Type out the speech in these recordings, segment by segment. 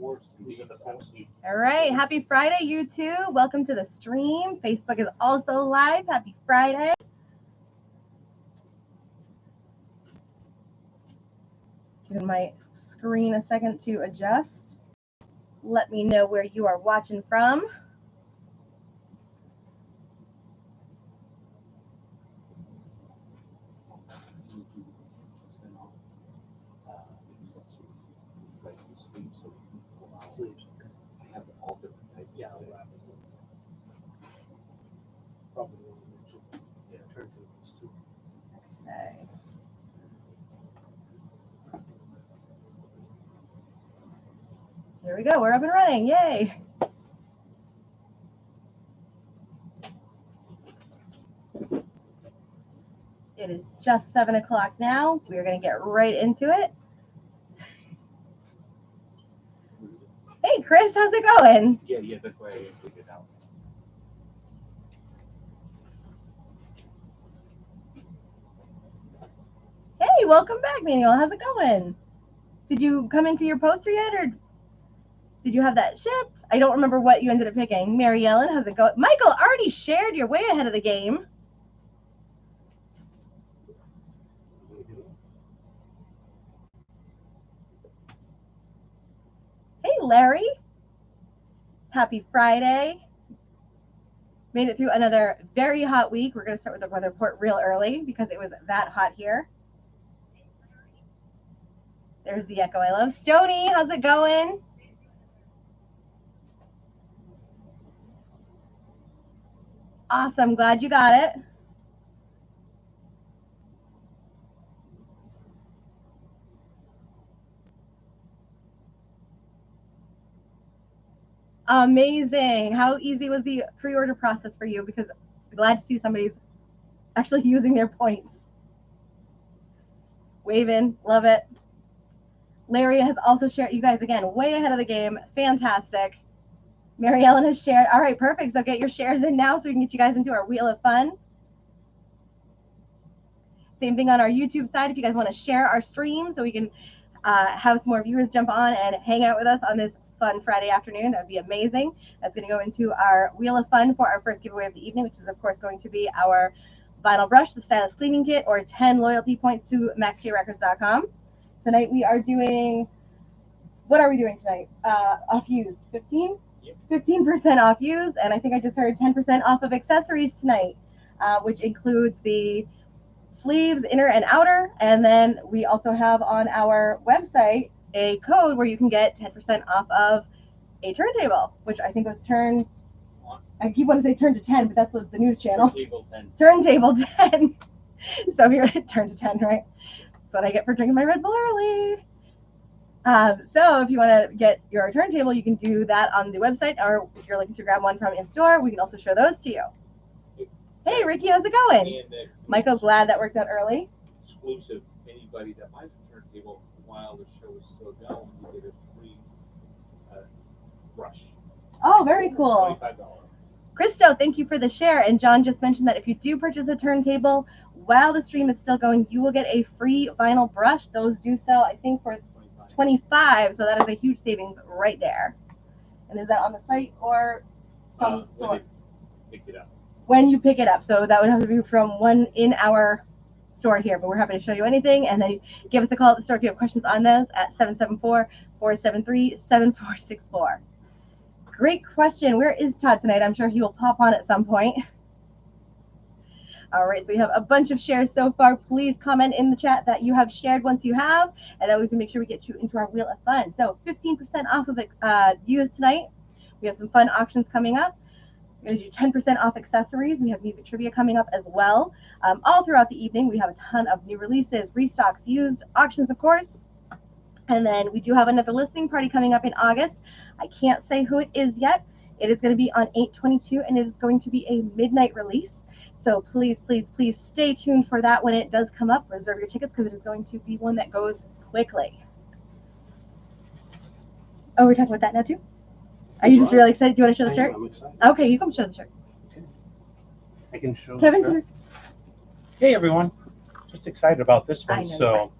All right, happy Friday, YouTube. Welcome to the stream. Facebook is also live. Happy Friday. Giving my screen a second to adjust. Let me know where you are watching from. Okay. Here we go. We're up and running. Yay. It is just 7 o'clock now. We're going to get right into it. Hey, Chris, how's it going? Yeah, that's why I figured it out. Hey, welcome back, Manuel. How's it going? Did you come in for your poster yet, or did you have that shipped? I don't remember what you ended up picking. Mary Ellen, how's it going? Michael already shared. You're way ahead of the game. Hey, Larry. Happy Friday. Made it through another very hot week. We're going to start with the weather report real early because it was that hot here. There's the echo I love. Stony, how's it going? Awesome. Glad you got it. Amazing. How easy was the pre-order process for you? Because I'm glad to see somebody's actually using their points. Waving. Love it. Larry has also shared. You guys, again, way ahead of the game. Fantastic. Mary Ellen has shared. All right, perfect. So get your shares in now so we can get you guys into our Wheel of Fun. Same thing on our YouTube side. If you guys want to share our stream so we can have some more viewers jump on and hang out with us on this fun Friday afternoon, that would be amazing. That's going to go into our Wheel of Fun for our first giveaway of the evening, which is, of course, going to be our vinyl brush, the Stylus Cleaning Kit, or 10 loyalty points to MaxTierRecords.com. Tonight we are doing, what are we doing tonight? Off use, 15? Yep. 15% off use, and I think I just heard 10% off of accessories tonight, which includes the sleeves, inner and outer, and then we also have on our website a code where you can get 10% off of a turntable, which I think was turned, I keep wanting to say turn to 10, but that's the news channel. Turntable 10. Turntable 10. So here, turn to 10, right? That's what I get for drinking my Red Bull early. So if you want to get your turntable, you can do that on the website, or if you're looking to grab one from in-store, we can also show those to you. Hey, Ricky, how's it going? Michael's glad that worked out early. Exclusive. Anybody that buys a turntable while the show is still going, you get a free brush. Oh, very cool. $25. Christo, thank you for the share. And John just mentioned that if you do purchase a turntable while the stream is still going, you will get a free vinyl brush. Those do sell, I think, for $25. So that is a huge savings right there. And is that on the site or from the store? Pick it up. When you pick it up. So that would have to be from one in our store here, but we're happy to show you anything. And then give us a call at the store if you have questions on those at 774-473-7464. Great question. Where is Todd tonight? I'm sure he will pop on at some point. All right, so we have a bunch of shares so far. Please comment in the chat that you have shared once you have, and then we can make sure we get you into our Wheel of Fun. So 15% off of views tonight. We have some fun auctions coming up. We're going to do 10% off accessories. We have music trivia coming up as well. All throughout the evening, we have a ton of new releases, restocks, used, auctions, of course. And then we do have another listening party coming up in August. I can't say who it is yet. It is going to be on 8/22, and it is going to be a midnight release. So please, please, please stay tuned for that when it does come up. Reserve your tickets because it is going to be one that goes quickly. Oh, we're talking about that now too? Are you just really excited? Do you want to show the shirt? I'm excited. Okay, you come show the shirt. Okay. I can show Kevin's the here. shirt. Hey everyone, just excited about this I one. know. So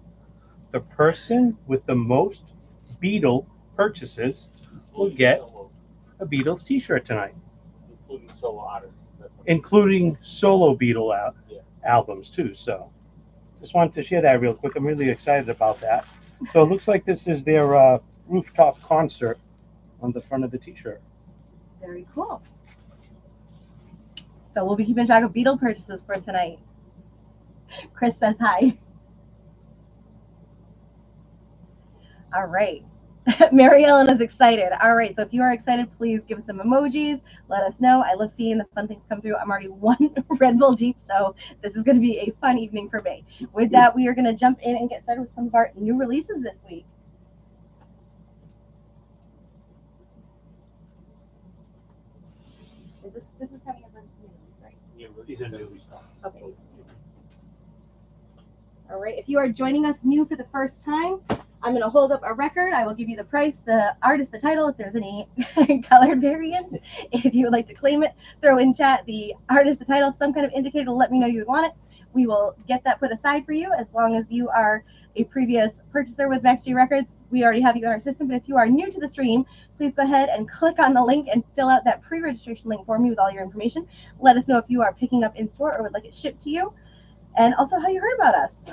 the person with the most beetle purchases will get a Beatles T-shirt tonight, including solo artists. including solo Beatle Yeah. albums too. So, just wanted to share that real quick. I'm really excited about that. So it looks like this is their rooftop concert on the front of the T-shirt. Very cool. So we'll be keeping track of Beetle purchases for tonight. Chris says hi. All right. Mary Ellen is excited. All right. So if you are excited, please give us some emojis. Let us know. I love seeing the fun things come through. I'm already one Red Bull deep, so this is going to be a fun evening for me. With that, we are going to jump in and get started with some of our new releases this week. This is coming up on new release, right? Yeah, these are newly stuff. Okay. All right. If you are joining us new for the first time, I'm going to hold up a record. I will give you the price, the artist, the title, if there's any colored variants. If you would like to claim it, throw in chat the artist, the title, some kind of indicator to let me know you would want it. We will get that put aside for you as long as you are a previous purchaser with MaxG Records. We already have you in our system, but if you are new to the stream, please go ahead and click on the link and fill out that pre-registration link for me with all your information. Let us know if you are picking up in store or would like it shipped to you, and also how you heard about us.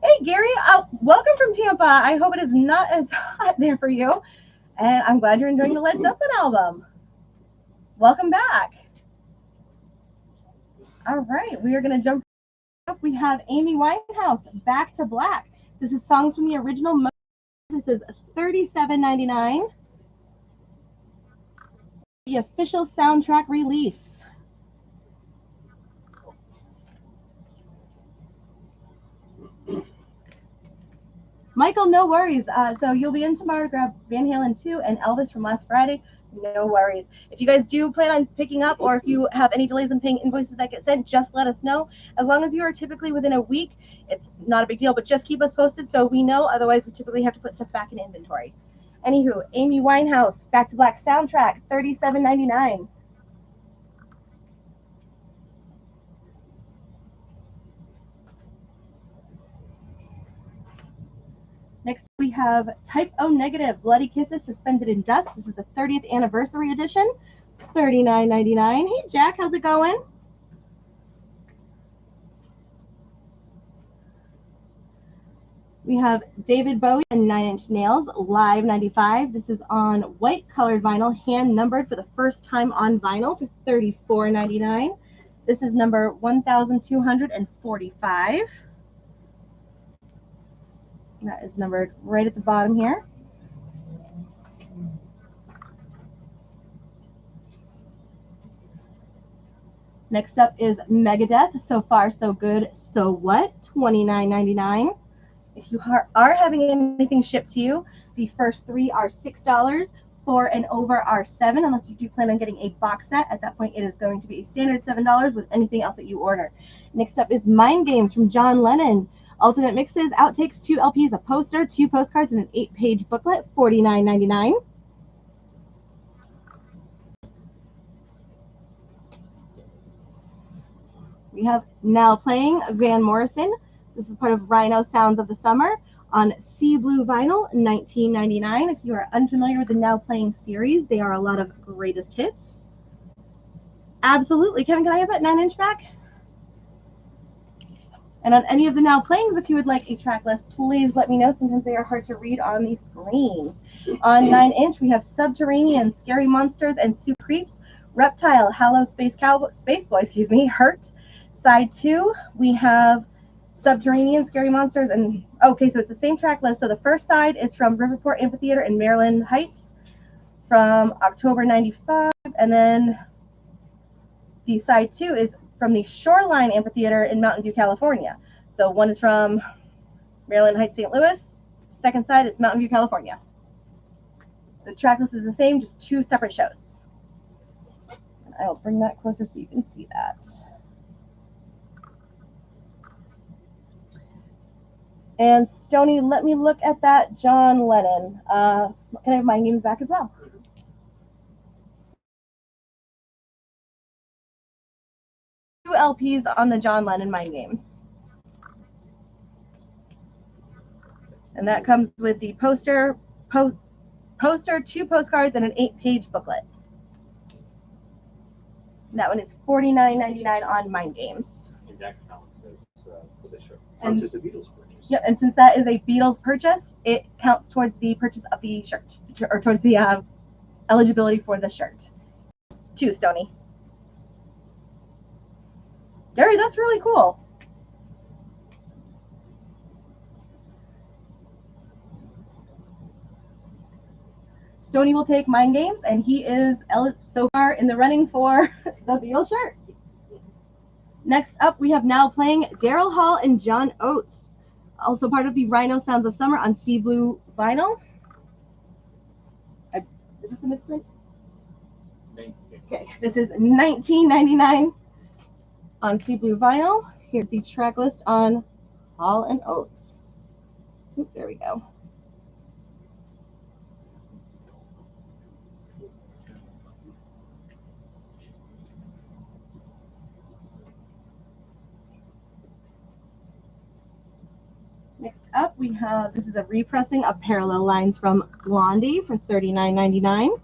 Hey, Gary, welcome from Tampa. I hope it is not as hot there for you. And I'm glad you're enjoying the Led Zeppelin album. Welcome back. All right, we are going to jump up. We have Amy Winehouse, Back to Black. This is songs from the original. This is $37.99. The official soundtrack release. Michael, no worries. So you'll be in tomorrow to grab Van Halen 2 and Elvis from last Friday. No worries. If you guys do plan on picking up, or if you have any delays in paying invoices that get sent, just let us know. As long as you are typically within a week, it's not a big deal, but just keep us posted so we know. Otherwise, we typically have to put stuff back in inventory. Anywho, Amy Winehouse, Back to Black soundtrack, $37.99. Next, we have Type O Negative, Bloody Kisses, Suspended in Dust. This is the 30th anniversary edition, $39.99. Hey, Jack, how's it going? We have David Bowie and 9 Inch Nails, Live 95. This is on white colored vinyl, hand numbered for the first time on vinyl for $34.99. This is number 1245. That is numbered right at the bottom here. Next up is Megadeth, So Far So Good, So What, $29.99. If you are having anything shipped to you, the first 3 are $6. 4 and over are $7, unless you do plan on getting a box set. At that point, it is going to be a standard $7 with anything else that you order. Next up is Mind Games from John Lennon. Ultimate Mixes, Outtakes, 2 LPs, a poster, 2 postcards, and an 8-page booklet, $49.99. We have Now Playing, Van Morrison. This is part of Rhino Sounds of the Summer on Sea Blue vinyl, $19.99. If you are unfamiliar with the Now Playing series, they are a lot of greatest hits. Absolutely. Kevin, can I have that 9-inch back? And on any of the Now Playings, if you would like a track list, please let me know. Sometimes they are hard to read on the screen. On 9-inch, we have Subterranean, Scary Monsters, and Soup Creeps, Reptile, Hallow Space Boy, Hurt. Side 2, we have Subterranean, Scary Monsters, and okay, so it's the same track list. So the first side is from Riverport Amphitheater in Maryland Heights from October 95, and then the side 2 is from the Shoreline Amphitheater in Mountain View, California. So one is from Maryland Heights, St. Louis. Second side is Mountain View, California. The track list is the same, just 2 separate shows. I'll bring that closer so you can see that. And Stoney, let me look at that John Lennon. Can I have my names back as well? Two LPs on the John Lennon Mind Games. And that comes with the poster, poster, 2 postcards, and an 8-page booklet. And that one is $49.99 on Mind Games. And that counts as for the shirt. And- Counts as a Beatles purchase. Yep, and since that is a Beatles purchase, it counts towards the purchase of the shirt, or towards the eligibility for the shirt. 2, Stony. Gary, that's really cool. Stony will take Mind Games, and he is so far in the running for the Beatles shirt. Next up, we have now playing Daryl Hall and John Oates, also part of the Rhino Sounds of Summer on Sea Blue vinyl. Is this a misprint? Okay, this is $19.99 on Sea Blue vinyl. Here's the track list on Hall and Oates. Oop, there we go. Next up, we have, this is a repressing of Parallel Lines from Blondie for $39.99.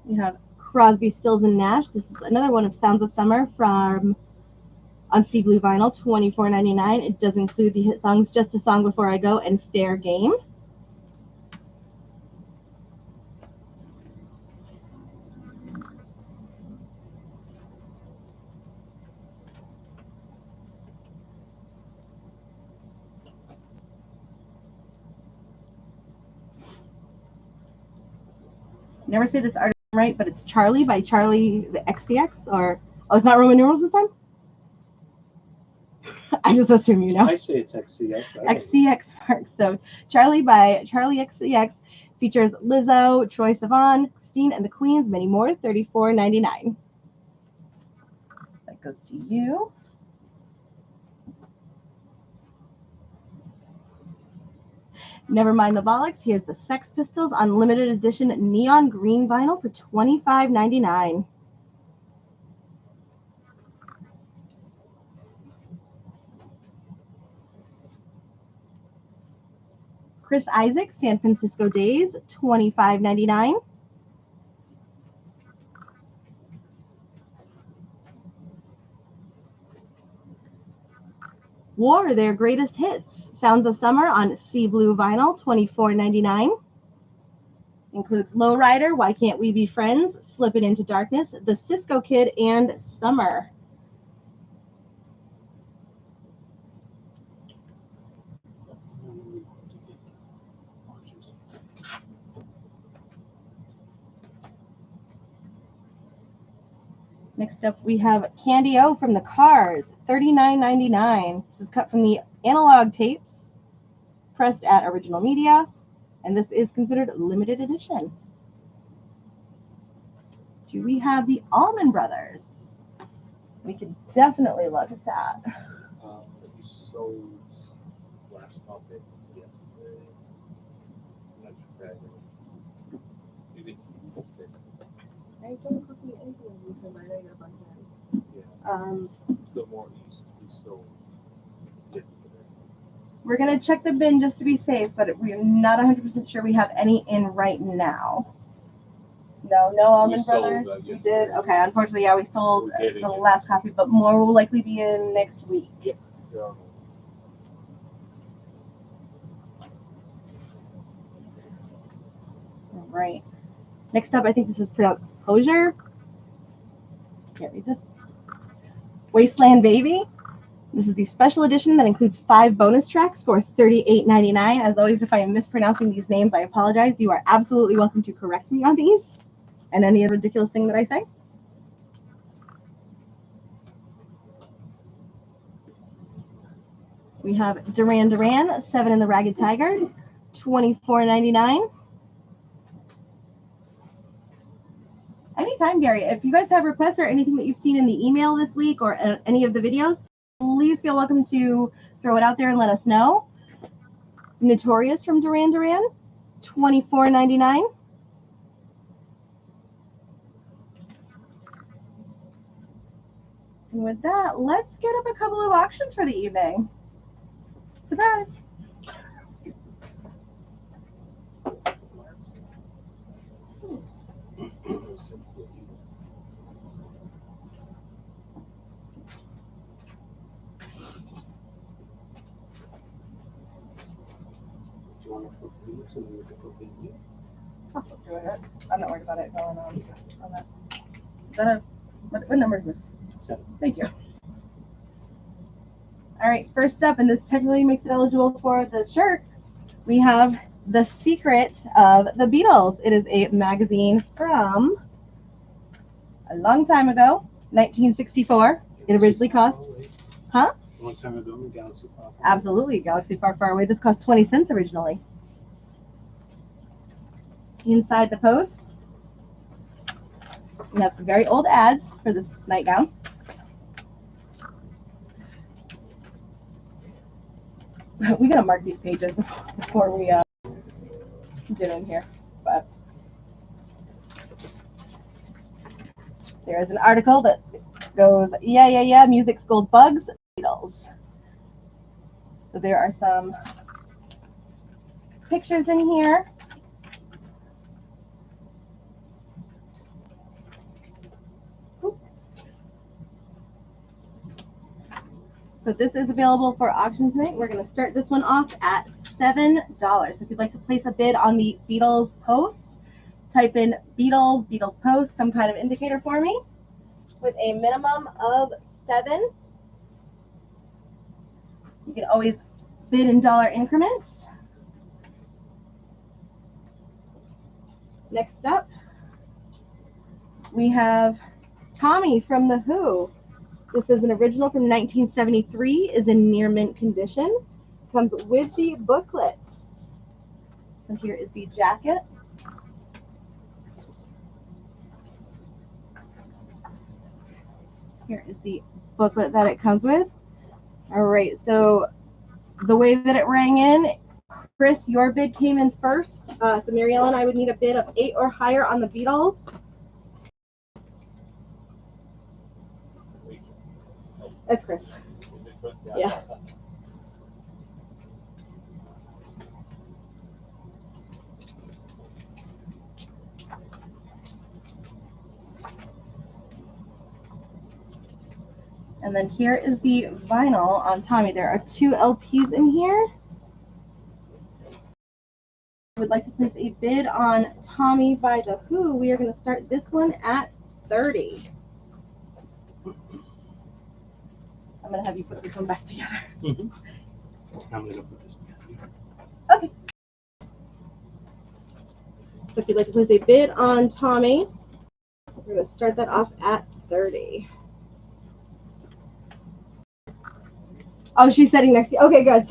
We have Crosby, Stills, and Nash. This is another one of Sounds of Summer from on Sea Blue vinyl, $24.99. It does include the hit songs Just a Song Before I Go and Fair Game. Never say this artist right, but it's Charlie by Charlie, is it XCX? Or, oh, it's not Roman numerals this time? I just assume you know. I say it's XCX. XCX marks. So Charlie by Charlie XCX features Lizzo, Troye Sivan, Christine and the Queens, many more, $34.99. That goes to you. Never mind the bollocks. Here's the Sex Pistols on limited edition neon green vinyl for $25.99. Chris Isaac, San Francisco Days, $25.99. War, their greatest hits. Sounds of Summer on Sea Blue vinyl, $24.99. Includes Lowrider, Why Can't We Be Friends, Slippin' Into Darkness, The Cisco Kid, and Summer. Next up, we have Candy O from the Cars, $39.99. This is cut from the analog tapes, pressed at Original Media, and this is considered limited edition. Do we have the Allman Brothers? We could definitely look at that. We sold last topic yesterday. I'm not sure. Maybe. I don't see anything in the I know you're on Yeah. The more east we sold yesterday. We're going to check the bin just to be safe, but we're not 100% sure we have any in right now. No Allman Brothers. We did. Okay, unfortunately, yeah, we sold the last copy, but more will likely be in next week. Yeah. All right. Next up, I think this is pronounced Hosier. Can't read this. Wasteland Baby. This is the special edition that includes 5 bonus tracks for $38.99. As always, if I am mispronouncing these names, I apologize. You are absolutely welcome to correct me on these and any other ridiculous thing that I say. We have Duran Duran, 7 and the Ragged Tiger, $24.99. Anytime, Gary. If you guys have requests or anything that you've seen in the email this week or any of the videos, please feel welcome to throw it out there and let us know. Notorious from Duran Duran, $24.99. And with that, let's get up a couple of auctions for the evening. Surprise! I'll flip through it. I'm not worried about it going on that. Is that a what number is this? 7. Thank you. All right, first up, and this technically makes it eligible for the shirt, we have The Secret of the Beatles. It is a magazine from a long time ago, 1964. It originally cost, huh? A long time ago, Galaxy Far Far. Absolutely, Galaxy Far Far Away. This cost 20 cents originally. Inside the post, we have some very old ads for this nightgown. We gotta mark these pages before we get in here. But there is an article that goes, yeah, music school bugs, Beatles. So there are some pictures in here. So this is available for auction tonight. We're going to start this one off at $7. If you'd like to place a bid on the Beatles post, type in Beatles post, some kind of indicator for me, with a minimum of 7. You can always bid in dollar increments. Next up, we have Tommy from The Who. This is an original from 1973, is in near mint condition. Comes with the booklet. So here is the jacket. Here is the booklet that it comes with. All right, so the way that it rang in, Chris, your bid came in first. So Marielle and I would need a bid of 8 or higher on the Beatles. That's Chris. Yeah. And then here is the vinyl on Tommy. There are 2 LPs in here. I would like to place a bid on Tommy by The Who. We are going to start this one at 30. I'm going to have you put this one back together. Mm-hmm. I'm going to put this back. Okay. So if you'd like to place a bid on Tommy, we're going to start that off at 30. Oh, she's sitting next to you. Okay, good.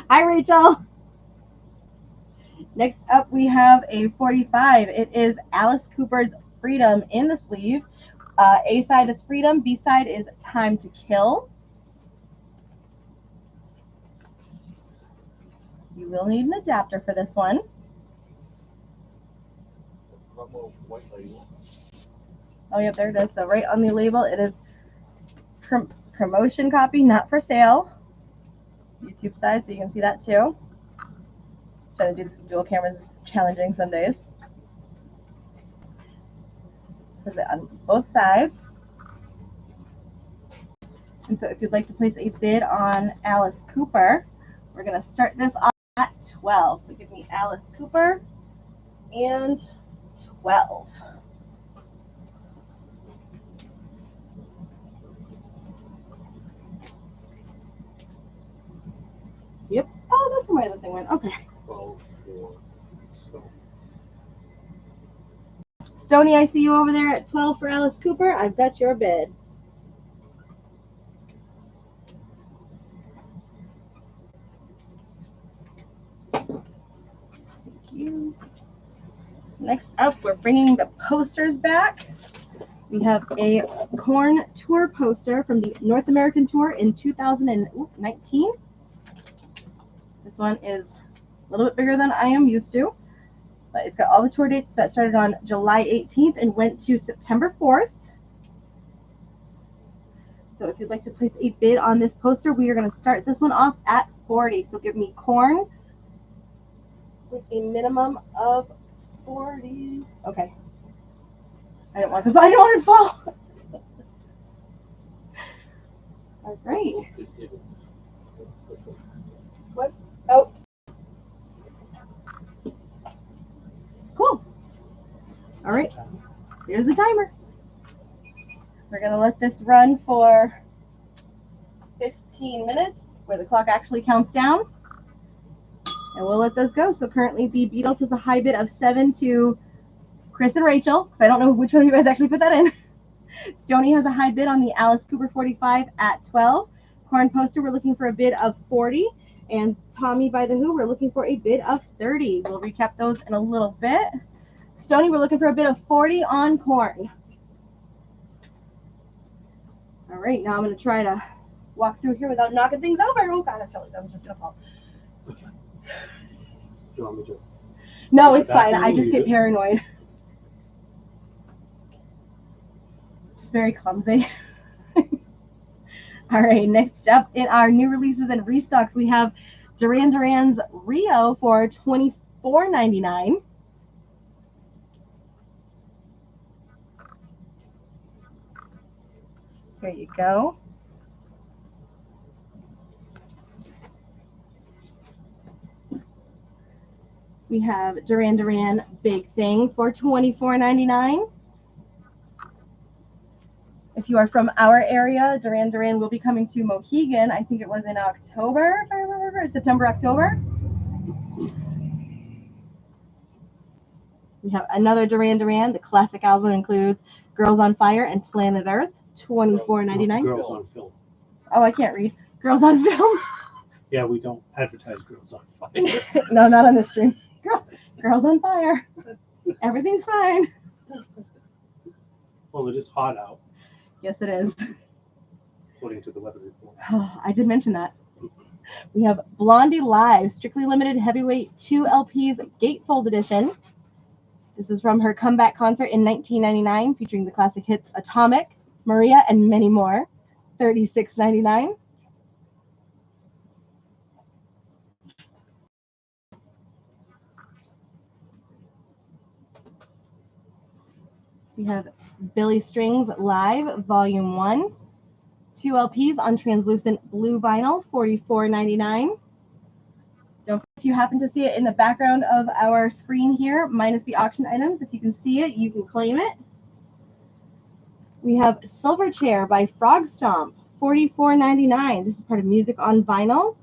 Hi, Rachel. Next up, we have a 45. It is Alice Cooper's Freedom in the sleeve. A side is Freedom, B side is Time to Kill. You will need an adapter for this one. Oh, yep, there it is. So right on the label, it is promotion copy, not for sale. YouTube side, so you can see that too. Trying to do this with dual cameras is challenging some days. Put it on both sides. And so if you'd like to place a bid on Alice Cooper, we're going to start this off at 12. So give me Alice Cooper and 12. Yep. Oh, that's where my other thing went. Okay. 12 for Stony, I see you over there at 12 for Alice Cooper. I've got your bid. Thank you. Next up, we're bringing the posters back. We have a Korn tour poster from the North American tour in 2019. This one is a little bit bigger than I am used to, but it's got all the tour dates that started on July 18th and went to September 4th. So if you'd like to place a bid on this poster, we are going to start this one off at 40. So give me corn with a minimum of 40. Okay. I don't want it to fall. All right. What? Oh. Cool. All right. Here's the timer. We're going to let this run for 15 minutes where the clock actually counts down. And we'll let those go. So currently the Beatles has a high bid of 7 to Chris and Rachel, because I don't know which one of you guys actually put that in. Stoney has a high bid on the Alice Cooper 45 at 12. Corn Poster, we're looking for a bid of 40. And Tommy by the Who, we're looking for a bid of 30. We'll recap those in a little bit. Stoney, we're looking for a bid of 40 on corn. All right, now I'm going to try to walk through here without knocking things over. Oh, God, I felt like that was just going to fall. Do you want me to? No, it's fine. I just get paranoid. Just very clumsy. All right, next up in our new releases and restocks, we have Duran Duran's Rio for $24.99. Here you go. We have Duran Duran Big Thing for $24.99. If you are from our area, Duran Duran will be coming to Mohegan. I think it was in October, if I remember, September, October. We have another Duran Duran. The classic album includes Girls on Fire and Planet Earth, $24.99. Girls on Film. Oh, I can't read. Girls on Film. Yeah, we don't advertise Girls on Fire. No, not on this stream. Girls on Fire. Everything's fine. Well, it is hot out, Yes, it is. according to the weather report. Oh, I did mention that. We have Blondie Live, strictly limited heavyweight 2 LPs gatefold edition. This is from her comeback concert in 1999, featuring the classic hits Atomic, Maria, and many more. $36.99. We have Billy Strings Live, Volume 1. 2 LPs on translucent blue vinyl, $44.99. Don't if you happen to see it in the background of our screen here, minus the auction items. If you can see it, you can claim it. We have Silverchair by Frog Stomp, $44.99. This is part of Music on Vinyl.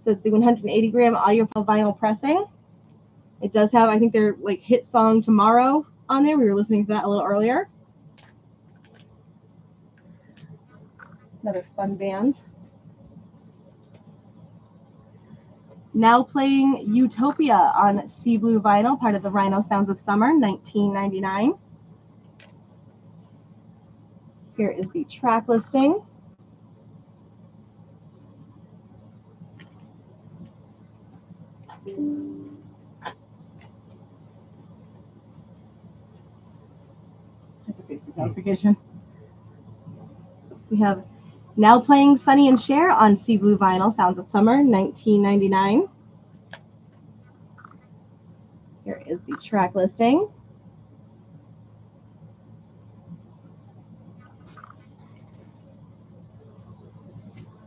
So it's the 180-gram audiophile vinyl pressing. It does have, I think, their like hit song Tomorrow on there. We were listening to that a little earlier. Another fun band. Now playing Utopia on Sea Blue vinyl, part of the Rhino Sounds of Summer, $19.99. Here is the track listing. That's a Facebook notification. We have Now playing Sonny and Cher on Sea Blue vinyl, Sounds of Summer, $19.99. Here is the track listing.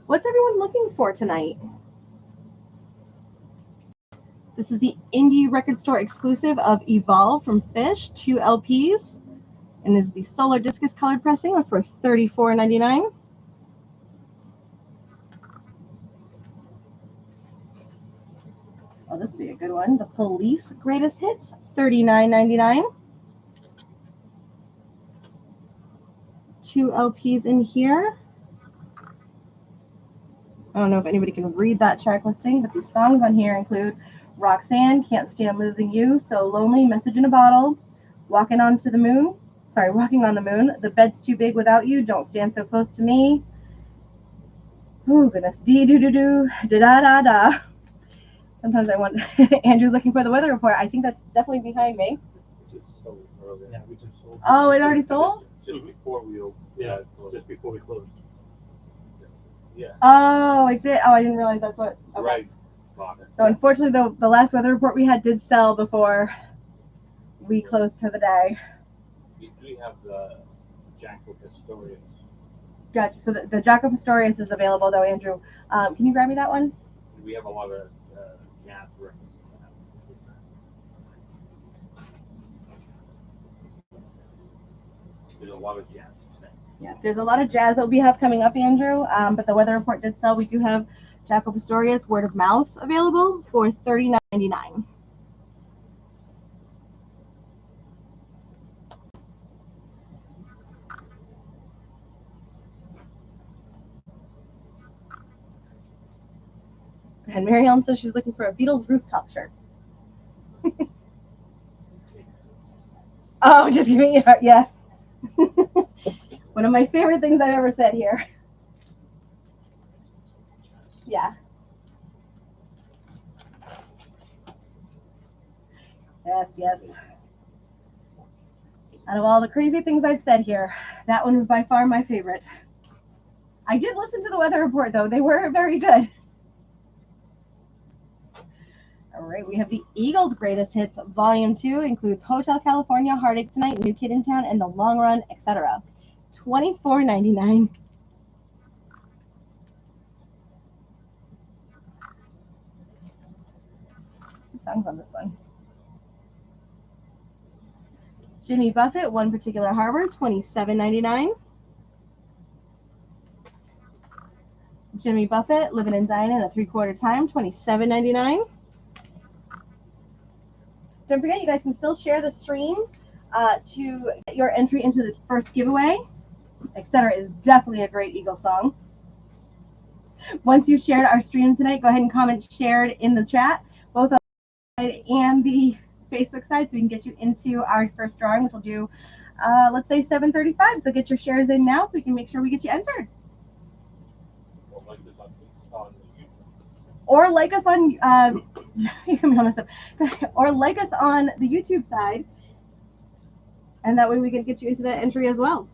What's everyone looking for tonight? This is the indie record store exclusive of Evolve from Fish, 2 LPs. And this is the Solar Discus colored pressing for $34.99. Oh, this would be a good one. The Police Greatest Hits, $39.99. 2 LPs in here. I don't know if anybody can read that track listing, but these songs on here include Roxanne, Can't Stand Losing You, So Lonely, Message in a Bottle, Walking on the Moon, The Bed's Too Big Without You, Don't Stand So Close to Me. Oh, goodness. Dee-doo-doo-doo, da-da-da-da. Sometimes I wonder, Andrew's looking for the weather report. I think that's definitely behind me. We just sold earlier. Yeah, we just sold. Oh, it already sold? Just before we opened. Yeah, just before we closed. Yeah. Oh, it did. Oh, I didn't realize that's what. Okay. Right. Bought it. So unfortunately, the last weather report we had did sell before we closed for the day. We do have the Janko Pistorius. Gotcha. So the Jaco Pastorius is available though, Andrew. Can you grab me that one? We have a lot of jazz records. There's a lot of jazz. Yeah, there's a lot of jazz that we have coming up, Andrew. But the weather report did sell. We do have Jaco Pastorius word of mouth available for $39.99. And Mary Ellen says she's looking for a Beatles rooftop shirt. Oh, just give me yes. One of my favorite things I've ever said here. Yeah. Yes, yes. Out of all the crazy things I've said here, that one was by far my favorite. I did listen to the weather report, though. They were very good. All right, we have the Eagles' Greatest Hits, Volume 2. Includes Hotel California, Heartache Tonight, New Kid in Town, and The Long Run, etc. $24.99. What song's on this one? Jimmy Buffett, One Particular Harbor, $27.99. Jimmy Buffett, Living and Dying in a Three-Quarter Time, $27.99. Don't forget, you guys can still share the stream to get your entry into the first giveaway. Etc. is definitely a great Eagle song. Once you shared our stream tonight, go ahead and comment shared in the chat, both on the side and the Facebook side, so we can get you into our first drawing, which we'll do, let's say 7:35. So get your shares in now so we can make sure we get you entered. Or like us on or like us on the YouTube side, and that way we can get you into that entry as well.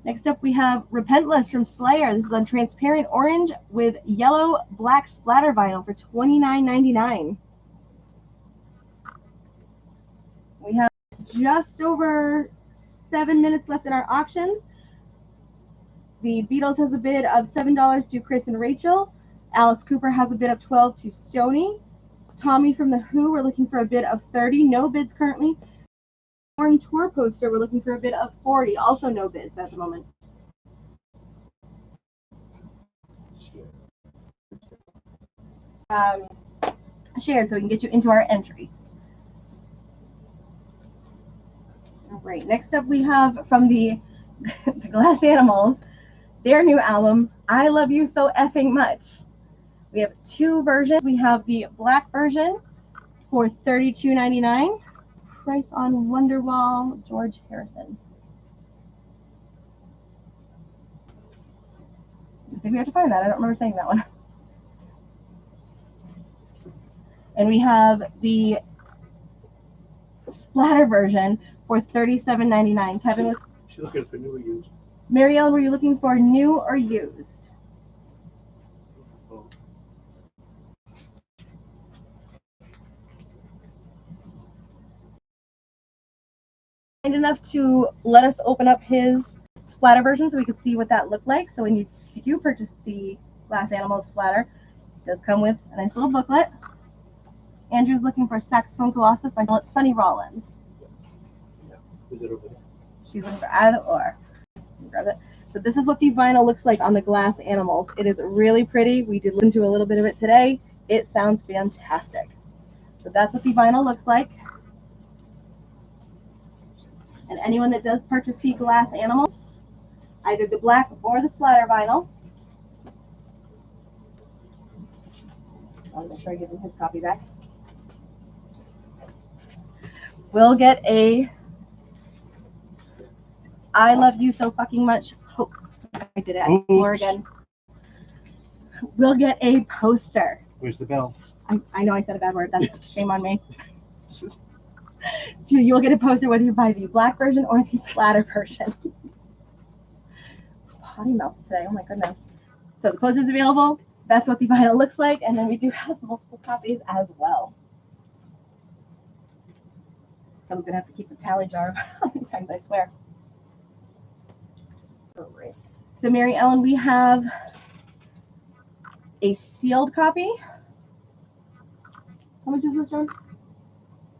Next up, we have Repentless from Slayer. This is on transparent orange with yellow black splatter vinyl for $29.99. We have just over 7 minutes left in our auctions. The Beatles has a bid of $7 to Chris and Rachel. Alice Cooper has a bid of $12 to Stoney. Tommy from The Who, we're looking for a bid of $30. No bids currently. Born Tour poster, we're looking for a bid of $40. Also no bids at the moment. Shared so we can get you into our entry. All right, next up we have from the Glass Animals, their new album, I Love You So Effing Much. We have two versions. We have the black version for $32.99. Price on Wonderwall, George Harrison. I think we have to find that. I don't remember saying that one. And we have the splatter version for $37.99. Kevin was. She's looking for new or used. Marielle, were you looking for new or used? Both. Kind enough to let us open up his splatter version so we could see what that looked like. So when you do purchase the Glass Animals splatter, it does come with a nice little booklet. Andrew's looking for Saxophone Colossus by Sonny Rollins. Yeah. Is it over there? She's looking for either or. Grab it. So this is what the vinyl looks like on the Glass Animals. It is really pretty. We did listen to a little bit of it today. It sounds fantastic. So that's what the vinyl looks like. And anyone that does purchase the Glass Animals, either the black or the splatter vinyl, I'll make sure I give him his copy back, will get a I Love You So Fucking Much. Oh, I did it on the floor again. We'll get a poster. Where's the bell? I know I said a bad word. That's shame on me. So you'll get a poster whether you buy the black version or the splatter version. potty mouths today. Oh my goodness. So the poster's available. That's what the vinyl looks like. And then we do have multiple copies as well. Someone's going to have to keep a tally jar of how many times I swear. All right. So Mary Ellen, we have a sealed copy. How much is this, John?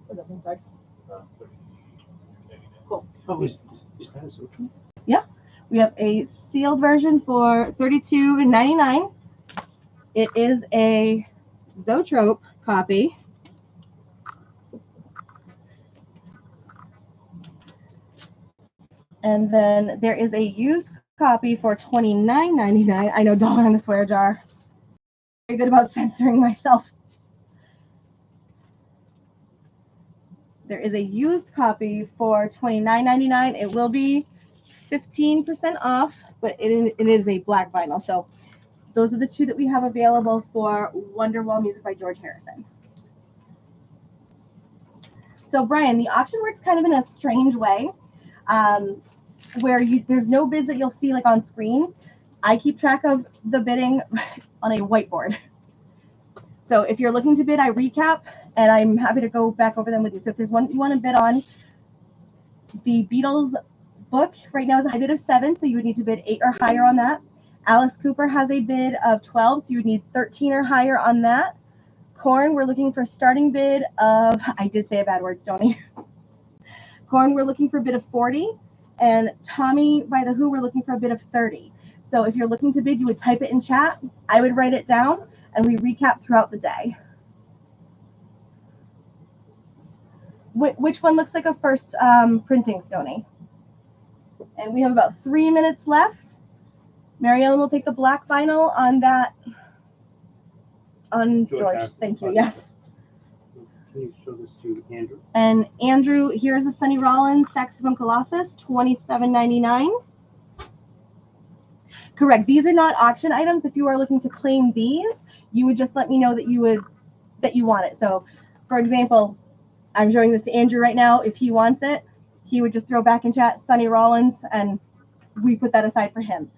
What's up inside? Cool. Oh, is that a Zotra? Yeah. We have a sealed version for $32.99. It is a Zoetrope copy. And then there is a used copy for $29.99. I know, dollar in the swear jar. Very good about censoring myself. There is a used copy for $29.99. It will be 15% off, but it is a black vinyl. So those are the two that we have available for Wonderwall music by George Harrison. So Brian, the auction works kind of in a strange way, where there's no bids that you'll see like on screen. I keep track of the bidding on a whiteboard. So if you're looking to bid, I recap, and I'm happy to go back over them with you. So if there's one that you want to bid on, the Beatles book right now is a high bid of 7, so you would need to bid 8 or higher on that. Alice Cooper has a bid of 12, so you would need 13 or higher on that. Korn, we're looking for a starting bid of, I did say a bad word, Stoney. Korn, we're looking for a bid of 40. And Tommy by The Who, we're looking for a bid of 30. So if you're looking to bid, you would type it in chat. I would write it down, and we recap throughout the day. Which one looks like a first printing, Stoney? And we have about 3 minutes left. Mary Ellen will take the black vinyl on that. On George. Thank you. Yes. Can you show this to Andrew? And Andrew, here's a Sonny Rollins Saxophone Colossus, $27.99. Correct. These are not auction items. If you are looking to claim these, you would just let me know that you want it. So, for example, I'm showing this to Andrew right now. If he wants it, he would just throw back in chat Sonny Rollins, and we put that aside for him.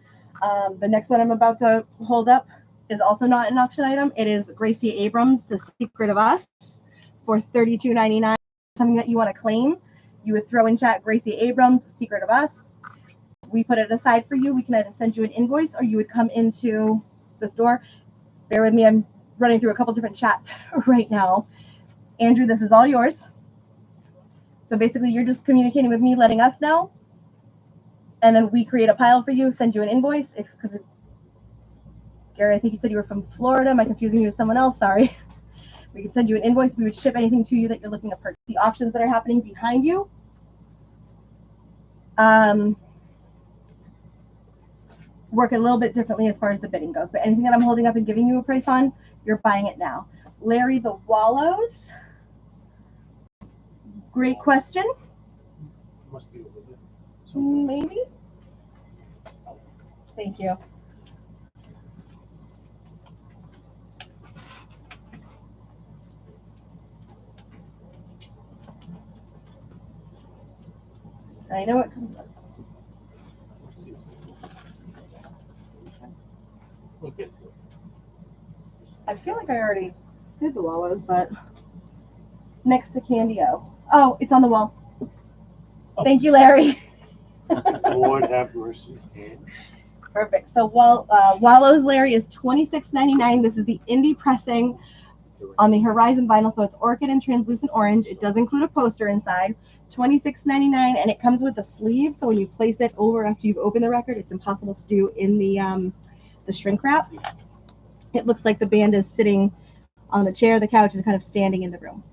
The next one I'm about to hold up is also not an auction item. It is Gracie Abrams, The Secret of Us, for $32.99. Something that you want to claim, you would throw in chat Gracie Abrams, Secret of Us. We put it aside for you. We can either send you an invoice, or you would come into the store. Bear with me, I'm running through a couple different chats right now. Andrew, this is all yours. So basically, you're just communicating with me, letting us know, and then we create a pile for you, send you an invoice. Because Gary, I think you said you were from Florida. Am I confusing you with someone else? Sorry. We can send you an invoice. We would ship anything to you that you're looking to purchase. The auctions that are happening behind you work a little bit differently as far as the bidding goes. But anything that I'm holding up and giving you a price on, you're buying it now. Larry the Wallows. Great question. Must be over there. Maybe. Thank you. I know it comes up. Okay. I feel like I already did the Wallows, but next to Candy-O. Oh, it's on the wall. Thank you, Larry. Lord have mercy. Perfect. So Wallows, Larry, is $26.99. This is the indie pressing on the Horizon vinyl, so it's orchid and translucent orange. It does include a poster inside. $26.99, and it comes with a sleeve, so when you place it over after you've opened the record, it's impossible to do in the shrink wrap. It looks like the band is sitting on the chair, the couch, and kind of standing in the room.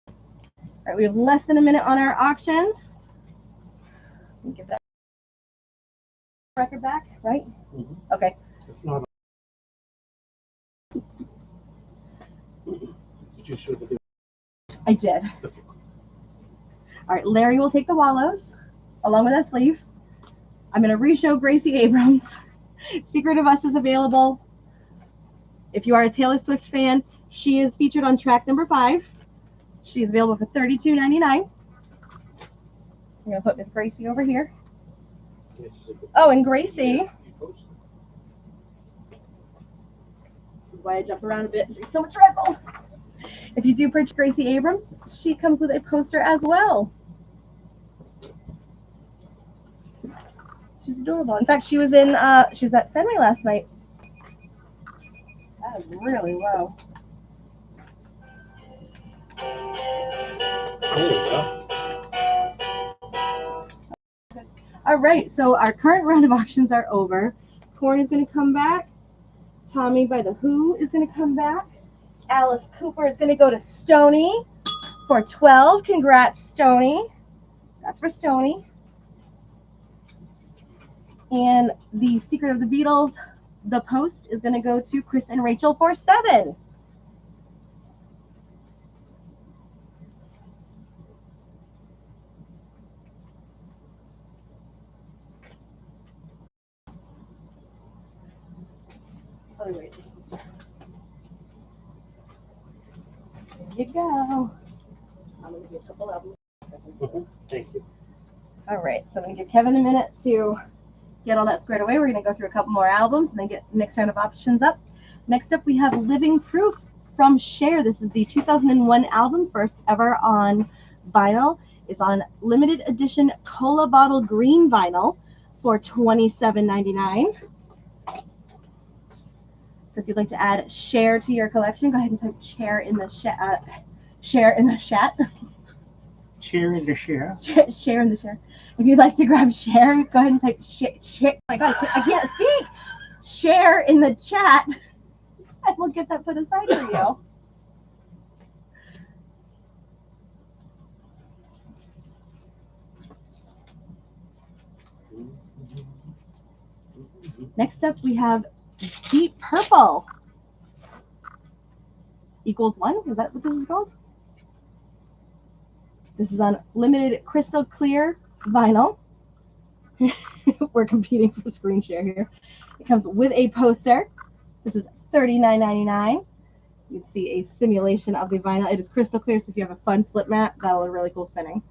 All right, we have less than a minute on our auctions. Let me give that record back, right? Mm-hmm. Okay. If not, did you show the? I did. All right, Larry will take the Wallows along with that sleeve. I'm going to re-show Gracie Abrams. Secret of Us is available. If you are a Taylor Swift fan, she is featured on track number 5. She is available for $32.99. I'm going to put Miss Gracie over here. Yeah, she's like, Oh, and Gracie. yeah, you posted. This is why I jump around a bit. There's so much Red Bull. If you do purchase Gracie Abrams, she comes with a poster as well. She's adorable. In fact, she was at Fenway last night. That is really low. There you go. All right, so our current round of auctions are over. Korn is going to come back. Tommy by the Who is going to come back. Alice Cooper is going to go to Stony for 12. Congrats, Stony. That's for Stony. And the Secret of the Beatles, the Post, is going to go to Chris and Rachel for 7. Oh, wait. There you go. I'm going to do a couple of them. Thank you. All right, so I'm going to give Kevin a minute to get all that squared away. We're going to go through a couple more albums and then get the next round of options up. Next up, we have Living Proof from Cher. This is the 2001 album, first ever on vinyl. It's on limited edition cola bottle green vinyl for $27.99. So if you'd like to add Cher to your collection, go ahead and type Cher in the Cher in the chat. Cheer in the share. Share in the share. If you'd like to grab share, go ahead and type share. Oh my God, I can't speak. Share in the chat, and we'll get that put aside for you. Next up, we have Deep Purple. Equals 1. Is that what this is called? This is on limited crystal clear vinyl. We're competing for screen share here. It comes with a poster. This is $39.99. You can see a simulation of the vinyl. It is crystal clear, so if you have a fun slip mat, that'll look really cool spinning.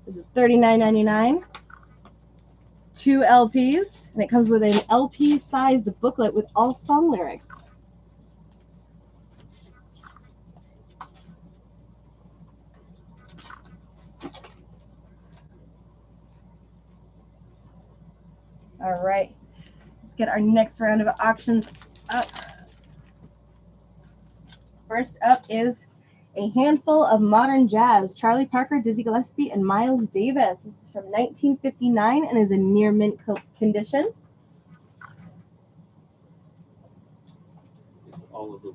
This is $39.99. 2 LPs, and it comes with an LP-sized booklet with all song lyrics. All right, let's get our next round of auctions up. First up is A Handful of Modern Jazz, Charlie Parker, Dizzy Gillespie, and Miles Davis. It's from 1959 and is in near mint condition. All of those.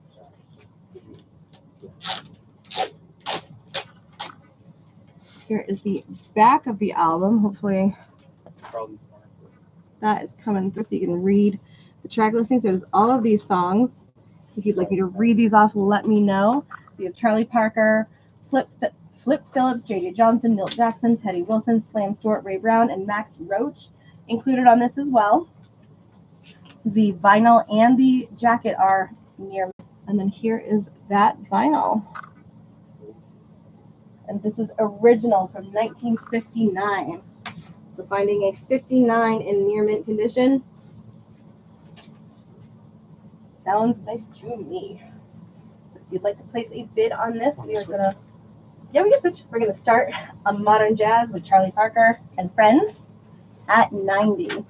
Here is the back of the album. Hopefully that is coming through so you can read the track listing. So there's all of these songs. If you'd like me to read these off, let me know. So you have Charlie Parker, Flip Phillips, J.J. Johnson, Milt Jackson, Teddy Wilson, Slam Stewart, Ray Brown, and Max Roach included on this as well. The vinyl and the jacket are near. And then here is that vinyl. And this is original from 1959. So finding a 59 in near mint condition sounds nice to me. So if you'd like to place a bid on this, we are gonna, yeah, we can switch. We're gonna start a Modern Jazz with Charlie Parker and Friends at 90.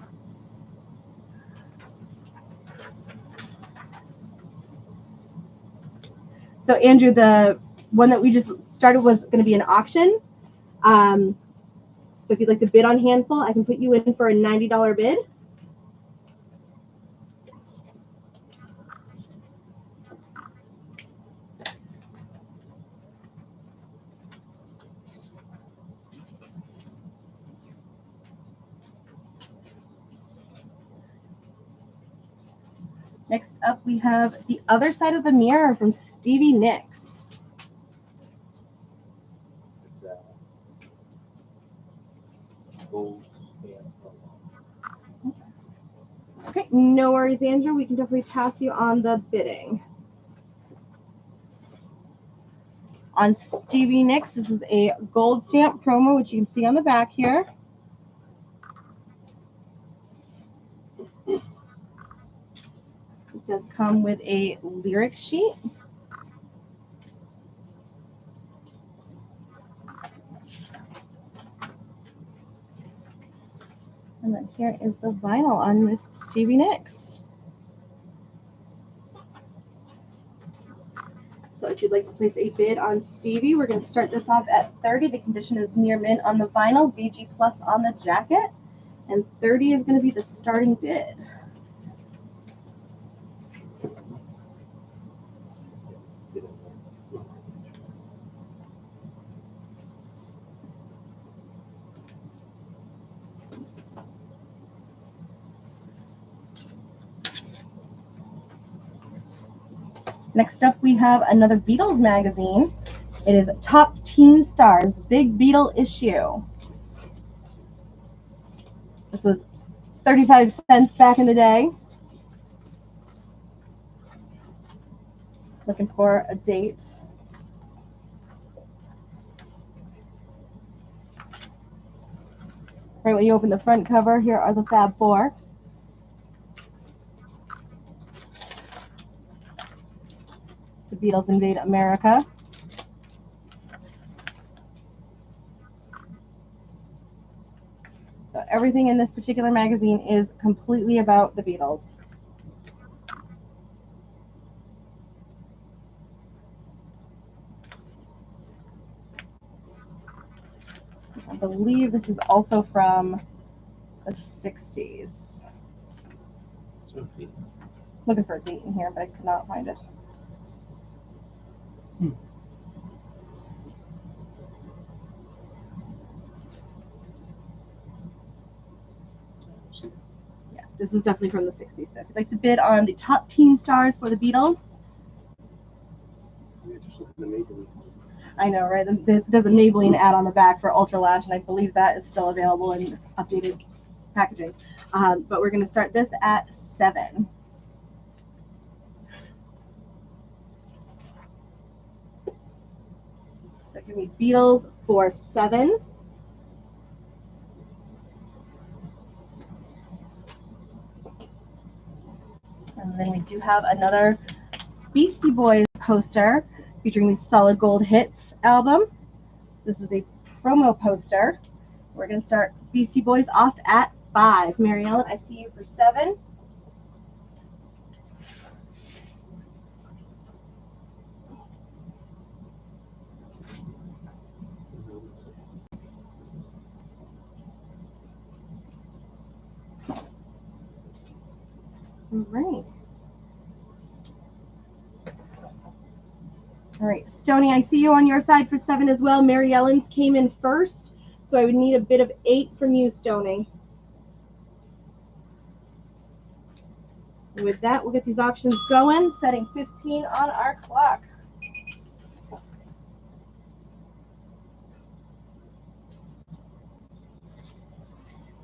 So Andrew, the one that we just started was going to be an auction. So if you'd like to bid on Handful, I can put you in for a $90 bid. Next up, we have The Other Side of the Mirror from Stevie Nicks. Gold stamp. Okay, no worries, Andrew. We can definitely pass you on the bidding. On Stevie Nicks, this is a gold stamp promo, which you can see on the back here. It does come with a lyric sheet. And then here is the vinyl on Miss Stevie Nicks. So if you'd like to place a bid on Stevie, we're going to start this off at 30. The condition is near mint on the vinyl, VG plus on the jacket, and 30 is going to be the starting bid. Next up, we have another Beatles magazine. It is Top Teen Stars, Big Beatle issue. This was 35 cents back in the day. Looking for a date. Right when you open the front cover, here are the Fab Four. The Beatles Invade America. So everything in this particular magazine is completely about the Beatles. I believe this is also from the 60s. Looking for a date in here, but I could not find it. Yeah, this is definitely from the 60s. So if you'd like to bid on the top teen stars for the Beatles. I know, right? There's a Maybelline ad on the back for Ultra Lash, and I believe that is still available in updated packaging. But we're going to start this at 7. So give me Beatles for 7. And then we do have another Beastie Boys poster featuring the Solid Gold Hits album. This is a promo poster. We're going to start Beastie Boys off at 5. Mary Ellen, I see you for 7. All right. All right, Stoney, I see you on your side for 7 as well. Mary Ellen's came in first, so I would need a bid of 8 from you, Stoney. And with that, we'll get these auctions going, setting 15 on our clock.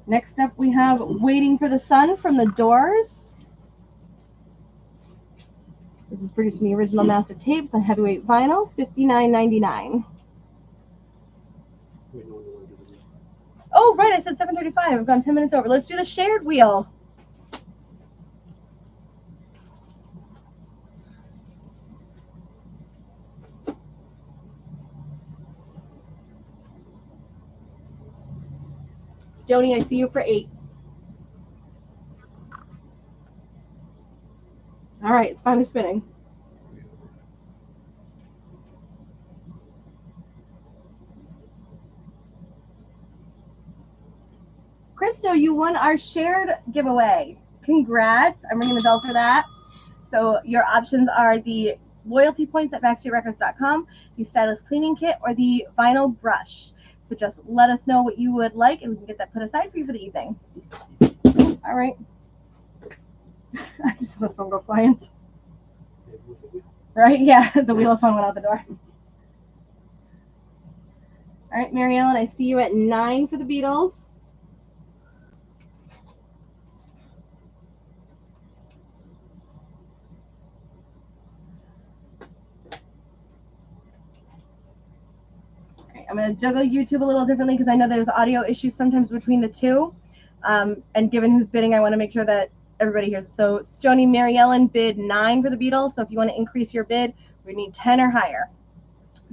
Next up, we have Waiting for the Sun from the Doors. This is produced from the original master tapes on heavyweight vinyl, $59.99. Oh, right, I said 7:35. I've gone 10 minutes over. Let's do the shared wheel. Stoney, I see you for 8. All right, it's finally spinning. Christo, you won our shared giveaway. Congrats. I'm ringing the bell for that. So your options are the loyalty points at backstreetrecords.com, the stylus cleaning kit, or the vinyl brush. So just let us know what you would like, and we can get that put aside for you for the evening. All right. I just saw the phone go flying. Right? Yeah, the wheel of fun went out the door. All right, Mary Ellen, I see you at 9 for the Beatles. All right, I'm going to juggle YouTube a little differently because I know there's audio issues sometimes between the two. And given who's bidding, I want to make sure that everybody here. So Stony Mary Ellen bid 9 for the Beatles. So if you want to increase your bid, we need 10 or higher.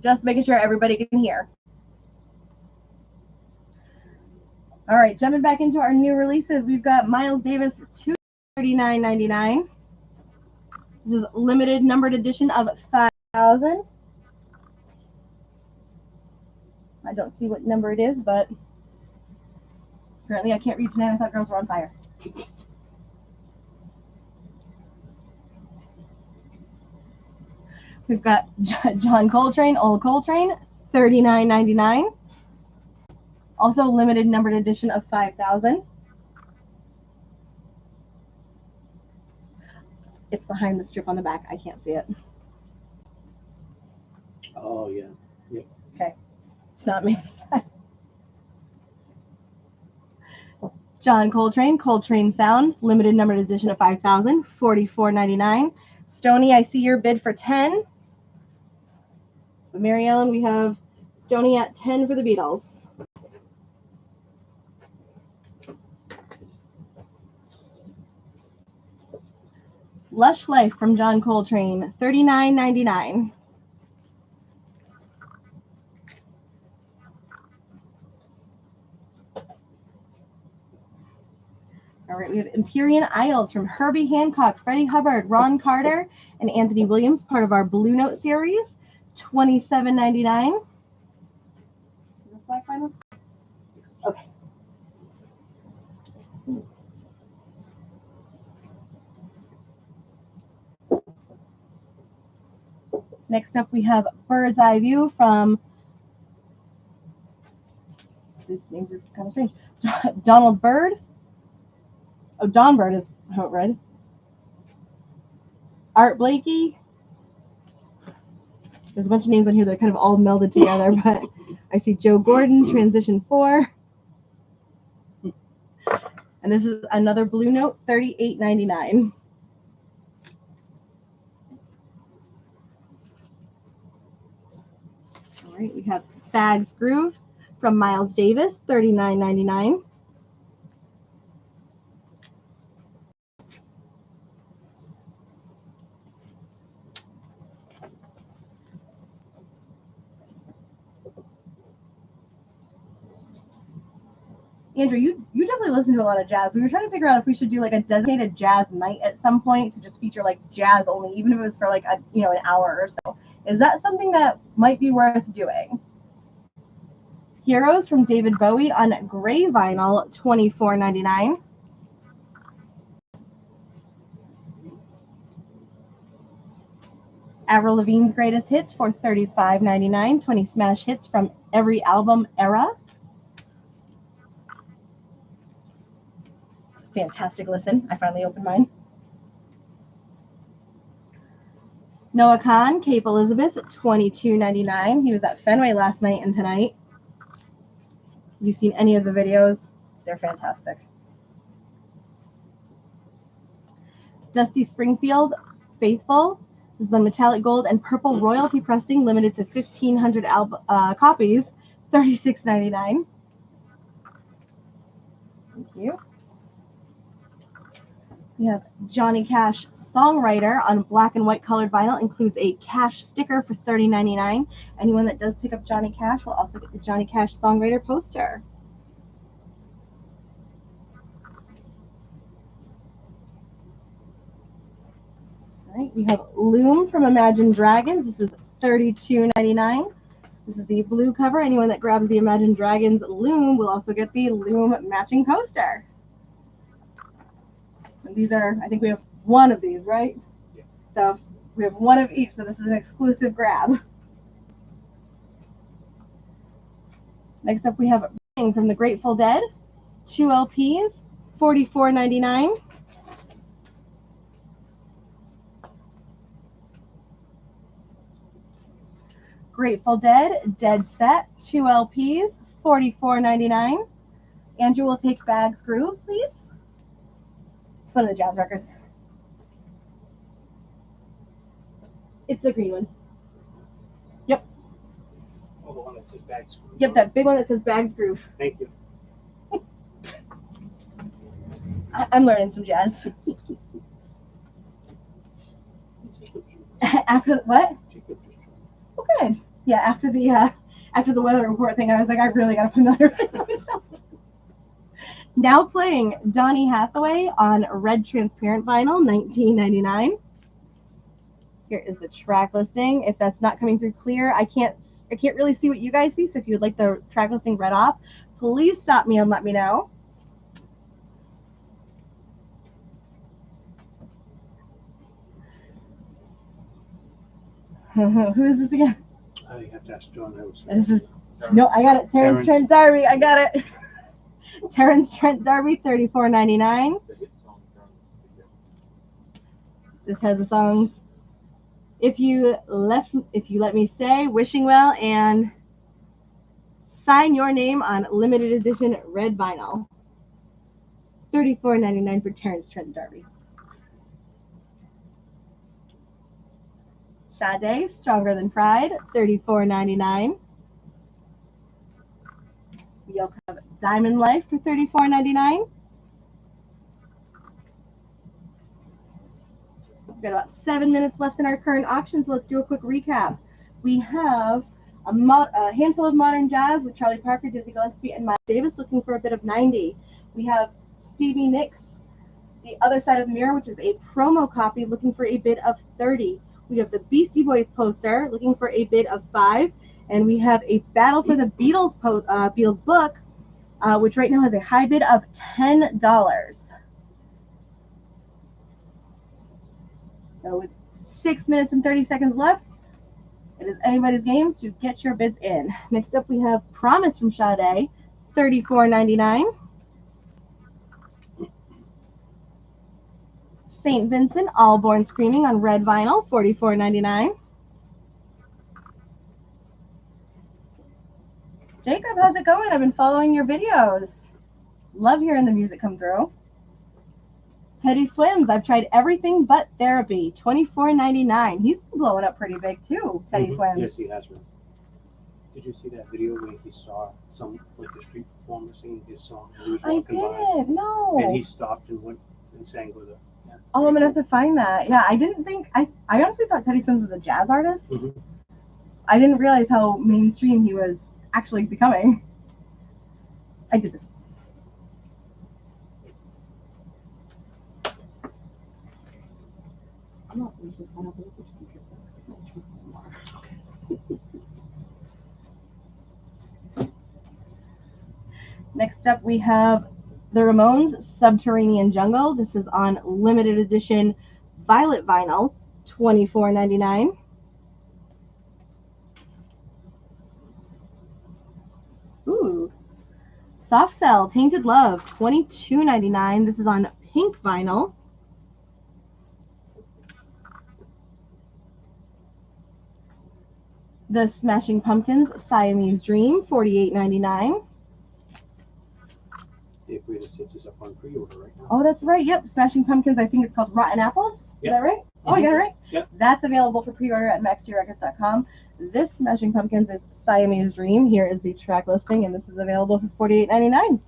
Just making sure everybody can hear. All right, jumping back into our new releases, we've got Miles Davis $239.99. This is limited numbered edition of 5,000. I don't see what number it is, but apparently I can't read tonight. I thought girls were on fire. We've got John Coltrane, Old Coltrane, $39.99. Also limited numbered edition of 5,000. It's behind the strip on the back. I can't see it. Oh, yeah. Yep. Okay. It's not me. John Coltrane, Coltrane Sound, limited numbered edition of 5,000, $44.99. Stony, I see your bid for 10. So Mary Ellen, we have Stony at 10 for the Beatles. Lush Life from John Coltrane, $39.99. All right, we have Empyrean Isles from Herbie Hancock, Freddie Hubbard, Ron Carter, and Anthony Williams, part of our Blue Note series, $27.99. Is this black vinyl? Okay. Next up, we have Bird's Eye View from, these names are kind of strange, Donald Byrd. Oh, Don Byrd is how it read. Art Blakey. There's a bunch of names on here that are kind of all melded together, but I see Joe Gordon, Transition 4. And this is another Blue Note, $38.99. All right, we have Bags Groove from Miles Davis, $39.99. Andrew, you definitely listen to a lot of jazz. We were trying to figure out if we should do like a designated jazz night at some point to just feature like jazz only, even if it was for like an hour or so. Is that something that might be worth doing? Heroes from David Bowie on gray vinyl, $24.99. Avril Lavigne's Greatest Hits for $35.99. 20 smash hits from every album era. Fantastic listen. I finally opened mine. Noah Kahn, Cape Elizabeth, $22.99. He was at Fenway last night and tonight. You've seen any of the videos? They're fantastic. Dusty Springfield, Faithful. This is on metallic gold and purple royalty pressing, limited to 1,500 copies, $36.99. Thank you. We have Johnny Cash Songwriter on black and white colored vinyl, includes a Cash sticker for $30.99. Anyone that does pick up Johnny Cash will also get the Johnny Cash Songwriter poster. All right, we have Loom from Imagine Dragons. This is $32.99. This is the blue cover. Anyone that grabs the Imagine Dragons Loom will also get the Loom matching poster. And these are, I think we have one of these, right? Yeah. So we have one of each, so this is an exclusive grab. Next up, we have Ring from the Grateful Dead, 2 LPs, $44.99. Grateful Dead, Dead Set, 2 LPs, $44.99. Andrew will take Bags Groove, please. It's one of the jazz records. It's the green one. Yep. Oh, the one that says Bags Groove. Yep, that big one that says Bags Groove. Thank you. I'm learning some jazz. After what? Jacob just joined. Oh, good. Yeah, after the weather report thing, I was like, I really got to familiarize myself. Now playing Donny Hathaway on red transparent vinyl, 1999. Here is the track listing. If that's not coming through clear, I can't really see what you guys see. So if you would like the track listing read off, please stop me and let me know. Who is this again? You have to ask John. This is no, I got it. Terrence Trent D'Arby. I got it. Terrence Trent D'Arby, $34.99. This has the songs If You Let Me Stay, Wishing Well, and Sign Your Name on limited edition red vinyl. $34.99 for Terrence Trent D'Arby. Sade, Stronger Than Pride, $34.99. We also have Diamond Life for $34.99. We've got about 7 minutes left in our current auction, so let's do a quick recap. We have a handful of modern jazz with Charlie Parker, Dizzy Gillespie, and Miles Davis looking for a bid of $90. We have Stevie Nicks, The Other Side of the Mirror, which is a promo copy, looking for a bid of $30. We have the Beastie Boys poster looking for a bid of $5. And we have a Battle for the Beatles Beatles book, which right now has a high bid of $10. So with 6 minutes and 30 seconds left, it is anybody's game to get your bids in. Next up, we have Promise from Sade, $34.99. St. Vincent, All Born Screaming on red vinyl, $44.99. Jacob, how's it going? I've been following your videos. Love hearing the music come through. Teddy Swims, I've tried everything but therapy, $24.99. He's been blowing up pretty big too, Teddy Swims. Yes, he has been. Did you see that video where he saw some like the street performer singing his song? And he was walking by, no. and he stopped and went and sang with it. Yeah. Oh, I'm gonna have to find that. Yeah, I didn't think I honestly thought Teddy Swims was a jazz artist. Mm-hmm. I didn't realize how mainstream he was actually becoming. I did this. I'm not going to just find out the secret. Okay. Next up, we have the Ramones, Subterranean Jungle. This is on limited edition violet vinyl, $24.99. Ooh. Soft Cell, Tainted Love, $22.99. This is on pink vinyl. The Smashing Pumpkins, Siamese Dream, $48.99. The greatest hits is up on pre-order right now. Oh, that's right. Yep. Smashing Pumpkins, I think it's called Rotten Apples. Yep. Is that right? Oh, I got it right? Yep. That's available for pre-order at maxgrecords.com. This Smashing Pumpkins is Siamese Dream. Here is the track listing, and this is available for $48.99.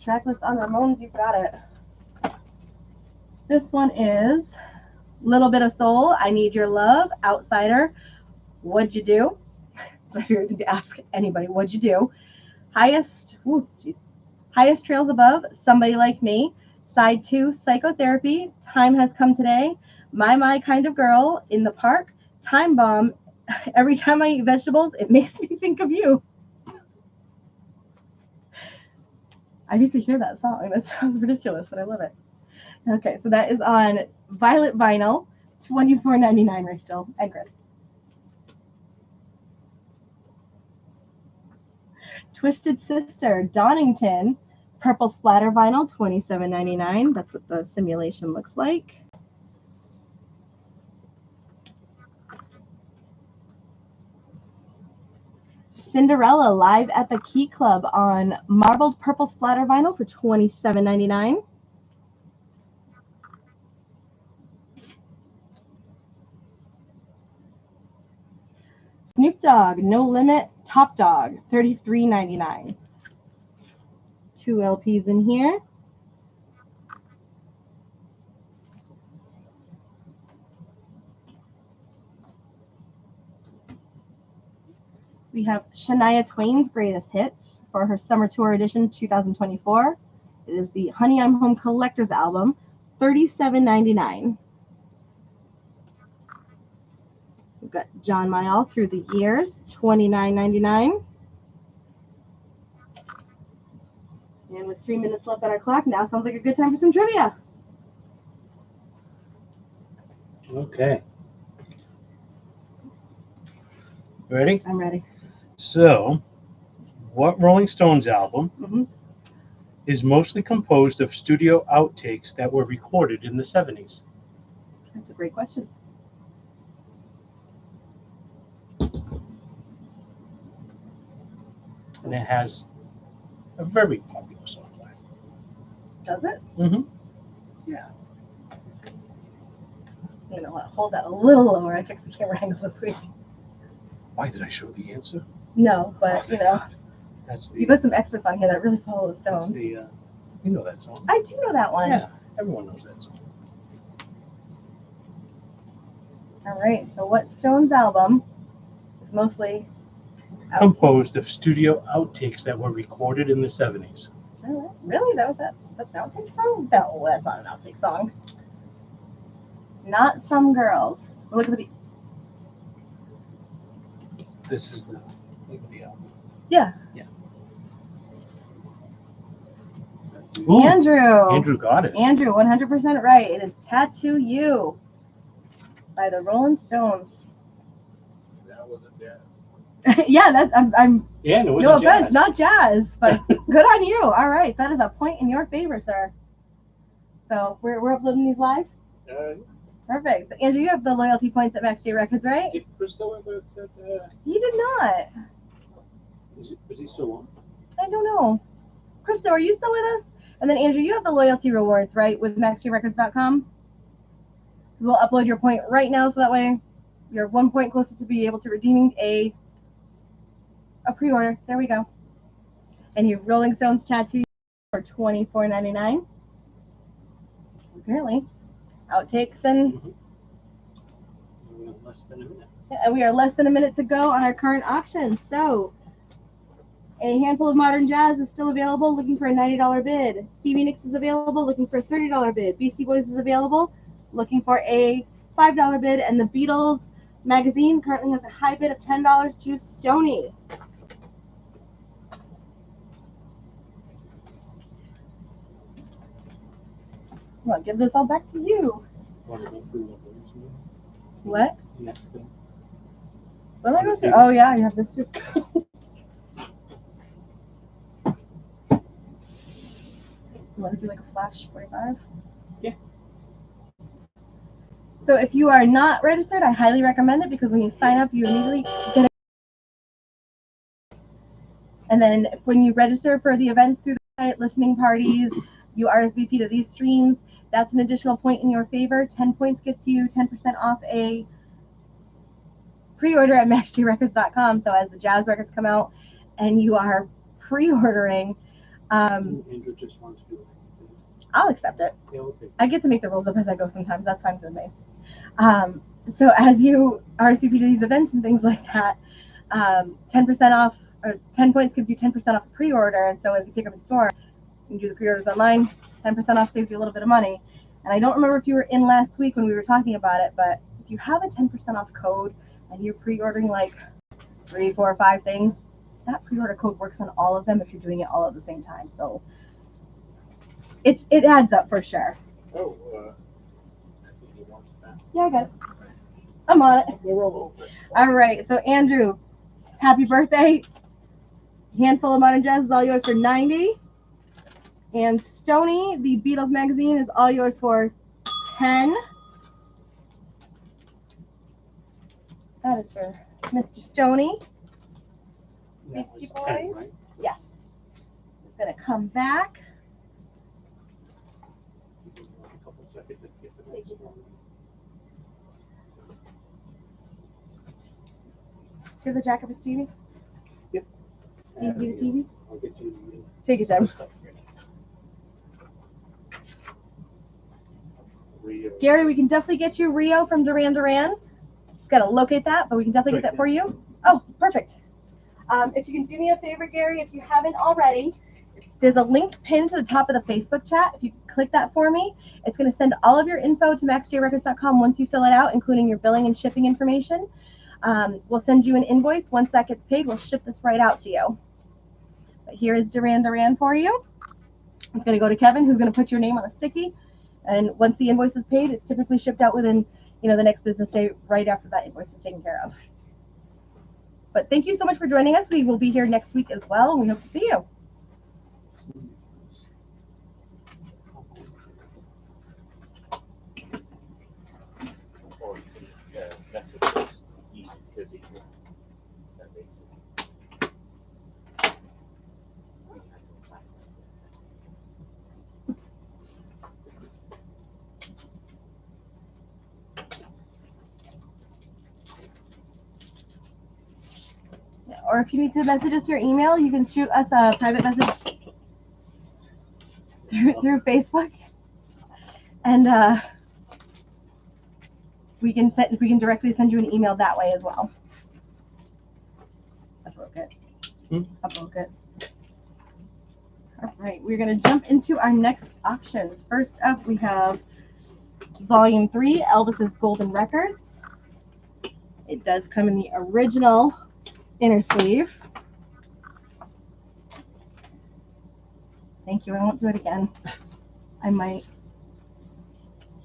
Track list on Ramones, you've got it. This one is Little Bit of Soul, I Need Your Love, Outsider, What'd You Do? It's my favorite thing to ask anybody. What'd you do? Highest Trails Above, Somebody Like Me, Side 2, Psychotherapy, Time Has Come Today, My Kind of Girl, In the Park, Time Bomb, Every Time I Eat Vegetables, It Makes Me Think of You. I need to hear that song. That sounds ridiculous, but I love it. Okay, so that is on violet vinyl, $24.99, Rachel and Chris. Twisted Sister, Donington, purple splatter vinyl, $27.99. That's what the simulation looks like. Cinderella, live at the Key Club on marbled purple splatter vinyl for $27.99. Snoop Dogg, No Limit, Top Dog, $33.99. 2 LPs in here. We have Shania Twain's Greatest Hits for her Summer Tour Edition 2024. It is the Honey I'm Home Collector's Album, $37.99. We've got John Mayall Through the Years, $29.99. And with 3 minutes left on our clock, now sounds like a good time for some trivia. Okay. Ready? I'm ready. So, what Rolling Stones album is mostly composed of studio outtakes that were recorded in the 70s? That's a great question. And it has a very popular song. Does it? Mm-hmm. Yeah. You know what? Hold that a little lower. I fixed the camera angle this week. Why did I show the answer? No, but thank you know, God. That's the. you got some experts on here that really follow the That's Stones. the. You know that song. I do know that one. Yeah, everyone knows that song. All right. So, what Stones album is mostly Composed of studio outtakes that were recorded in the 70s. Really? That's an outtake song? No, that's not an outtake song. Not Some Girls. We're looking for the. This is the name of the album. Yeah. Yeah. Ooh, Andrew. Andrew got it. Andrew, 100% right. It is Tattoo You by the Rolling Stones. That wasn't jazz. Yeah, that's I'm Yeah, no, it no wasn't offense, jazz. not jazz, but good on you. All right, that is a point in your favor, sir. So we're uploading these live. Perfect. So Andrew, you have the loyalty points at Max J Records, right? Did Crystal ever said He did not. Is he still on? I don't know. Krista, are you still with us? And then Andrew, you have the loyalty rewards, right, with maxjrecords.com? We'll upload your point right now, so that way you're 1 point closer to be able to redeeming a pre-order. There we go. And your Rolling Stones tattoo for $24.99. Apparently, outtakes and Less than a minute. and we are less than a minute to go on our current auction. So, a handful of modern jazz is still available, looking for a $90 bid. Stevie Nicks is available, looking for a $30 bid. Beastie Boys is available, looking for a $5 bid, and the Beatles magazine currently has a high bid of $10 to Stoney. I'll give this all back to you. Want to go through what there is here? What? Next thing. What am I going through? Oh, yeah, you have this too. You want to do like a flash 45? Yeah. So if you are not registered, I highly recommend it because when you sign up, you immediately get it. And then when you register for the events through the site, listening parties, you RSVP to these streams, that's an additional point in your favor. 10 points gets you 10% off a pre-order at maxjrecords.com. So as the jazz records come out and you are pre-ordering, Andrew just wants to do it. I'll accept it. Yeah, okay. I get to make the rules up as I go sometimes. That's fine with me. So as you RSVP to these events and things like that, 10% off, or 10 points gives you 10% off a pre-order. And so as you pick up in store, you can do the pre-orders online, 10% off saves you a little bit of money. And I don't remember if you were in last week when we were talking about it, but if you have a 10% off code and you're pre-ordering like 3, 4, or 5 things, that pre-order code works on all of them if you're doing it all at the same time. So it adds up for sure. Oh, I think he wants that. Yeah, I got it. I'm on it. We'll roll over. All right. So Andrew, happy birthday. Handful of Modern Jazz is all yours for $90. And Stoney, the Beatles magazine, is all yours for $10. That is for Mr. Stoney. That was Beastie 10, Boys. right? Yes. It's going to come back. A couple seconds to get the Take your time. Do you have the jacket for Stevie? Yep. Stevie the TV? I'll get you Take your time. stuff here. Rio. Gary, we can definitely get you Rio from Duran Duran. Just got to locate that, but we can definitely get that for you. Oh, perfect. If you can do me a favor, Gary, if you haven't already, there's a link pinned to the top of the Facebook chat. If you click that for me, it's going to send all of your info to maxjrecords.com once you fill it out, including your billing and shipping information. We'll send you an invoice. Once that gets paid, we'll ship this right out to you. But here is Duran for you. It's going to go to Kevin, who's going to put your name on a sticky. And once the invoice is paid, it's typically shipped out within, the next business day, right after that invoice is taken care of. But thank you so much for joining us. We will be here next week as well, and we hope to see you. Or messages easy busy. That makes it. Or if you need to message us your email, you can shoot us a private message through Facebook, and we can directly send you an email that way as well. I broke it. I broke it. All right, we're going to jump into our next options. First up, we have Volume 3, Elvis's Golden Records. It does come in the original inner sleeve. Thank you. I won't do it again. I might.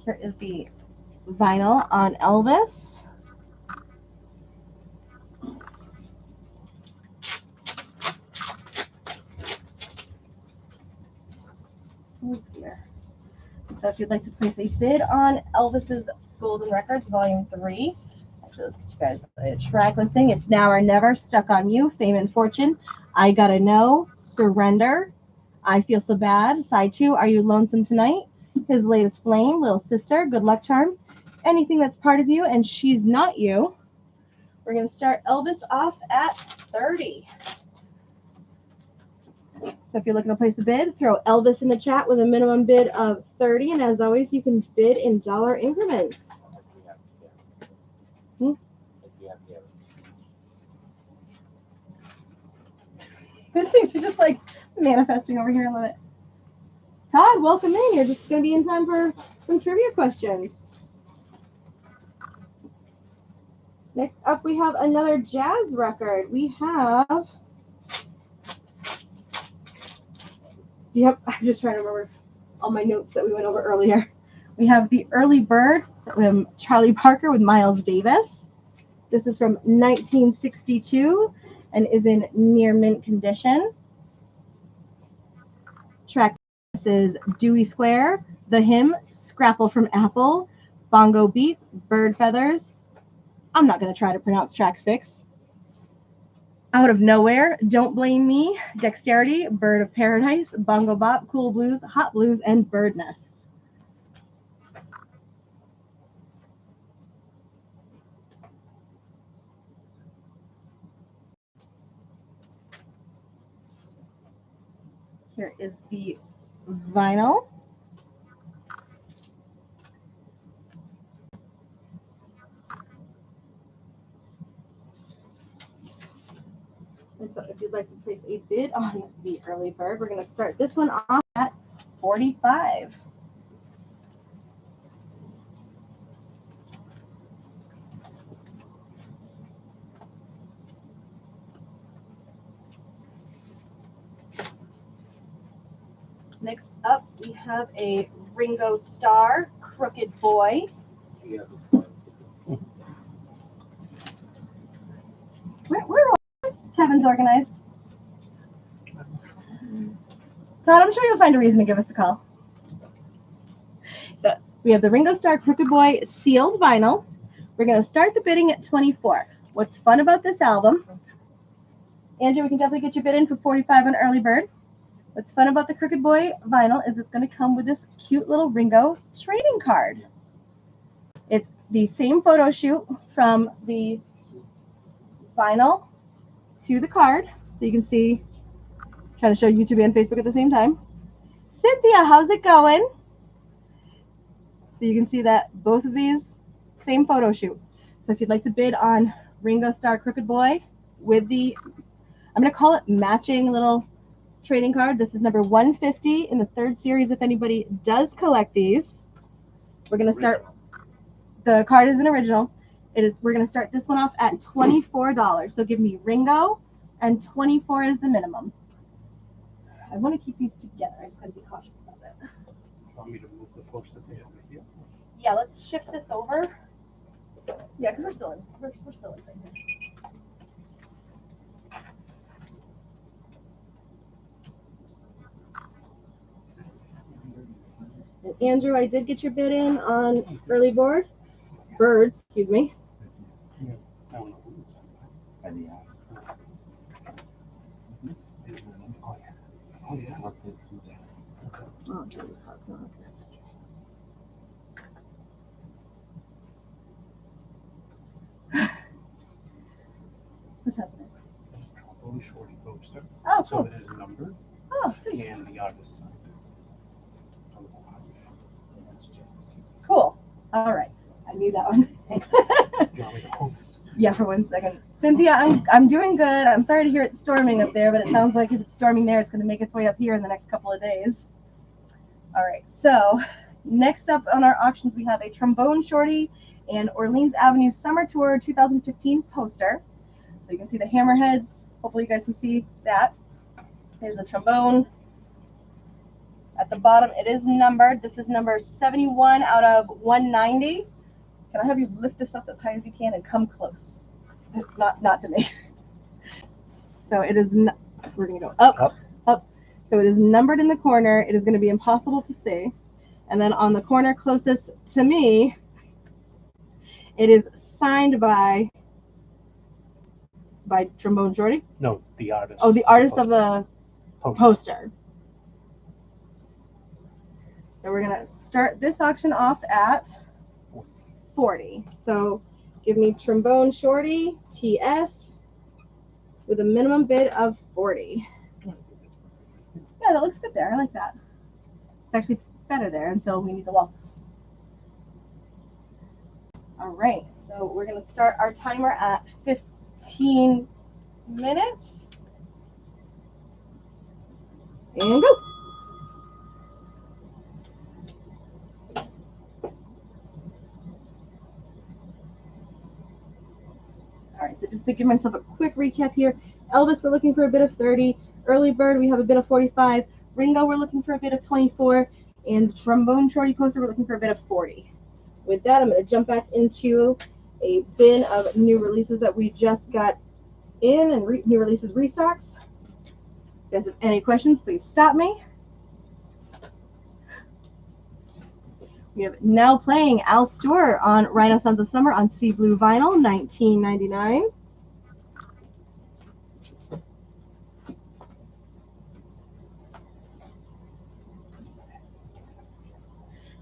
Here is the vinyl on Elvis. Oh dear. So if you'd like to place a bid on Elvis's Golden Records, Volume 3, actually, let's get you guys a track listing. It's Now or Never, Stuck on You, Fame and Fortune, I Gotta Know, Surrender, I Feel So Bad, Side 2, Are You Lonesome Tonight, His Latest Flame, Little Sister, Good Luck Charm, Anything That's Part of You, and She's Not You. We're going to start Elvis off at 30. So if you're looking to place a bid, throw Elvis in the chat with a minimum bid of 30, and as always, you can bid in dollar increments. Good things are just like manifesting over here a little bit. Todd, welcome in. You're just going to be in time for some trivia questions. Next up, we have another jazz record. We have. I'm just trying to remember all my notes that we went over earlier. We have The Early Bird from Charlie Parker with Miles Davis. This is from 1962 and is in near mint condition. Track this is Dewey Square, The Hymn, Scrapple from Apple, Bongo Beat, Bird Feathers. I'm not going to try to pronounce track 6. Out of Nowhere, Don't Blame Me, Dexterity, Bird of Paradise, Bongo Bop, Cool Blues, Hot Blues, and Bird Nest. Here is the vinyl. And so if you'd like to place a bid on The Early Bird, we're going to start this one off at 45. Next up, we have a Ringo Starr, Crooked Boy. Where was Kevin's organized? Todd, I'm sure you'll find a reason to give us a call. So we have the Ringo Starr Crooked Boy sealed vinyl. We're going to start the bidding at 24. What's fun about this album, Andrew, we can definitely get you bid in for 45 on Early Bird. What's fun about the Crooked Boy vinyl is it's going to come with this cute little Ringo trading card. It's the same photo shoot from the vinyl to the card. So you can see, trying to show YouTube and Facebook at the same time. Cynthia, how's it going? So you can see that both of these, same photo shoot. So if you'd like to bid on Ringo Starr Crooked Boy with the I'm going to call it matching little trading card. This is number 150 in the 3rd series. If anybody does collect these, we're going to start. The card is an original. We're going to start this one off at $24. So give me Ringo, and 24 is the minimum. I want to keep these together. I just got to be cautious about it. Do you want me to move the poster thing over here? Yeah, let's shift this over. Yeah, because we're still in right here. And Andrew, I did get your bid in on early birds, excuse me. Yeah. I don't know who it's on. Oh, yeah. Oh, geez. What's happening? Trombone shorty poster. Oh, So cool. it is numbered. Oh, sweet. And the artist signed. Cool. All right. I knew that one. You want me to hold it? Yeah, for 1 second. Cynthia, I'm doing good. I'm sorry to hear it's storming up there, but it sounds like if it's storming there, it's going to make its way up here in the next couple of days. All right. So next up on our auctions, we have a Trombone Shorty and Orleans Avenue Summer Tour 2015 poster. So you can see the hammerheads. Hopefully you guys can see that. Here's a trombone. At the bottom, it is numbered. This is number 71 out of 190. Can I have you lift this up as high as you can and come close? Not to me. So it is, we're going to go up. So it is numbered in the corner. It is going to be impossible to see. And then on the corner closest to me, it is signed by Trombone Shorty? No, the artist. Oh, the artist of the poster. So we're going to start this auction off at 40. So give me Trombone Shorty, TS, with a minimum bid of 40. Yeah, that looks good there. I like that. It's actually better there until we need the wall. All right, so we're going to start our timer at 15 minutes. And go. All right, so just to give myself a quick recap here, Elvis, we're looking for a bid of 30. Early Bird, we have a bid of 45. Ringo, we're looking for a bid of 24. And Trombone Shorty poster, we're looking for a bid of 40. With that, I'm going to jump back into a bin of new releases that we just got in and new releases restocks. If you guys have any questions, please stop me. We have Now Playing Al Stewart on Rhino Sons of Summer on Sea Blue Vinyl, $19.99.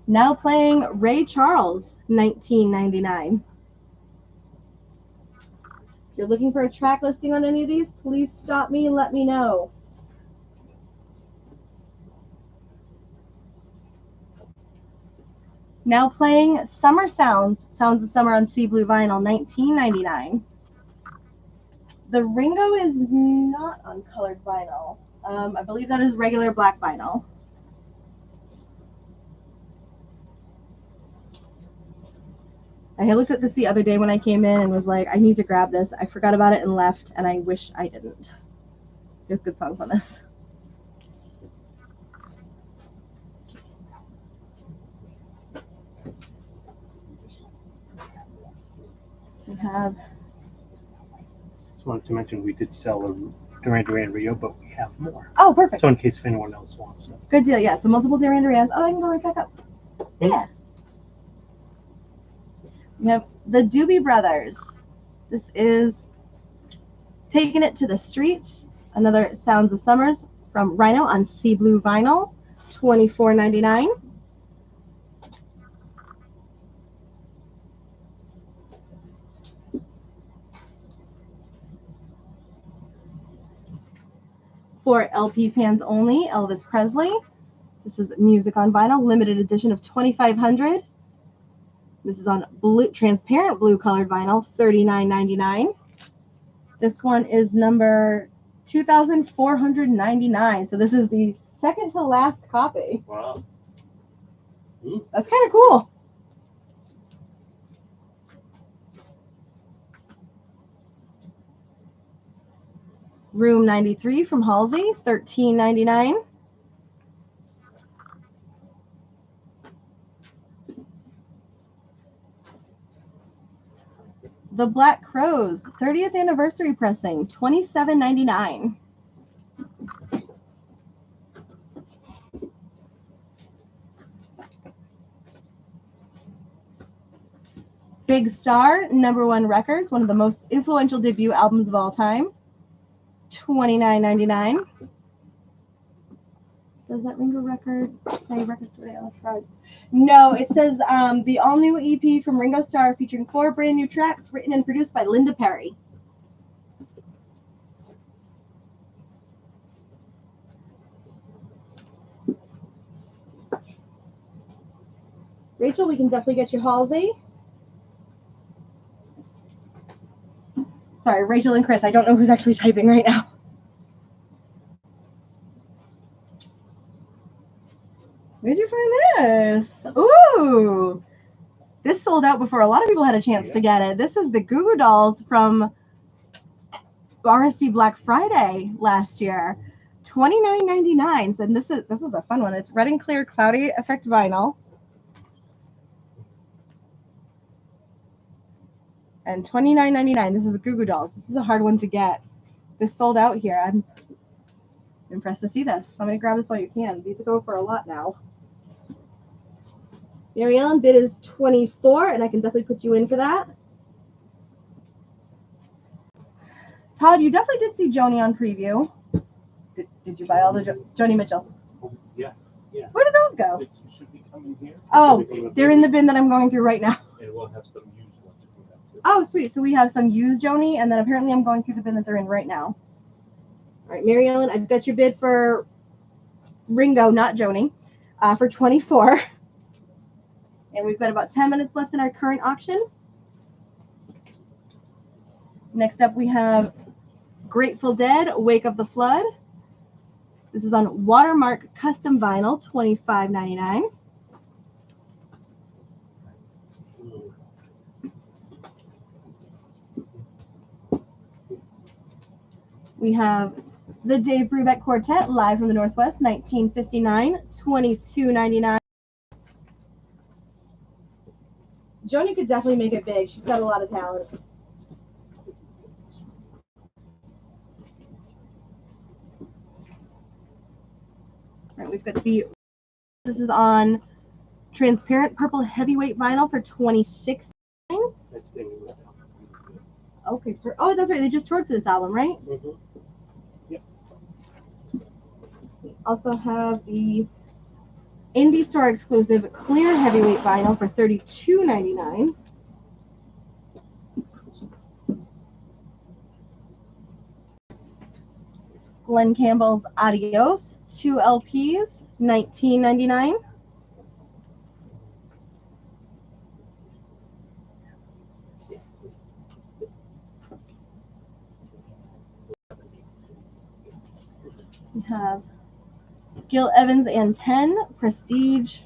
Now Playing Ray Charles, $19.99. If you're looking for a track listing on any of these, please stop me and let me know. Now Playing Summer Sounds of Summer on Sea Blue Vinyl, $19.99. The Ringo is not on colored vinyl. I believe that is regular black vinyl. I looked at this the other day when I came in and was like, I need to grab this. I forgot about it and left, and I wish I didn't. There's good songs on this. We have... Just wanted to mention we did sell a Duran Duran Rio, but we have more. Oh, perfect. So in case if anyone else wants it. Good deal, yeah. So multiple Duran Durans. Oh, I can go right back up. Yeah. We have the Doobie Brothers. This is Taking It to the Streets, another Sounds of Summers from Rhino on Sea Blue Vinyl, $24.99. For LP fans only, Elvis Presley. This is Music on Vinyl, limited edition of 2,500. This is on transparent blue colored vinyl, $39.99. This one is number $2,499. So this is the second to last copy. Wow. That's kind of cool. Room 93 from Halsey, $13.99. The Black Crows, 30th anniversary pressing, $27.99. Big Star, #1 Records, one of the most influential debut albums of all time, $29.99. Does that Ringo record say Records Today on the front? No, it says the all-new EP from Ringo Starr featuring 4 brand new tracks written and produced by Linda Perry. Rachel, we can definitely get you Halsey. Sorry, Rachel and Chris, I don't know who's actually typing right now. Where'd you find this? Ooh, this sold out before a lot of people had a chance to get it. This is the Goo Goo Dolls from RSD Black Friday last year, $29.99. And this is a fun one. It's red and clear cloudy effect vinyl. And $29.99. This is Goo Goo Dolls. This is a hard one to get. This sold out here. I'm impressed to see this. Somebody grab this while you can. These go for a lot now. Mary Ellen, bid is $24, and I can definitely put you in for that. Todd, you definitely did see Joni on preview. Did you buy all the Joni Mitchell? Yeah. Where did those go? It should be coming here. Oh, they're in the bin that I'm going through right now. And we'll have some used ones. Oh, sweet. So we have some used Joni, and then apparently I'm going through the bin that they're in right now. All right, Mary Ellen, I've got your bid for Ringo, not Joni, for $24. And we've got about 10 minutes left in our current auction. Next up, we have Grateful Dead, Wake Up the Flood. This is on Watermark Custom Vinyl, $25.99. We have the Dave Brubeck Quartet, live from the Northwest, 1959, $22.99. Joni could definitely make it big. She's got a lot of talent. All right, we've got this is on transparent purple heavyweight vinyl for $26. Okay. Oh, that's right. They just toured for this album, right? Mm-hmm. Yep. We also have the Indie Store exclusive clear heavyweight vinyl for $32.99. Glenn Campbell's Adios, 2 LPs, $19.99. We have Gil Evans and 10 Prestige.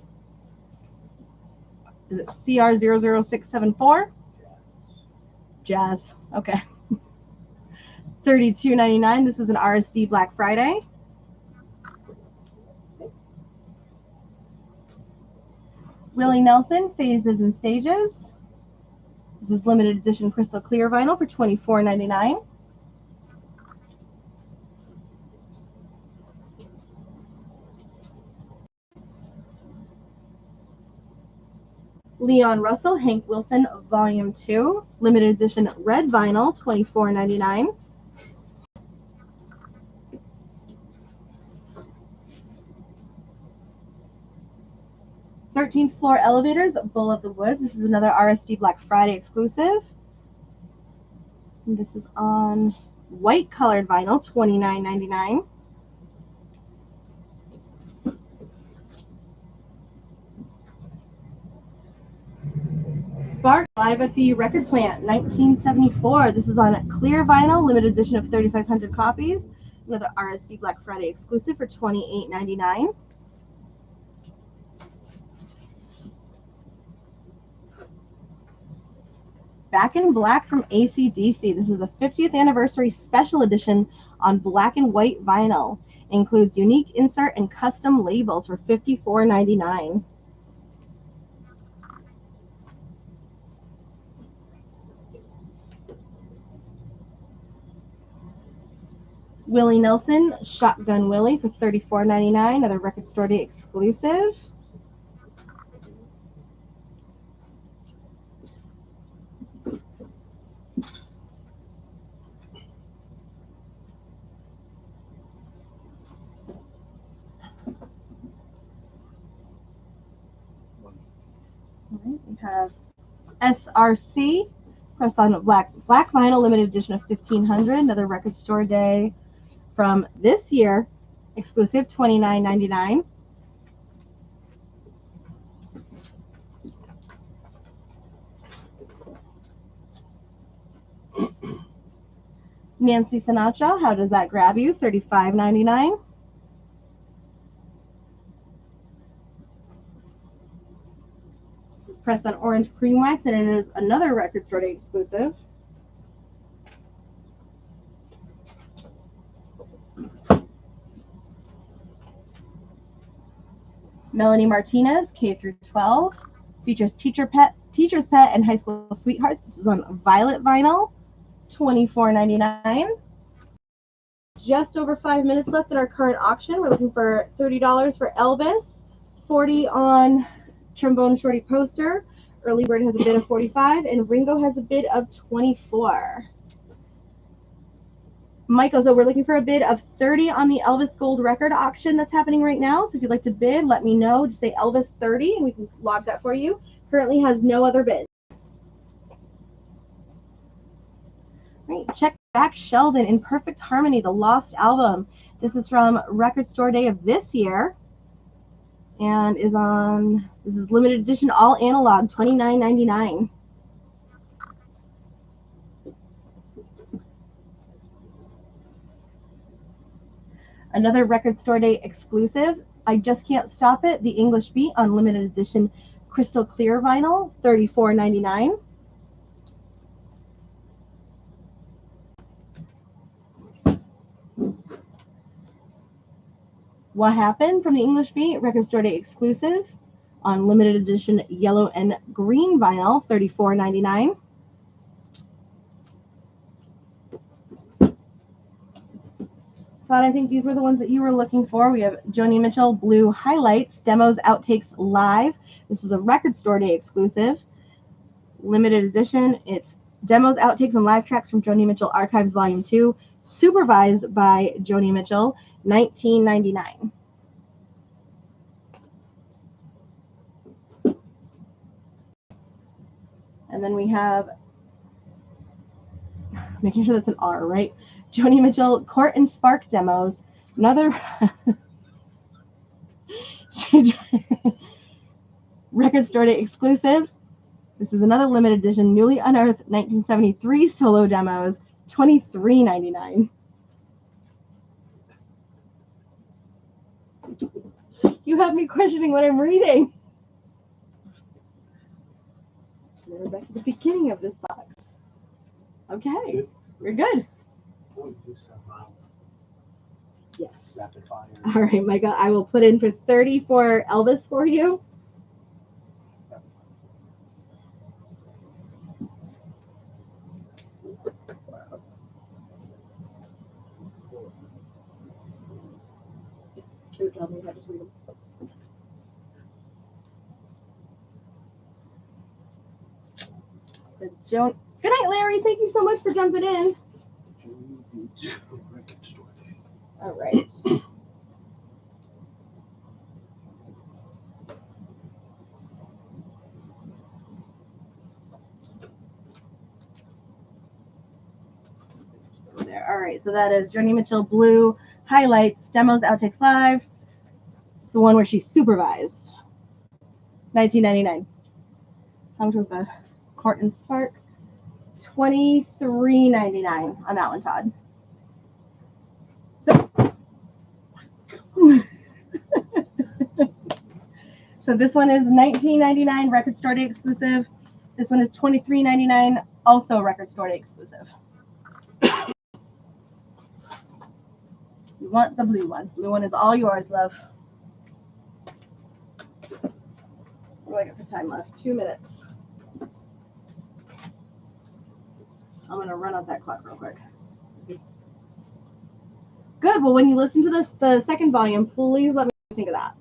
Is it CR00674? Jazz. Okay. $32.99. This is an RSD Black Friday. Willie Nelson, Phases and Stages. This is limited edition crystal clear vinyl for $24.99. Leon Russell, Hank Wilson, Volume 2, limited edition red vinyl, $24.99. Thirteenth Floor Elevators, Bull of the Woods. This is another RSD Black Friday exclusive. And this is on white colored vinyl, $29.99. Spark, live at the Record Plant, 1974. This is on clear vinyl, limited edition of 3,500 copies, another RSD Black Friday exclusive for $28.99. Back in Black from AC/DC. This is the 50th anniversary special edition on black and white vinyl. Includes unique insert and custom labels for $54.99. Willie Nelson, Shotgun Willie for $34.99, another Record Store Day exclusive. We have SRC, pressed on black vinyl, limited edition of 1500, another Record Store Day from this year, exclusive, $29.99. Nancy Sinatra, How Does That Grab You? $35.99. This is pressed on orange cream wax, and it is another Record Store Day exclusive. Melanie Martinez, K through 12, features Teacher's Pet, and High School Sweethearts. This is on violet vinyl, $24.99. Just over 5 minutes left in our current auction. We're looking for $30 for Elvis, $40 on Trombone Shorty Poster. Early Bird has a bid of $45, and Ringo has a bid of $24. Michael, so we're looking for a bid of $30 on the Elvis Gold Record auction that's happening right now. So if you'd like to bid, let me know. Just say Elvis 30, and we can log that for you. Currently has no other bid. Right, check back Sheldon in Perfect Harmony, the Lost Album. This is from Record Store Day of this year, and this is limited edition, all analog, $29.99. Another Record Store Day exclusive, I Just Can't Stop It, the English Beat on limited edition crystal clear vinyl, $34.99. What Happened from the English Beat, Record Store Day exclusive on limited edition yellow and green vinyl, $34.99. Todd, I think these were the ones that you were looking for. We have Joni Mitchell Blue Highlights, Demos, Outtakes Live. This is a Record Store Day exclusive. Limited edition. It's Demos, Outtakes, and Live Tracks from Joni Mitchell Archives Volume 2, supervised by Joni Mitchell, $19.99. And then we have, making sure that's an R, right? Joni Mitchell Court and Spark Demos, another Record Store Day exclusive. This is another limited edition, newly unearthed 1973 solo demos, $23.99. You have me questioning what I'm reading. We're back to the beginning of this box. Okay, we're good. Yes. Rapid fire. All right, Michael, I will put in for 30 for Elvis for you. Tell me if I just read them. Good night, Larry. Thank you so much for jumping in. All right. There. All right. So that is Joni Mitchell Blue Highlights, Demos, Outtakes Live. The one where she supervised. $19.99. How much was the Court and Spark? $23.99 on that one, Todd. So So this one is $19.99, record store day exclusive. This one is $23.99, also record store day exclusive. You want the blue one. Blue one is all yours, love. What do I got for time left? 2 minutes. I'm going to run out that clock real quick. Good. Well, when you listen to this, the second volume, please let me think of that.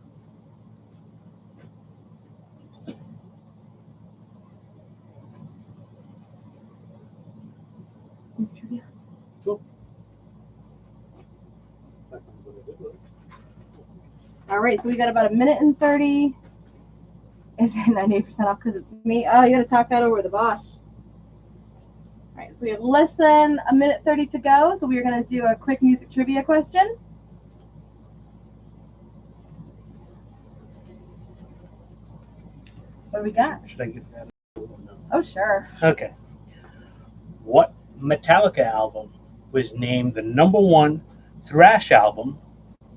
Cool. All right, so we got about 1:30. Is it 98% off because it's me? Oh, you got to talk that over with the boss. All right, so we have less than 1:30 to go. So we are going to do a quick music trivia question. What do we got? Should I get that? Oh, sure. Okay. What Metallica album was named the #1 thrash album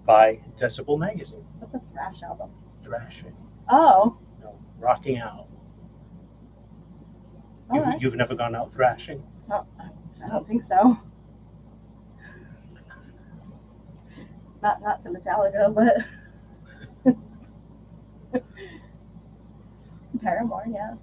by Decibel Magazine? What's a thrash album? Thrashing. Oh. No, rocking out. All right. You've never gone out thrashing? No, I don't think so. Not to Metallica, but Paramore, yeah.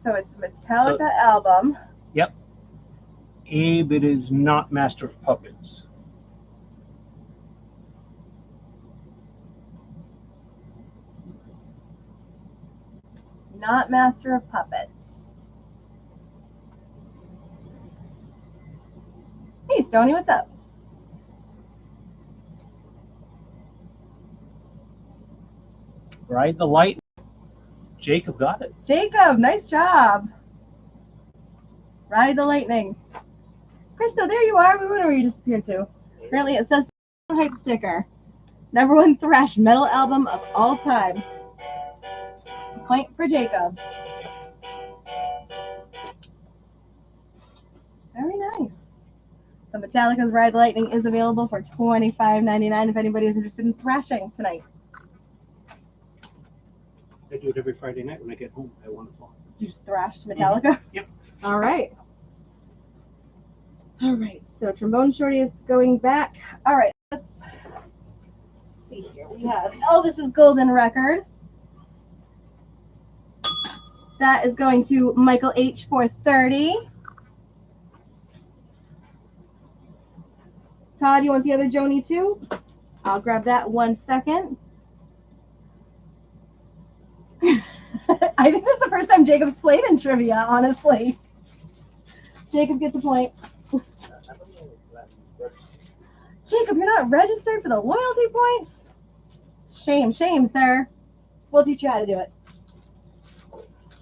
So it's a Metallica album. Yep. Abe, it is not Master of Puppets. Not Master of Puppets. Hey, Stoney, what's up? Ride the Lightning. Jacob got it. Jacob, nice job. Ride the Lightning. Krista, there you are. We wonder where you disappeared to. Apparently it says hype sticker. #1 thrash metal album of all time. Point for Jacob. Very nice. So Metallica's Ride the Lightning is available for $25.99 if anybody is interested in thrashing tonight. I do it every Friday night when I get home at 1 o'clock. You just thrashed Metallica? Yep. All right. All right. So Trombone Shorty is going back. All right. Let's see here. We have Elvis's Golden Record. That is going to Michael H. for $30. Todd, you want the other Joni too? I'll grab that 1 second. I think that's the first time Jacob's played in trivia, honestly. Jacob gets a point. Jacob, you're not registered for the loyalty points? Shame, shame, sir. We'll teach you how to do it.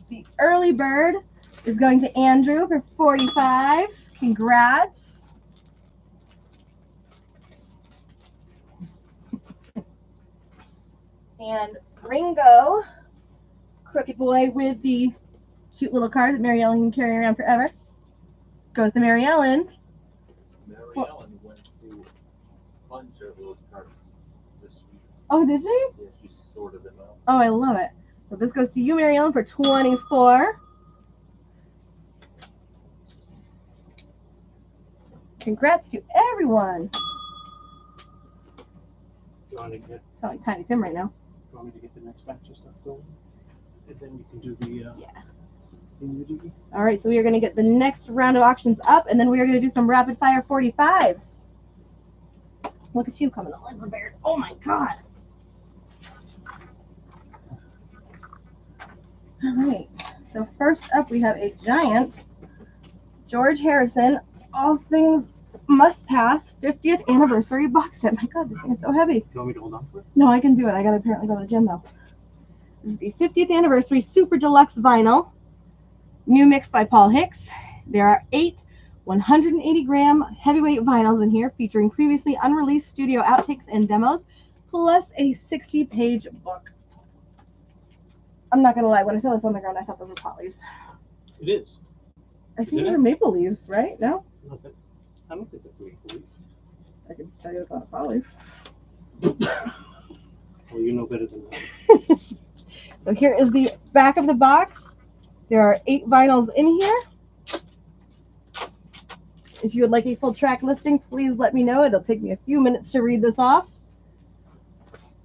The early bird is going to Andrew for $45. Congrats. And Ringo, crooked boy with the cute little card that Mary Ellen can carry around forever, goes to Mary Ellen. Mary Ellen went through a bunch of those cards this week. Oh, did she? Yeah, she sorted them out. Oh, I love it. So this goes to you, Mary Ellen, for $24. Congrats to everyone. You want to get? Sound like Tiny Tim right now. You want me to get the next batch of stuff going? And then you can do the Yeah. thing. All right, so we are going to get the next round of auctions up, and then we are going to do some rapid fire 45s. Look at you coming all unprepared. Oh my God. All right, so first up we have a giant George Harrison, All Things Must Pass 50th Anniversary box set. My God, this thing is so heavy. You want me to hold on for it? No, I can do it. I got to apparently go to the gym though. This is the 50th Anniversary Super Deluxe Vinyl, new mix by Paul Hicks. There are 8 180-gram heavyweight vinyls in here featuring previously unreleased studio outtakes and demos, plus a 60-page book. I'm not going to lie. When I saw this on the ground, I thought those were pot leaves. It is. I think those are maple leaves, right? No? Nothing. tell you it's not a poly. Well, you know better than that. So here is the back of the box. There are 8 vinyls in here. If you would like a full track listing, please let me know. It'll take me a few minutes to read this off.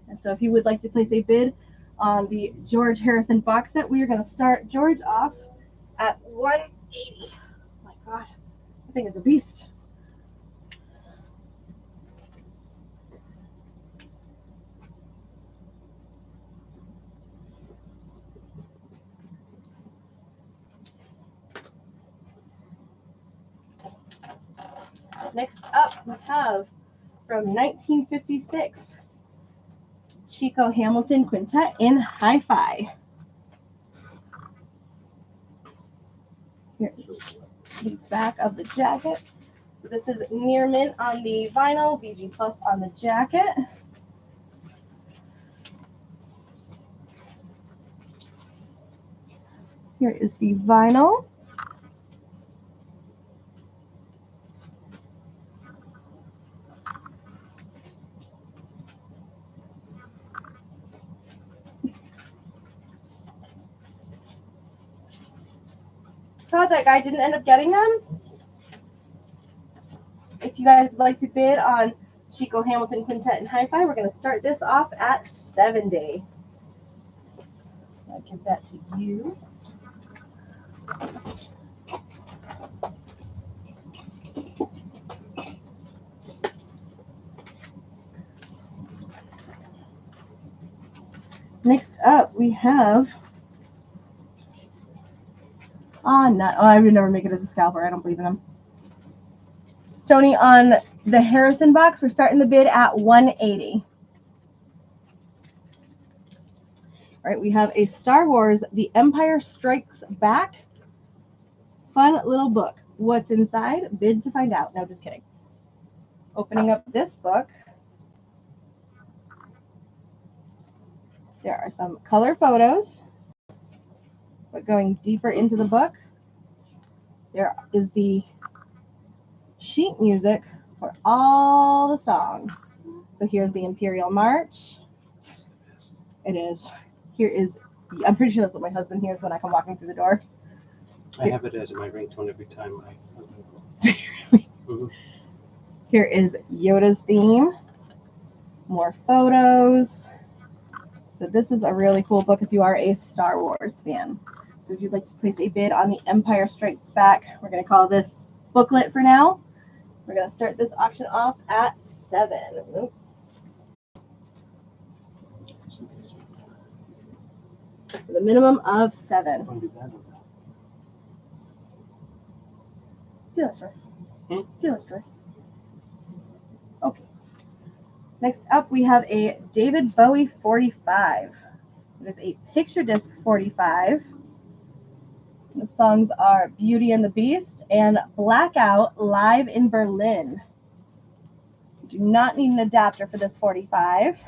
And so if you would like to place a bid on the George Harrison box set, we are going to start George off at $180. Oh my God, I think it's a beast. Next up, we have from 1956, Chico Hamilton Quintet in Hi-Fi. Here's the back of the jacket. So this is near mint on the vinyl, VG Plus on the jacket. Here is the vinyl. Thought that guy didn't end up getting them. If you guys would like to bid on Chico Hamilton Quintet and Hi-Fi, we're going to start this off at $70. I'll give that to you. Next up, we have. I would never make it as a scalper. I don't believe in them. Sony on the Harrison box. We're starting the bid at $180. All right, we have a Star Wars The Empire Strikes Back. Fun little book. What's inside? Bid to find out. No, just kidding. Opening up this book, there are some color photos. But going deeper into the book, there is the sheet music for all the songs. So here's the Imperial March. It is. Here is, I'm pretty sure that's what my husband hears when I come walking through the door. I have it as my ringtone every time I. Mm-hmm. Here is Yoda's theme. More photos. So this is a really cool book if you are a Star Wars fan. So if you'd like to place a bid on The Empire Strikes Back, we're going to call this booklet for now. We're going to start this auction off at $7. For the minimum of $7. Dealer's choice. Dealer's choice. Okay. Next up, we have a David Bowie 45. It is a picture disc 45. The songs are Beauty and the Beast and Blackout Live in Berlin. You do not need an adapter for this 45.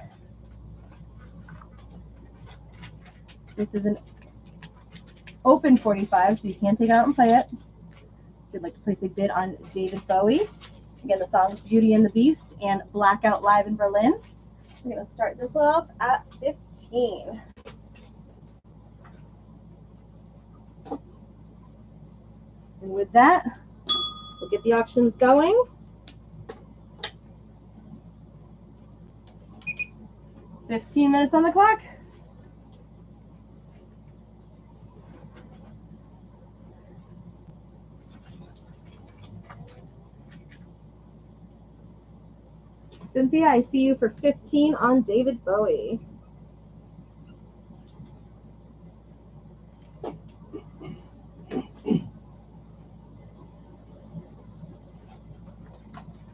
This is an open 45, so you can take it out and play it. If you'd like to place a bid on David Bowie. Again, the songs Beauty and the Beast and Blackout Live in Berlin. We're going to start this one off at $15. And with that, we'll get the auctions going. $15 minutes on the clock. Cynthia, I see you for 15 on David Bowie.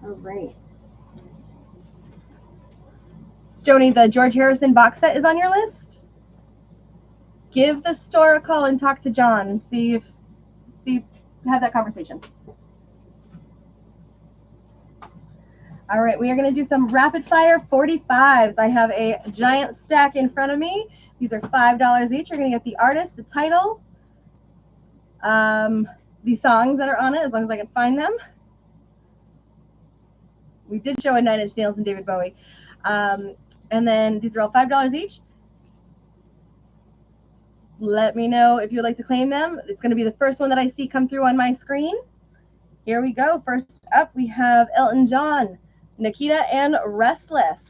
All right. Stoney, the George Harrison box set is on your list. Give the store a call and talk to John and have that conversation. All right, we are going to do some rapid fire 45s. I have a giant stack in front of me. These are $5 each. You're going to get the artist, the title, the songs that are on it, as long as I can find them. We did show a 9 Inch Nails and David Bowie. And then these are all $5 each. Let me know if you'd like to claim them. It's going to be the first one that I see come through on my screen. Here we go. First up, we have Elton John, Nikita, and Restless.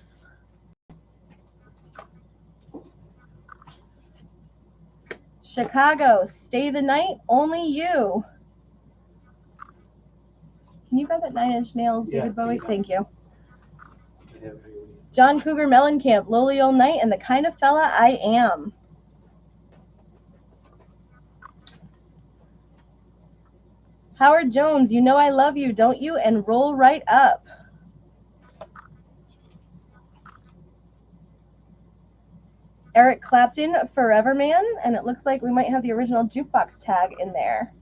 Chicago, Stay the Night, Only You. Can you grab that 9 Inch Nails, David Bowie? Thank you. John Cougar Mellencamp, Lonely Old Night, and The Kind of Fella I Am. Howard Jones, You Know I Love You, Don't You? And Roll Right Up. Eric Clapton, Forever Man, and it looks like we might have the original jukebox tag in there.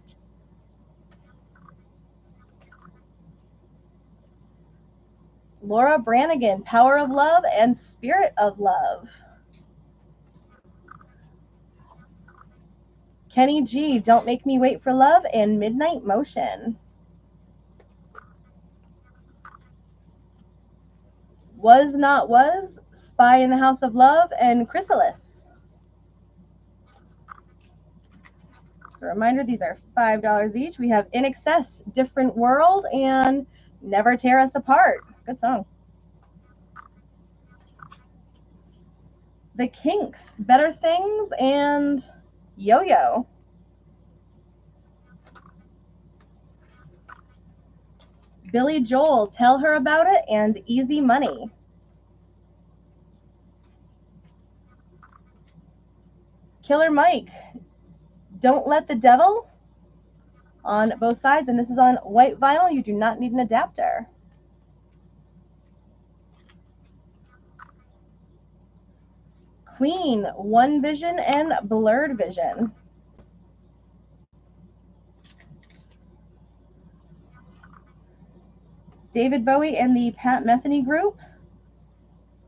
Laura Branigan, Power of Love and Spirit of Love. Kenny G, Don't Make Me Wait for Love, and Midnight Motion. Was Not Was, Spy in the House of Love, and Chrysalis. As a reminder, these are $5 each. We have In Excess, Different World, and Never Tear Us Apart. Good song. The Kinks, Better Things, and Yo-Yo. Billy Joel, Tell Her About It, and Easy Money. Killer Mike, Don't Let the Devil, on both sides, and this is on white vinyl. You do not need an adapter. Queen, One Vision and Blurred Vision. David Bowie and the Pat Metheny Group.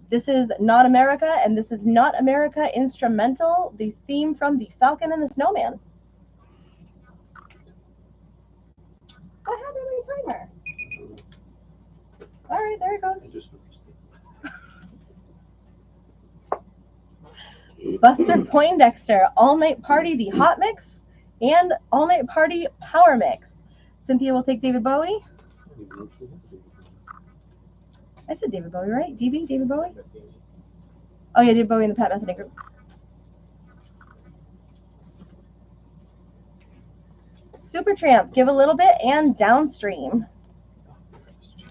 This is Not America, and this is Not America Instrumental, the theme from The Falcon and the Snowman. What happened to my timer? All right, there it goes. Buster Poindexter, All Night Party, the Hot Mix, and All Night Party Power Mix. Cynthia will take David Bowie. I said David Bowie, right? DB, David Bowie? Oh yeah, David Bowie and the Pat Metheny Group. Supertramp, Give a Little Bit, and Downstream.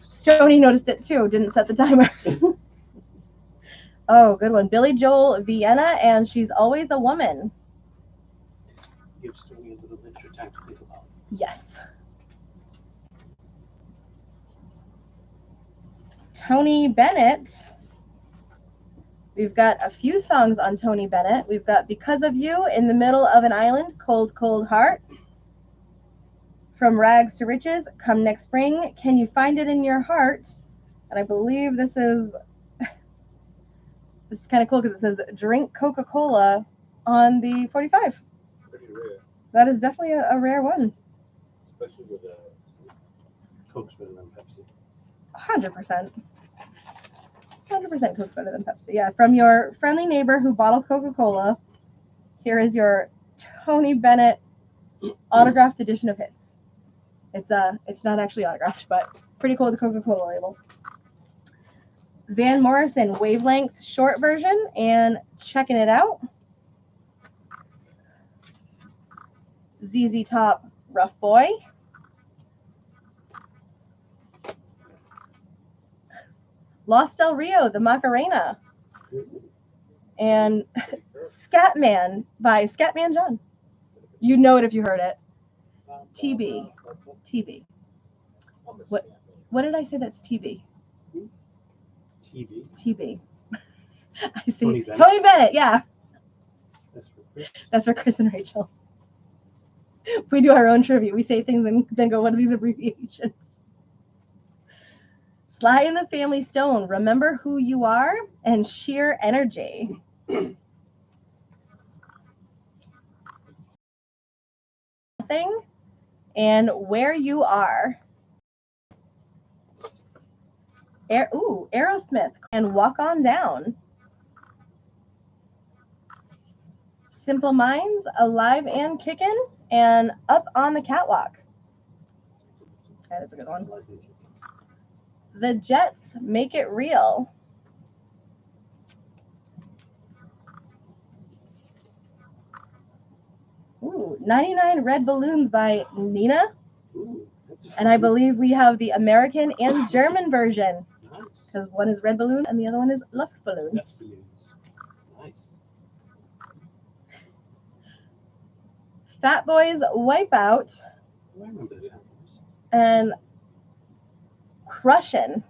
Stoney noticed it too, didn't set the timer. Oh, good one. Billy Joel, Vienna, and She's Always a Woman. Give Stoney a little extra time to think about it. Yes. Tony Bennett. We've got a few songs on Tony Bennett. We've got Because of You, In the Middle of an Island, Cold, Cold Heart. From Rags to Riches, Come Next Spring, Can You Find It in Your Heart? And I believe this is kind of cool because it says Drink Coca-Cola on the 45. Pretty rare, That is definitely a rare one. especially with Coke's better than Pepsi. 100%. 100% Coke's better than Pepsi. Yeah, from your friendly neighbor who bottles Coca-Cola, here is your Tony Bennett autographed edition of hits. It's not actually autographed, but pretty cool with the Coca-Cola label. Van Morrison, Wavelength short version, and Checking It Out. ZZ Top, Rough Boy. Los Del Rio, The Macarena. And Scatman by Scatman John. You know it if you heard it. TB. TB. What did I say that's TB? TV. TB. I see. Tony Bennett. Tony Bennett, yeah. That's for Chris. That's for Chris and Rachel. We do our own trivia. We say things and then go, what are these abbreviations? Sly and the Family Stone, Remember Who You Are, and Sheer Energy. Nothing, and Where You Are. Aerosmith and Walk On Down. Simple Minds, Alive and Kickin', and Up on the Catwalk. Okay, that's a good one. The Jets, Make It Real. Ooh, 99 Red Balloons by Nina. Ooh, and I believe we have the American and German version. Nice. Because one is Red Balloon and the other one is Luftballons. Luftballons. Nice. Fat Boys, Wipeout, I remember that. and Crushin'.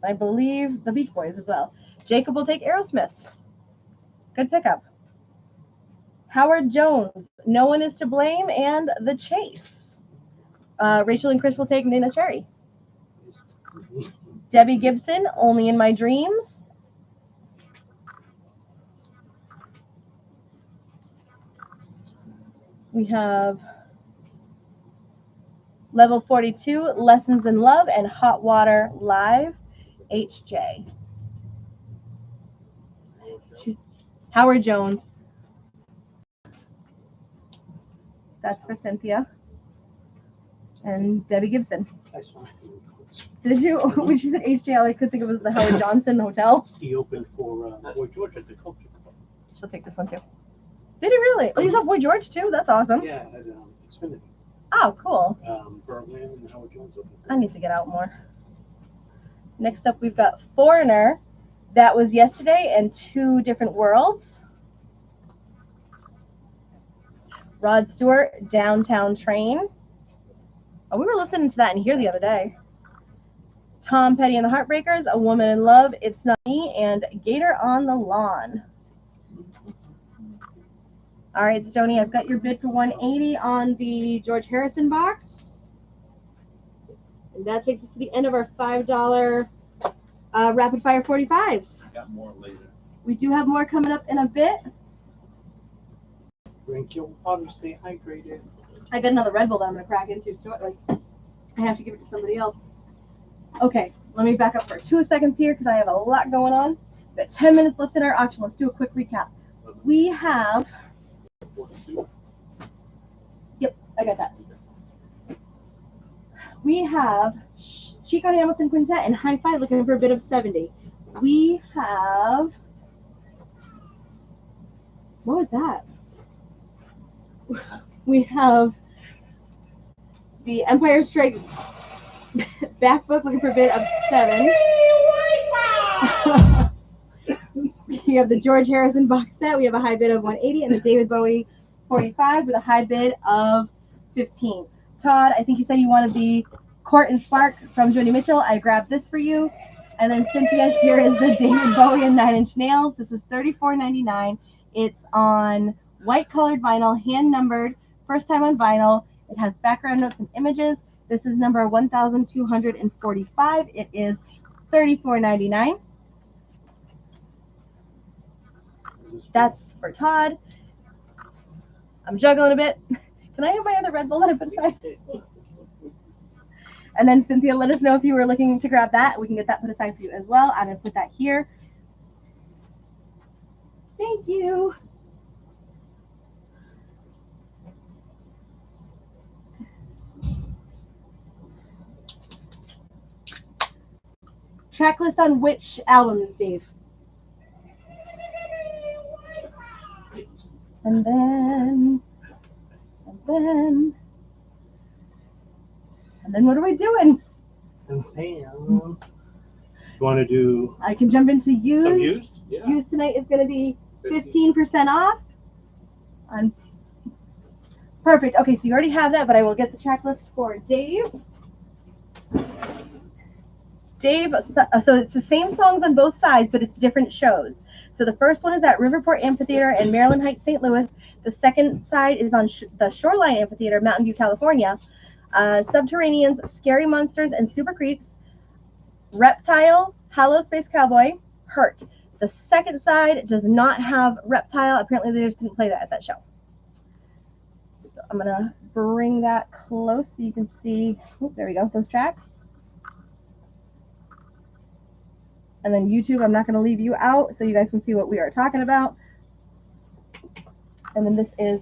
I believe the Beach Boys as well. Jacob will take Aerosmith. Good pickup. Howard Jones, No One Is to Blame, and The Chase. Rachel and Chris will take Nina Cherry. Debbie Gibson, Only in My Dreams. We have Level 42, Lessons in Love, and Hot Water Live, HJ. Howard Jones. That's for Cynthia. And Debbie Gibson. Nice one. Did you? When she said HJ, all I could think of was the Howard Johnson Hotel. He opened for Boy George at the Culture Club. She'll take this one too. Did he really? Oh, you saw Boy George too? That's awesome. Yeah, at Xfinity. Oh, cool. Berlin and Howard Jones opened. I need to get out more. Next up, we've got Foreigner. That was yesterday and Two Different Worlds. Rod Stewart, Downtown Train. Oh, we were listening to that in here the other day. Tom Petty and the Heartbreakers, A Woman in Love, It's Not Me, and Gator on the Lawn. All right, Stoney, I've got your bid for 180 on the George Harrison box. And that takes us to the end of our $5 rapid fire 45s. Got more later. We do have more coming up in a bit. Drink your water, stay hydrated. I got another Red Bull that I'm gonna crack into, so I have to give it to somebody else. Okay, let me back up for 2 seconds here because I have a lot going on. We've got 10 minutes left in our auction. Let's do a quick recap. We have. Yep, I got that. We have Chico Hamilton Quintet and Hi-Fi looking for a bid of 70. We have. What was that? We have the Empire Strikes Back book looking for a bid of 7. We have the George Harrison box set. We have a high bid of 180 and the David Bowie 45 with a high bid of 15. Todd, I think you said you wanted the Court and Spark from Joni Mitchell. I grabbed this for you. And then Cynthia, here is the David Bowie and 9 Inch Nails. This is $34.99. It's on white colored vinyl, hand numbered, first time on vinyl. It has background notes and images. This is number 1245. It is $34.99. That's for Todd. I'm juggling a bit. Can I have my other Red Bull that I put aside? And then Cynthia, let us know if you were looking to grab that. We can get that put aside for you as well. I'm going to put that here. Thank you. Track list on which album, Dave? And then what are we doing? And you want to do? I can jump into used. Some used? Yeah. Used tonight is going to be 15% off. Perfect. Okay, so you already have that, but I will get the track list for Dave. Dave, so it's the same songs on both sides, but it's different shows. So the first one is at Riverport Amphitheater in Maryland Heights, St. Louis. The second side is on the Shoreline Amphitheater, Mountain View, California. Subterraneans, Scary Monsters, and Super Creeps. Reptile, Hollow Space Cowboy, Hurt. The second side does not have Reptile. Apparently they just didn't play that at that show. So I'm going to bring that close so you can see. Oh, there we go, those tracks. And then YouTube, I'm not going to leave you out so you guys can see what we are talking about. And then this is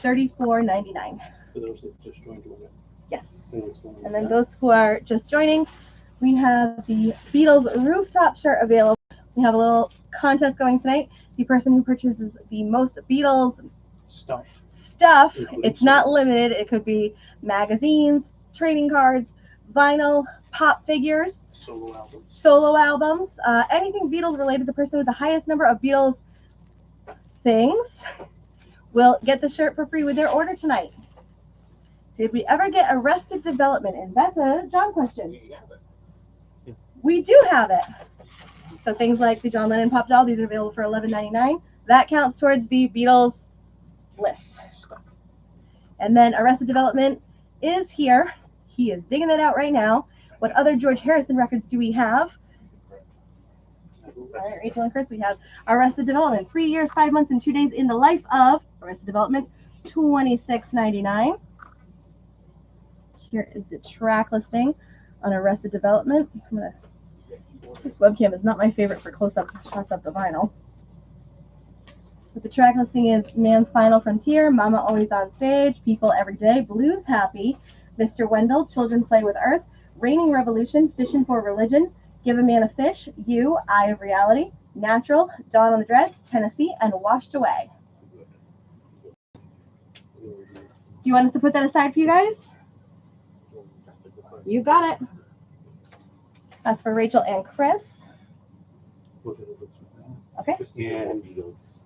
$34.99. For those that just joined on it. Yes. And And then those who are just joining, we have the Beatles rooftop shirt available. We have a little contest going tonight. The person who purchases the most Beatles stuff, it's not limited. It could be magazines, trading cards, vinyl, pop figures, solo albums, anything Beatles related. The person with the highest number of Beatles things will get the shirt for free with their order tonight. Did we ever get Arrested Development? And that's a John question. We do have it. So things like the John Lennon pop doll, these are available for $11.99. That counts towards the Beatles list. And then Arrested Development is here. He is digging it out right now. What other George Harrison records do we have? All right, Rachel and Chris, we have Arrested Development, 3 years, 5 months, and 2 days in the life of Arrested Development, $26.99. Here is the track listing on Arrested Development. This webcam is not my favorite for close-up shots of the vinyl. But the track listing is Man's Final Frontier, Mama Always on Stage, People Every Day, Blues Happy, Mr. Wendell, Children Play with Earth, Raining Revolution, Fishing for Religion, Give a Man a Fish, You, Eye of Reality, Natural, Dawn on the Dreads, Tennessee, and Washed Away. Do you want us to put that aside for you guys? You got it. That's for Rachel and Chris. Okay. And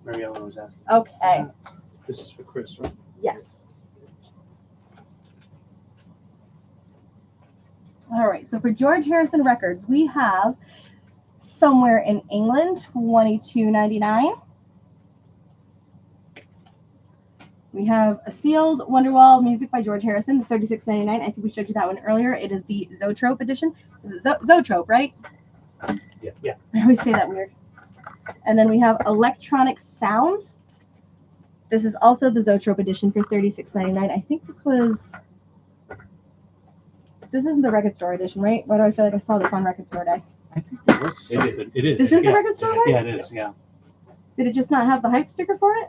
Mary Ellen was asking. Okay. This is for Chris, right? Yes. All right. So for George Harrison records, we have Somewhere in England, $22.99. We have a sealed Wonderwall music by George Harrison, $36.99. I think we showed you that one earlier. It is the Zoetrope edition. Is it Zoetrope, right? Yeah. I always say that weird. And then we have Electronic Sound. This is also the Zoetrope edition for $36.99. I think this isn't the Record Store edition, right? Why do I feel like I saw this on Record Store Day? I think it is. This is the Record Store Day? Yeah, it is, yeah. Did it just not have the hype sticker for it?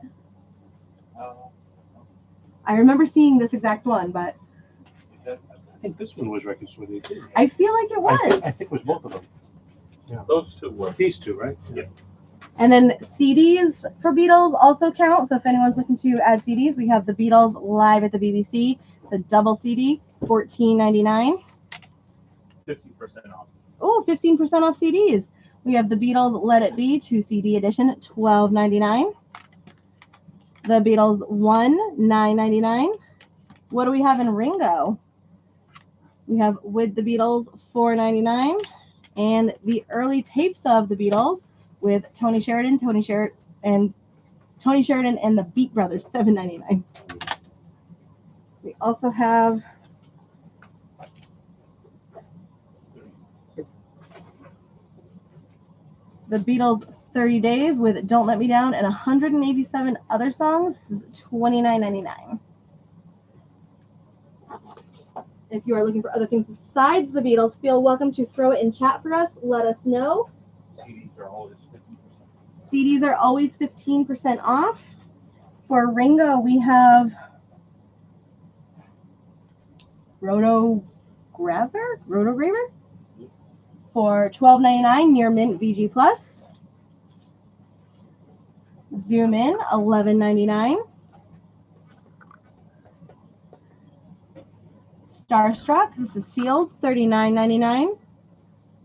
I remember seeing this exact one, but I think this one was Record Store Day too. I feel like it was. I think it was both of them. Yeah. Those two were. These two, right? Yeah. And then CDs for Beatles also count. So if anyone's looking to add CDs, we have the Beatles Live at the BBC. It's a double CD, $14.99. 50% off. Oh, 15% off CDs. We have the Beatles Let It Be 2 CD edition, $12.99. The Beatles 1, $9.99. What do we have in Ringo? We have With the Beatles, $4.99. And the early tapes of the Beatles with Tony Sheridan and the Beat Brothers, $7.99. We also have the Beatles 30 Days with Don't Let Me Down and 187 other songs. This is $29.99. If you are looking for other things besides the Beatles, feel welcome to throw it in chat for us. Let us know. CDs are always 15% off. For Ringo, we have Rotograver for $12.99 near Mint VG Plus. Zoom In, $11.99. Starstruck, this is sealed, $39.99.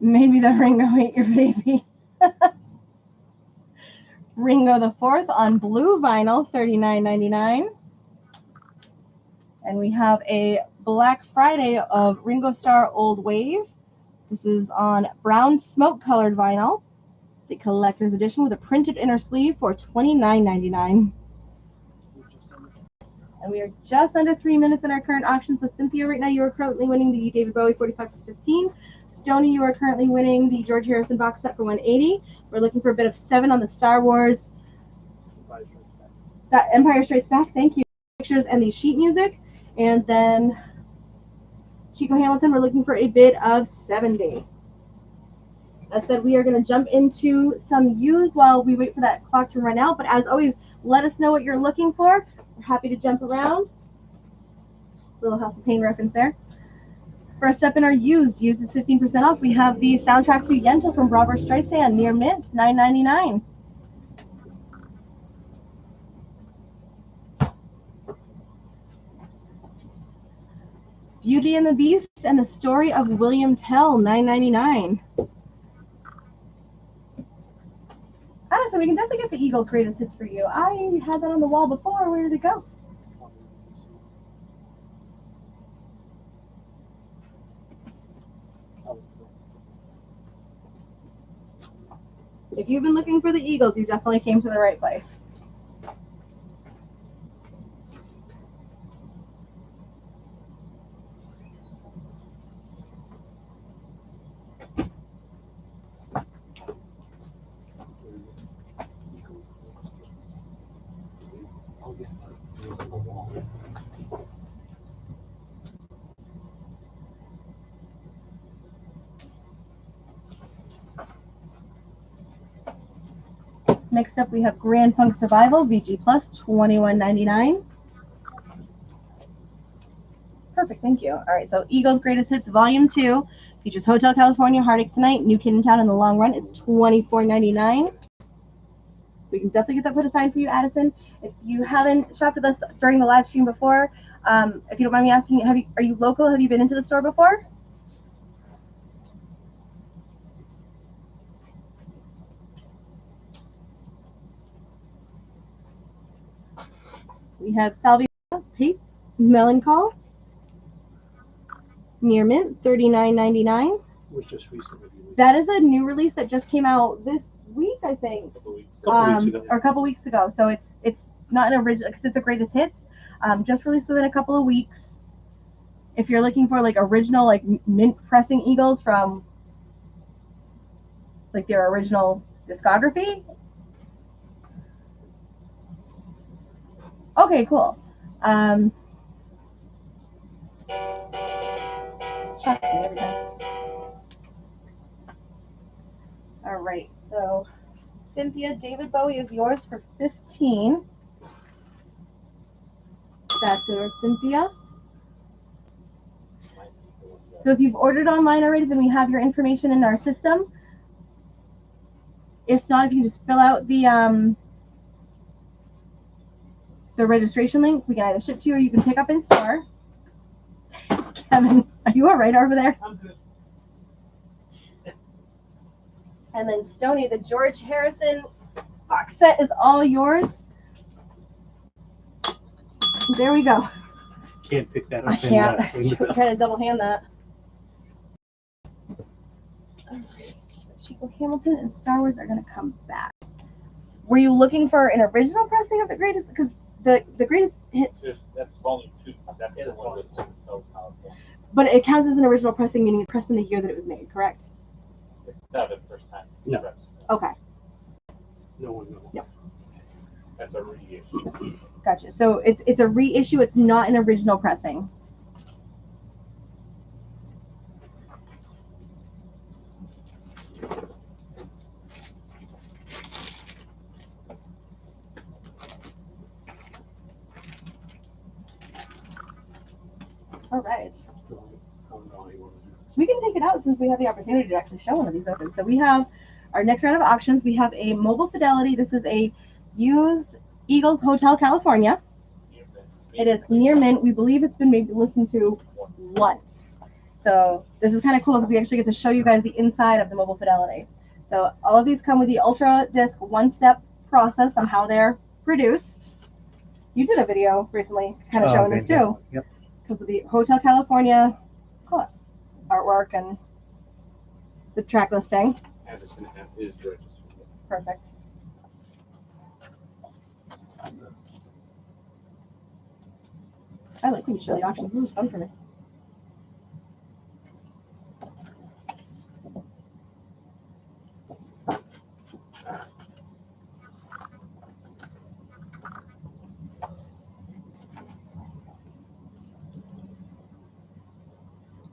Maybe the Ringo Ain't Your Baby. Ringo the Fourth on blue vinyl, $39.99. And we have a Black Friday of Ringo Starr Old Wave. This is on brown smoke colored vinyl. It's a collector's edition with a printed inner sleeve for $29.99. And we are just under 3 minutes in our current auction. So Cynthia, right now you are currently winning the David Bowie 45 for $15. Stony, you are currently winning the George Harrison box set for $180. We're looking for a bit of 7 on the Star Wars Empire Strikes Back. Thank you. Pictures and the sheet music. And then Chico Hamilton, we're looking for a bid of 70. That said, we are going to jump into some used while we wait for that clock to run out. But as always, let us know what you're looking for. We're happy to jump around. Little House of Pain reference there. First up in our used is 15% off. We have the soundtrack to Yenta from Barbra Streisand, near mint, $9.99. Beauty and the Beast and the Story of William Tell, $9.99. Addison, we can definitely get the Eagles' greatest hits for you. I had that on the wall before. Where did it go? If you've been looking for the Eagles, you definitely came to the right place. Next up, we have Grand Funk Survival, VG Plus, $21.99. Perfect, thank you. All right, so Eagles Greatest Hits Volume 2 features Hotel California, Heartache Tonight, New Kid in Town in the long run. It's $24.99. So we can definitely get that put aside for you, Addison. If you haven't shopped with us during the live stream before, if you don't mind me asking, are you local? Have you been into the store before? We have Salvia, Pace, Melanchol, near mint, $39.99. Was just recently. That is a new release that just came out this week, I think, or a couple weeks ago. So it's not an original, because it's a greatest hits. Just released within a couple of weeks. If you're looking for like original, like mint pressing Eagles from like their original discography. Okay, cool. Shocks me every time. All right, so Cynthia, David Bowie is yours for $15. That's yours, Cynthia. So if you've ordered online already, then we have your information in our system. If not, if you just fill out the registration link, we can either ship to you or you can pick up in store. Kevin, are you all right over there? I'm good. And then Stoney, the George Harrison box set is all yours. There we go. Can't pick that up. I can't. I'm trying to double hand that. Chico Hamilton and Star Wars are going to come back. Were you looking for an original pressing of the greatest? Because the greatest hits. That's volume 2. That's the one with Hotel California. But it counts as an original pressing, meaning it's pressed in the year that it was made, correct? It's not the first time. No. Okay. No one knows. No. That's a reissue. Gotcha. So it's a reissue. It's not an original pressing. All right. We can take it out since we have the opportunity to actually show one of these open. So we have our next round of auctions. We have a Mobile Fidelity. This is a used Eagles Hotel California. It is near mint. We believe it's been maybe listened to once. So this is kind of cool because we actually get to show you guys the inside of the Mobile Fidelity. So all of these come with the Ultra Disc one-step process on how they're produced. You did a video recently kind of showing this too. Yep. Comes with the Hotel California artwork and the track listing. Anderson is registered. Perfect. I like when you show the auctions. This is fun for me.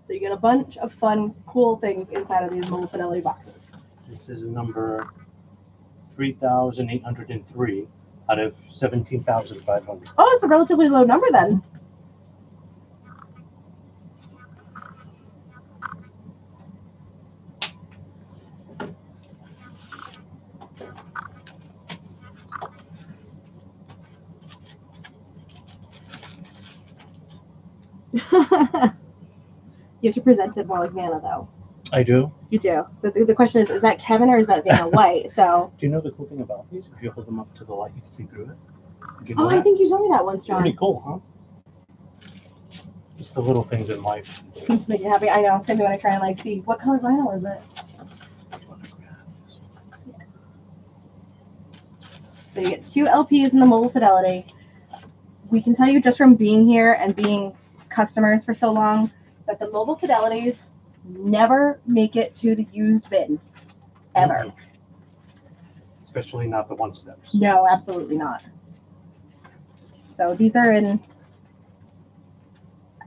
So you get a bunch of fun, cool things inside of these Mobile Fidelity boxes. This is number 3,803 out of 17,500. Oh, it's a relatively low number then. You have to present it more like Vanna, though. I do. You do. So the question is that Kevin or is that Vanna White? So. Do you know the cool thing about these? If you hold them up to the light, you can see through it. Oh, I think you told me that once, John. Pretty cool, huh? Just the little things in life. Just make you happy. I know. Same when I try and like see what color vinyl is it. So you get 2 LPs in the mobile fidelity. We can tell you just from being here and being customers for so long that the mobile fidelities never make it to the used bin, ever. Mm-hmm. Especially not the one steps. No, absolutely not. So these are in,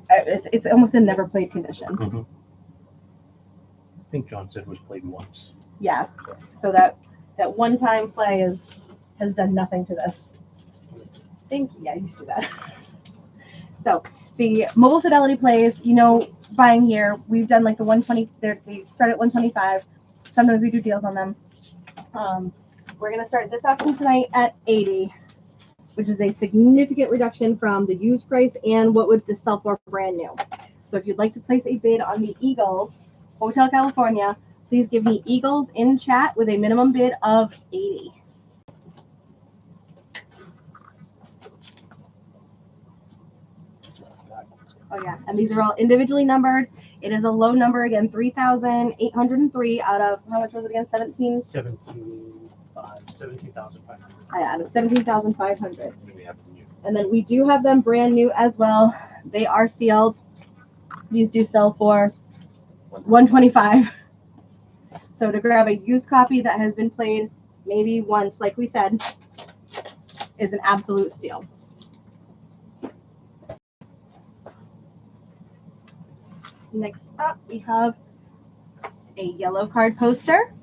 it's almost in never played condition. Mm-hmm. I think John said it was played once. Yeah. So that one-time play has done nothing to this. Thank you. Yeah, you should do that. So the mobile fidelity plays, buying here, we've done like the 120. They start at 125. Sometimes we do deals on them. We're gonna start this auction tonight at 80, which is a significant reduction from the used price and what would this sell for brand new. So if you'd like to place a bid on the Eagles Hotel California, please give me Eagles in chat with a minimum bid of 80. Oh yeah, and these are all individually numbered. It is a low number again, 3,803 out of, how much was it again? 17,500. Out of 17,500. And then we do have them brand new as well. They are sealed. These do sell for 125. So to grab a used copy that has been played maybe once, like we said, is an absolute steal. Next up, we have a yellow card poster.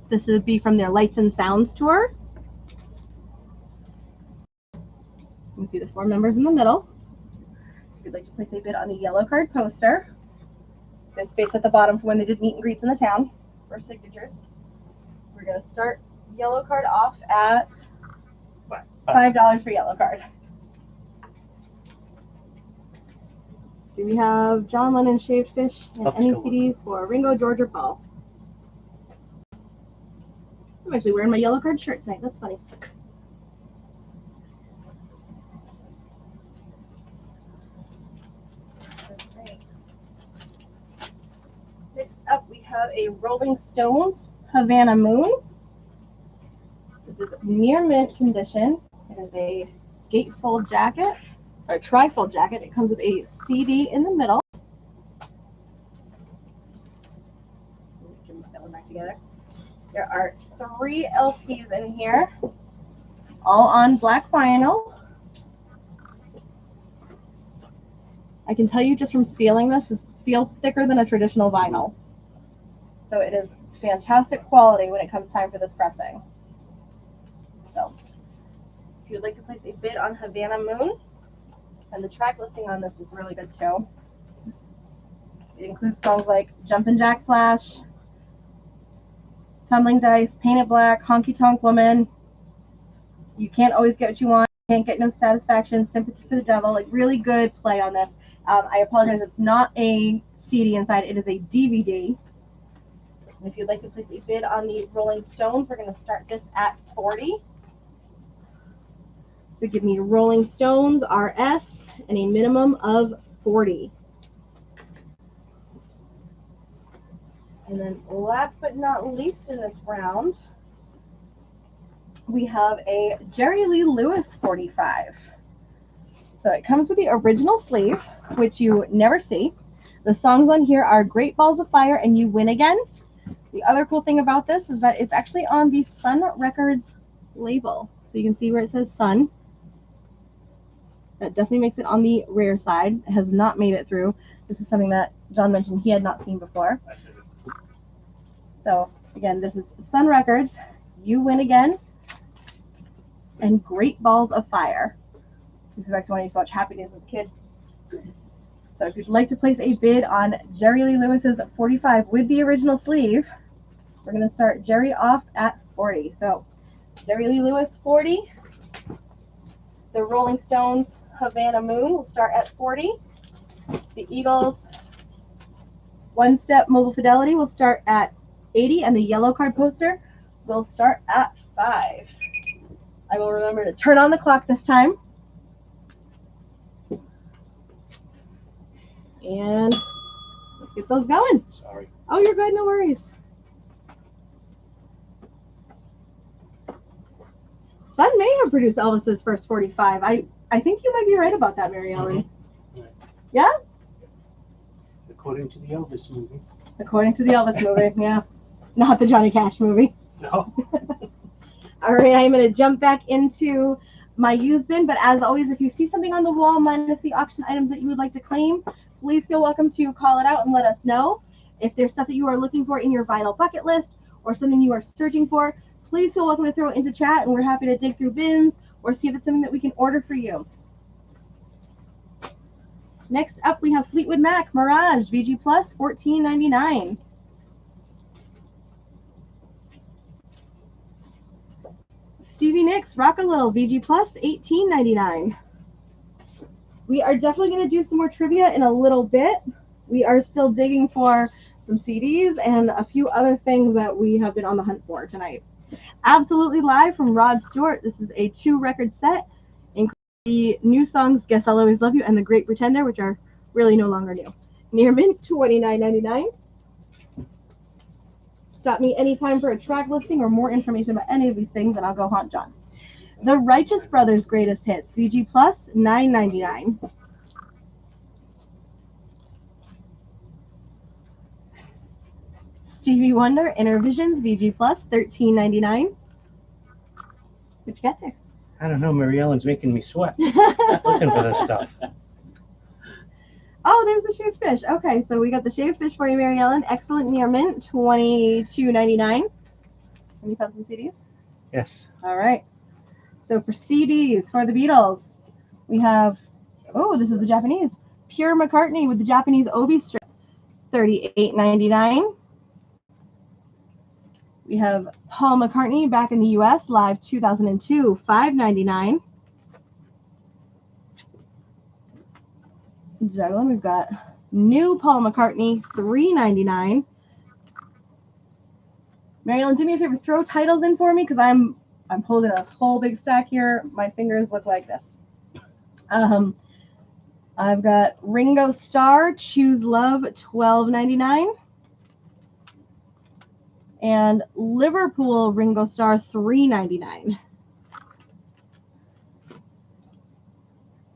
This would be from their Lights and Sounds tour. You can see the 4 members in the middle. So if you'd like to place a bid on the yellow card poster, there's space at the bottom for when they did meet and greets in the town for signatures. We're going to start yellow card off at $5 for yellow card. Do we have John Lennon Shaved Fish and any CDs for Ringo, George, or Paul? I'm actually wearing my yellow card shirt tonight. That's funny. Okay. Next up, we have a Rolling Stones Havana Moon. This is near mint condition. It is a gatefold jacket. Or trifold jacket. It comes with a CD in the middle. Get that one back together. There are 3 LPs in here, all on black vinyl. I can tell you just from feeling this, it feels thicker than a traditional vinyl. So it is fantastic quality when it comes time for this pressing. So if you'd like to place a bid on Havana Moon, and the track listing on this was really good too. It includes songs like Jumpin' Jack Flash, Tumbling Dice, Painted Black, Honky Tonk Woman, You Can't Always Get What You Want, Can't Get No Satisfaction, Sympathy for the Devil. Like really good play on this. I apologize, it's not a CD inside, it is a DVD. And if you'd like to place a bid on the Rolling Stones, we're going to start this at 40. So give me Rolling Stones RS and a minimum of 40. And then last but not least in this round, we have a Jerry Lee Lewis 45. So it comes with the original sleeve, which you never see. The songs on here are Great Balls of Fire and You Win Again. The other cool thing about this is that it's actually on the Sun Records label. So you can see where it says Sun. That definitely makes it on the rare side. It has not made it through. This is something that John mentioned he had not seen before. So again, this is Sun Records. You Win Again and Great Balls of Fire. This is back to when I used to watch Happy Days as a kid. So if you'd like to place a bid on Jerry Lee Lewis's 45 with the original sleeve, we're going to start Jerry off at 40. So Jerry Lee Lewis 40. The Rolling Stones Havana Moon will start at 40. The Eagles One Step Mobile Fidelity will start at 80, and the yellow card poster will start at 5. I will remember to turn on the clock this time. And let's get those going. Sorry. Oh, you're good, no worries. Sun may have produced Elvis's first 45. I think you might be right about that, Mary Ellen. Right. Yeah? According to the Elvis movie. According to the Elvis movie, yeah. Not the Johnny Cash movie. No. All right, I'm going to jump back into my used bin, but as always, if you see something on the wall minus the auction items that you would like to claim, please feel welcome to call it out and let us know. If there's stuff that you are looking for in your vinyl bucket list or something you are searching for, please feel welcome to throw it into chat, and we're happy to dig through bins or see if it's something that we can order for you. Next up, we have Fleetwood Mac Mirage VG Plus $14.99. Stevie Nicks Rock a Little VG Plus $18.99. We are definitely going to do some more trivia in a little bit. We are still digging for some CDs and a few other things that we have been on the hunt for tonight. Absolutely Live from Rod Stewart. This is a 2-record set, including the new songs Guess I'll Always Love You and The Great Pretender, which are really no longer new. Near mint $29.99. Stop me anytime for a track listing or more information about any of these things, and I'll go haunt John. The Righteous Brothers Greatest Hits VG Plus $9.99. Stevie Wonder Inner Visions VG Plus $13.99. What you got there? I don't know. Mary Ellen's making me sweat looking for this stuff. Oh, there's the shaved fish. Okay, so we got the shaved fish for you, Mary Ellen. Excellent near mint, $22.99. Have you found some CDs? Yes. All right. So for CDs for the Beatles, we have, oh, this is the Japanese. Pure McCartney with the Japanese Obi strip, $38.99. We have Paul McCartney back in the U.S. live 2002, $5.99. Juggling, we've got new Paul McCartney, $3.99. Mary Ellen, do me a favor, throw titles in for me because I'm holding a whole big stack here. My fingers look like this. I've got Ringo Starr, Choose Love, $12.99. And Liverpool Ringo Starr, $3.99.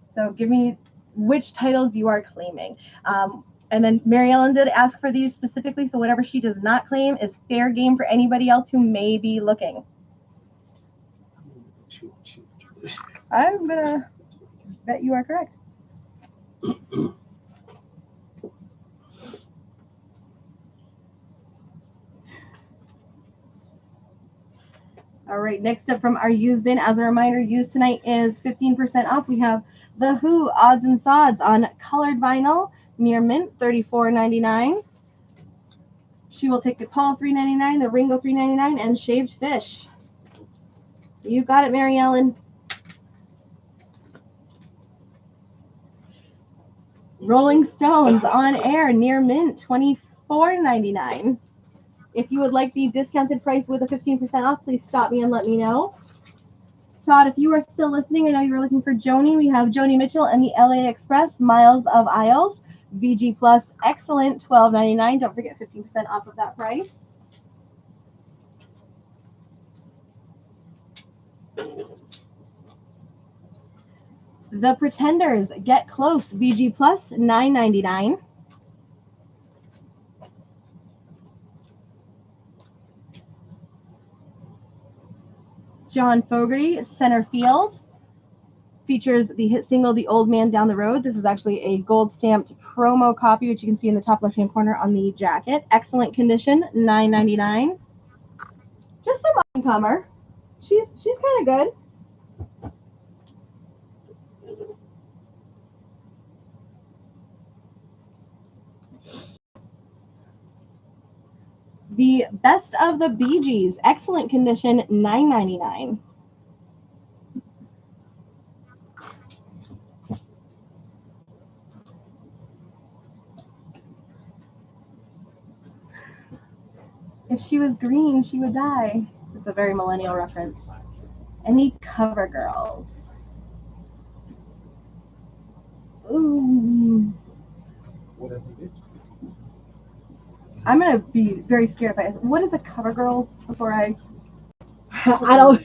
So give me which titles you are claiming. And then Mary Ellen did ask for these specifically, so whatever she does not claim is fair game for anybody else who may be looking. I'm going to bet you are correct. All right, next up from our used bin, as a reminder, used tonight is 15% off. We have The Who Odds and Sods on colored vinyl, near mint, $34.99. She will take the Paul $3.99, the Ringo $3.99, and shaved fish. You got it, Mary Ellen. Rolling Stones on air, near mint, $24.99. If you would like the discounted price with a 15% off, please stop me and let me know. Todd, if you are still listening, I know you were looking for Joni. We have Joni Mitchell and the LA Express, Miles of Isles, VG Plus, excellent, $12.99. Don't forget 15% off of that price. The Pretenders, Get Close, VG Plus, $9.99. John Fogerty, Center Field, features the hit single "The Old Man Down the Road." This is actually a gold stamped promo copy, which you can see in the top left hand corner on the jacket. Excellent condition, $9.99. Just some up-and-comer. She's kind of good. The Best of the Bee Gees, excellent condition, $9.99. If she was green, she would die. It's a very millennial reference. Any CoverGirls? Ooh. I'm gonna be very scared if I ask, what is a CoverGirl before I don't.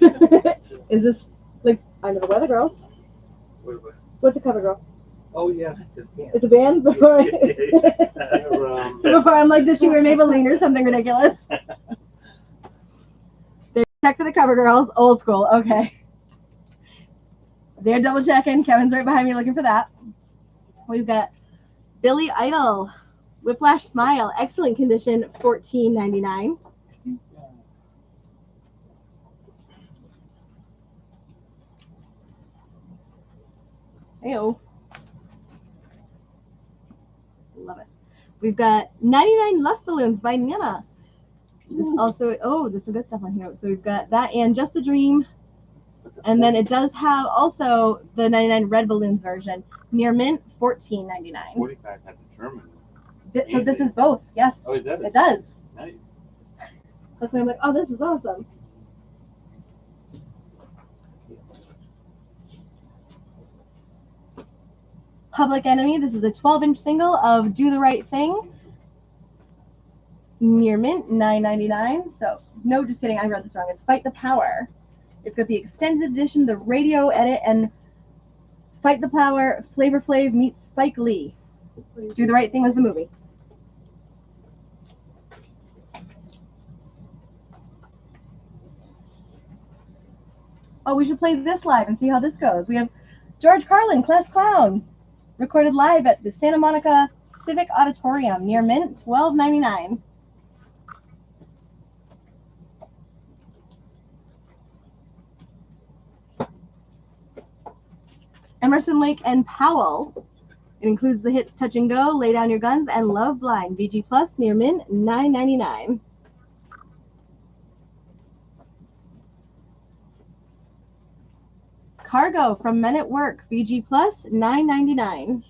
Is this like I know the Weather Girls? What's a CoverGirl? Oh yeah, It's a band before before I'm like, does she wear Maybelline or something ridiculous? They check for the CoverGirls, old school. Okay, they're double checking. Kevin's right behind me looking for that. We've got Billy Idol, Whiplash Smile, excellent condition, $14.99. Heyo. Love it. We've got 99 Luft Balloons by Nana. This also, there's some good stuff on here. So we've got that and Just a Dream. And then it does have also the 99 Red Balloons version. Near mint, $14.99. 45 had the German. So this is both, yes. Oh, it does? It does. Nice. That's why I'm like, oh, this is awesome. Public Enemy, this is a 12-inch single of Do the Right Thing. Near mint, $9.99. So, no, just kidding, I read this wrong. It's Fight the Power. It's got the extended edition, the radio edit, and Fight the Power, Flavor Flav meets Spike Lee. Do the Right Thing was the movie. Oh, we should play this live and see how this goes. We have George Carlin, Class Clown, recorded live at the Santa Monica Civic Auditorium, near mint, $12.99. Emerson, Lake and Powell. It includes the hits Touch and Go, Lay Down Your Guns, and Love Blind. VG Plus, near mint, $9.99. Cargo from Men at Work, VG Plus, $9.99.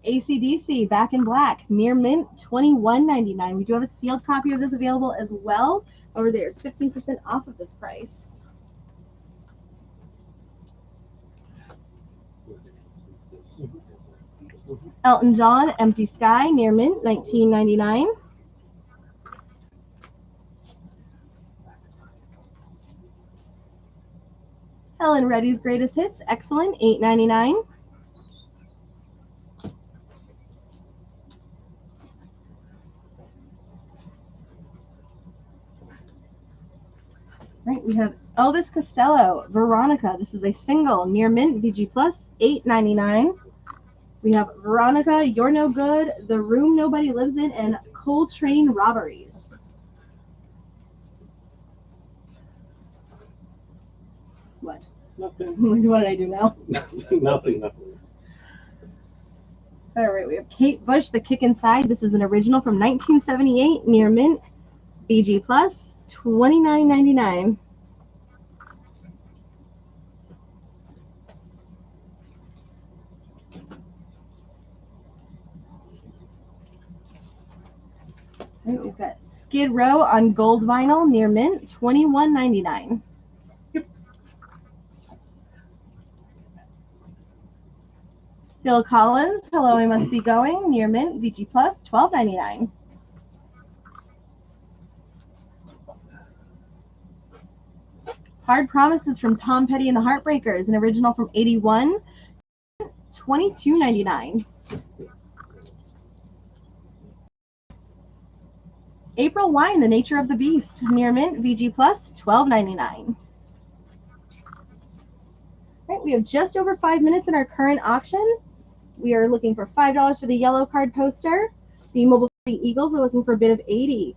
AC/DC, Back in Black, near mint, $21.99. We do have a sealed copy of this available as well. Over there, it's 15% off of this price. Elton John, Empty Sky, near mint, $19.99. Helen Reddy's Greatest Hits, excellent, $8.99. Right, we have Elvis Costello, Veronica. This is a single, near mint, VG Plus, $8.99. We have Veronica, You're No Good, The Room Nobody Lives In, and Coltrane Robberies. What? Nothing. What did I do now? Nothing. All right, we have Kate Bush, The Kick Inside. This is an original from 1978, near mint, VG Plus, $29.99. Right, we've got Skid Row on gold vinyl, near mint, $21.99. Phil Collins, Hello, I Must Be Going, near mint, VG Plus, $12.99. Hard Promises from Tom Petty and the Heartbreakers, an original from '81, $22.99. April Wine, The Nature of the Beast, near mint, VG Plus, $12.99. All right, we have just over 5 minutes in our current auction. We are looking for $5 for the yellow card poster. The Mobile Eagles, we're looking for a bid of $80.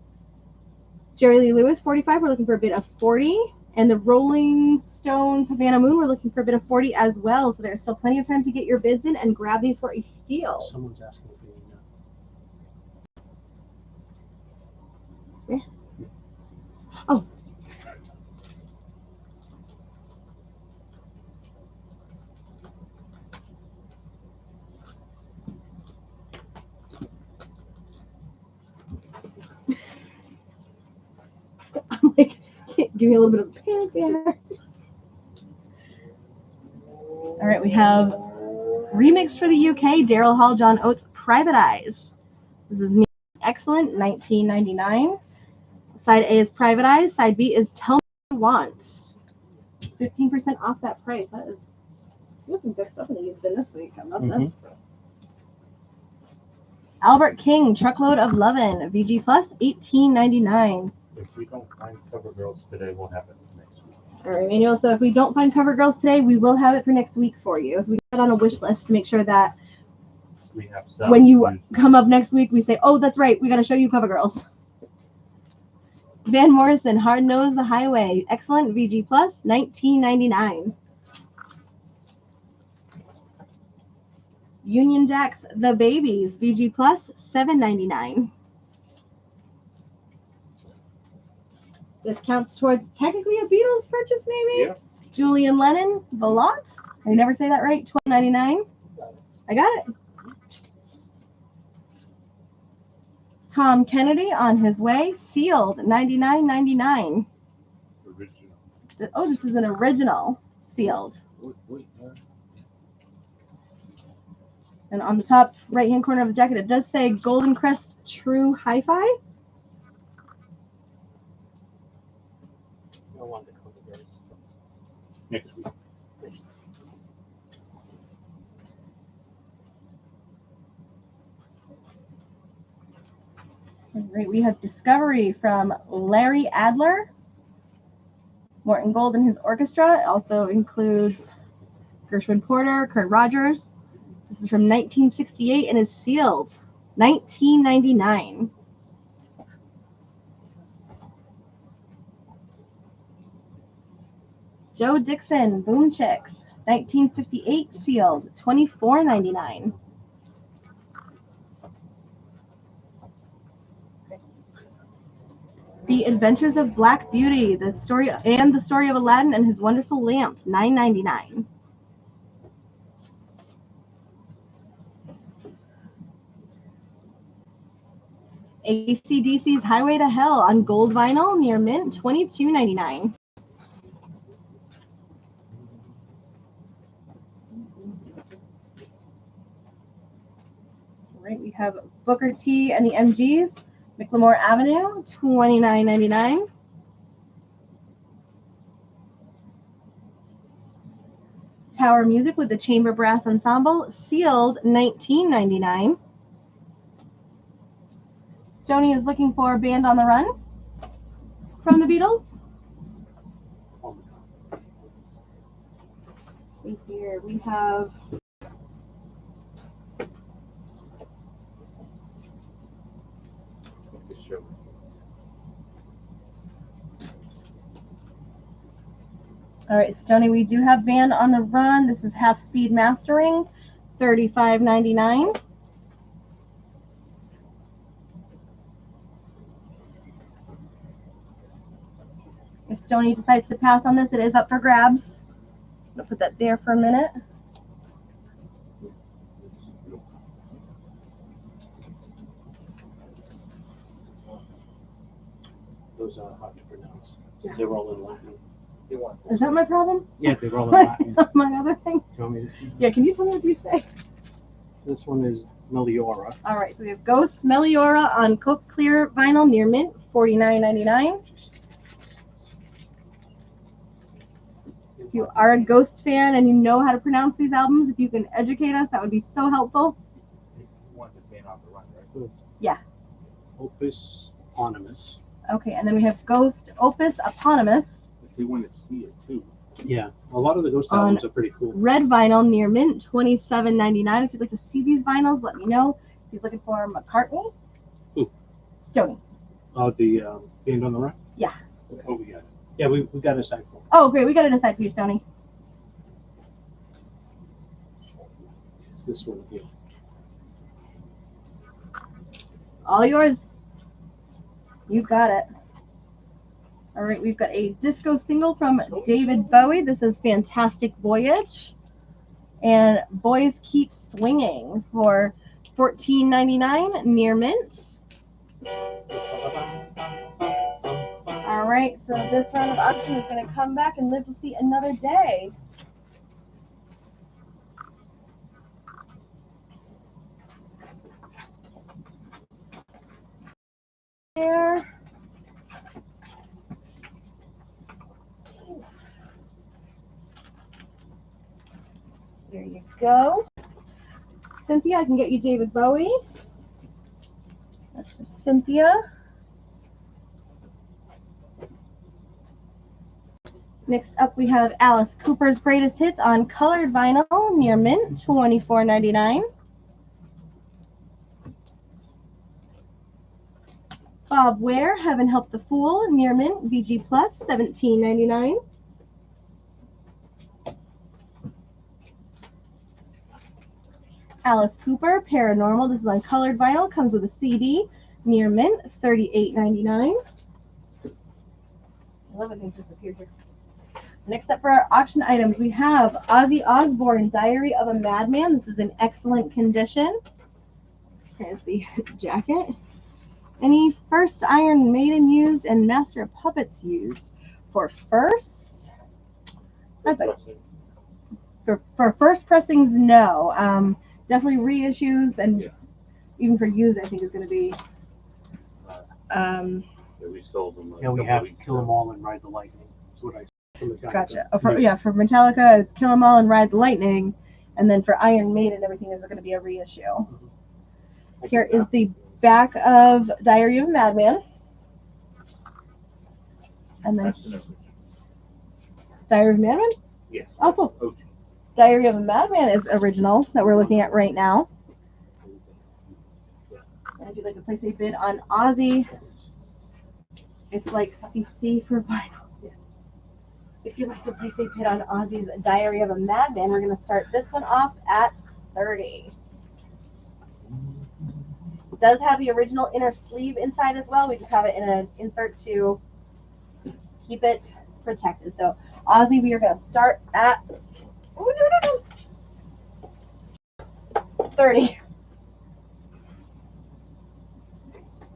Jerry Lee Lewis, $45, we're looking for a bid of $40. And the Rolling Stones Havana Moon, we're looking for a bid of $40 as well. So there's still plenty of time to get your bids in and grab these for a steal. Someone's asking for you now. Yeah. Oh. I'm like, give me a little bit of a panic there. All right, we have remixed for the UK, Daryl Hall, John Oates, Private Eyes. This is excellent, $19.99. Side A is Private Eyes. Side B is Tell Me What You Want. 15% off that price. That is, we got some good stuff in the used bin this week. I love this. Albert King, Truckload of Lovin', VG Plus, $18.99. If we don't find cover girls today, we'll have it next week. All right, Manuel. So if we don't find cover girls today, we will have it for next week for you. So we got it on a wish list to make sure that We have some when you come up next week, we say, oh, that's right, we got to show you cover girls. Van Morrison, Hard Nose the Highway, excellent, VG Plus, $19.99. Union Jacks, The Babies, VG Plus, $7.99. This counts towards technically a Beatles purchase, maybe? Yeah. Julian Lennon, Velout. I never say that right. $12.99. I got it. Tom Kennedy, On His Way, sealed, $99.99. Original. Oh, this is an original sealed. And on the top right-hand corner of the jacket, it does say Golden Crest True Hi-Fi. I want the cover girls. Next week. All right, we have Discovery from Larry Adler. Morton Gold and his orchestra. It also includes Gershwin Porter, Kurt Rogers. This is from 1968 and is sealed. $19.99. Joe Dixon, Boom Chicks, 1958 sealed, $24.99. The Adventures of Black Beauty, the story of Aladdin and his wonderful lamp, $9.99. AC/DC's Highway to Hell on gold vinyl near mint, $22.99. All right, we have Booker T and the MGs, McLemore Avenue, $29.99. Tower Music with the Chamber Brass Ensemble, sealed, $19.99. Stoney is looking for a Band on the Run from the Beatles. Let's see here. We have all right, Stoney, we do have Band on the Run. This is Half Speed Mastering, $35.99. If Stoney decides to pass on this, it is up for grabs. I'm going to put that there for a minute. Those are hard to pronounce. Yeah. They're all in Latin. Is that my problem? Yeah, they're all in Latin. My other thing? Do you want me to see? Yeah, can you tell me what these say? This one is Meliora. All right, so we have Ghost Meliora on Coke Clear vinyl near mint, $49.99. If you are a Ghost fan and you know how to pronounce these albums, if you can educate us, that would be so helpful. You want the Band on the Run, right? Yeah. Opus eponymous. Okay, and then we have Ghost Opus Eponymous. If you want to see it too. Yeah, a lot of the Ghost On albums are pretty cool. Red vinyl near mint, $27.99. If you'd like to see these vinyls, let me know. He's looking for McCartney. Who? Stoney. Oh, the Band on the Run? Yeah. Oh, we got it. Yeah, we got a side for. Oh, great. We got it aside for you, Stoney. It's this one here. All yours. You got it. All right, we've got a disco single from David Bowie. This is Fantastic Voyage. And Boys Keep Swinging for $14.99 near mint. All right, so this round of auction is going to come back and live to see another day. There. There you go. Cynthia, I can get you David Bowie. That's for Cynthia. Next up, we have Alice Cooper's Greatest Hits on colored vinyl near mint, $24.99. Bob Ware, Heaven Help the Fool, near mint, VG Plus, $17.99. Alice Cooper, Paranormal. This is on colored vinyl. Comes with a CD. Near mint, $38.99. I love when things disappear here. Next up for our auction items, we have Ozzy Osbourne, Diary of a Madman. This is in excellent condition. Here's the jacket. Any first Iron Maiden used and Master of Puppets used? For first, that's a, for first pressings, no. Definitely reissues, and even for used, I think is going to be. Yeah, we sold them. Yeah, we have Kill 'Em All and Ride the Lightning. That's what I said. Gotcha. Oh, for Metallica, it's Kill 'Em All and Ride the Lightning, and then for Iron Maiden, everything is going to be a reissue. Mm-hmm. Here is the back of Diary of a Madman, and then Diary of a Madman. Yes. Oh, cool. Okay. Diary of a Madman is original that we're looking at right now. And if you'd like to place a bid on Ozzy, it's like CC for vinyls. Yeah. If you'd like to place a bid on Ozzy's Diary of a Madman, we're going to start this one off at $30. It does have the original inner sleeve inside as well. We just have it in an insert to keep it protected. So Ozzy, we are going to start at 30.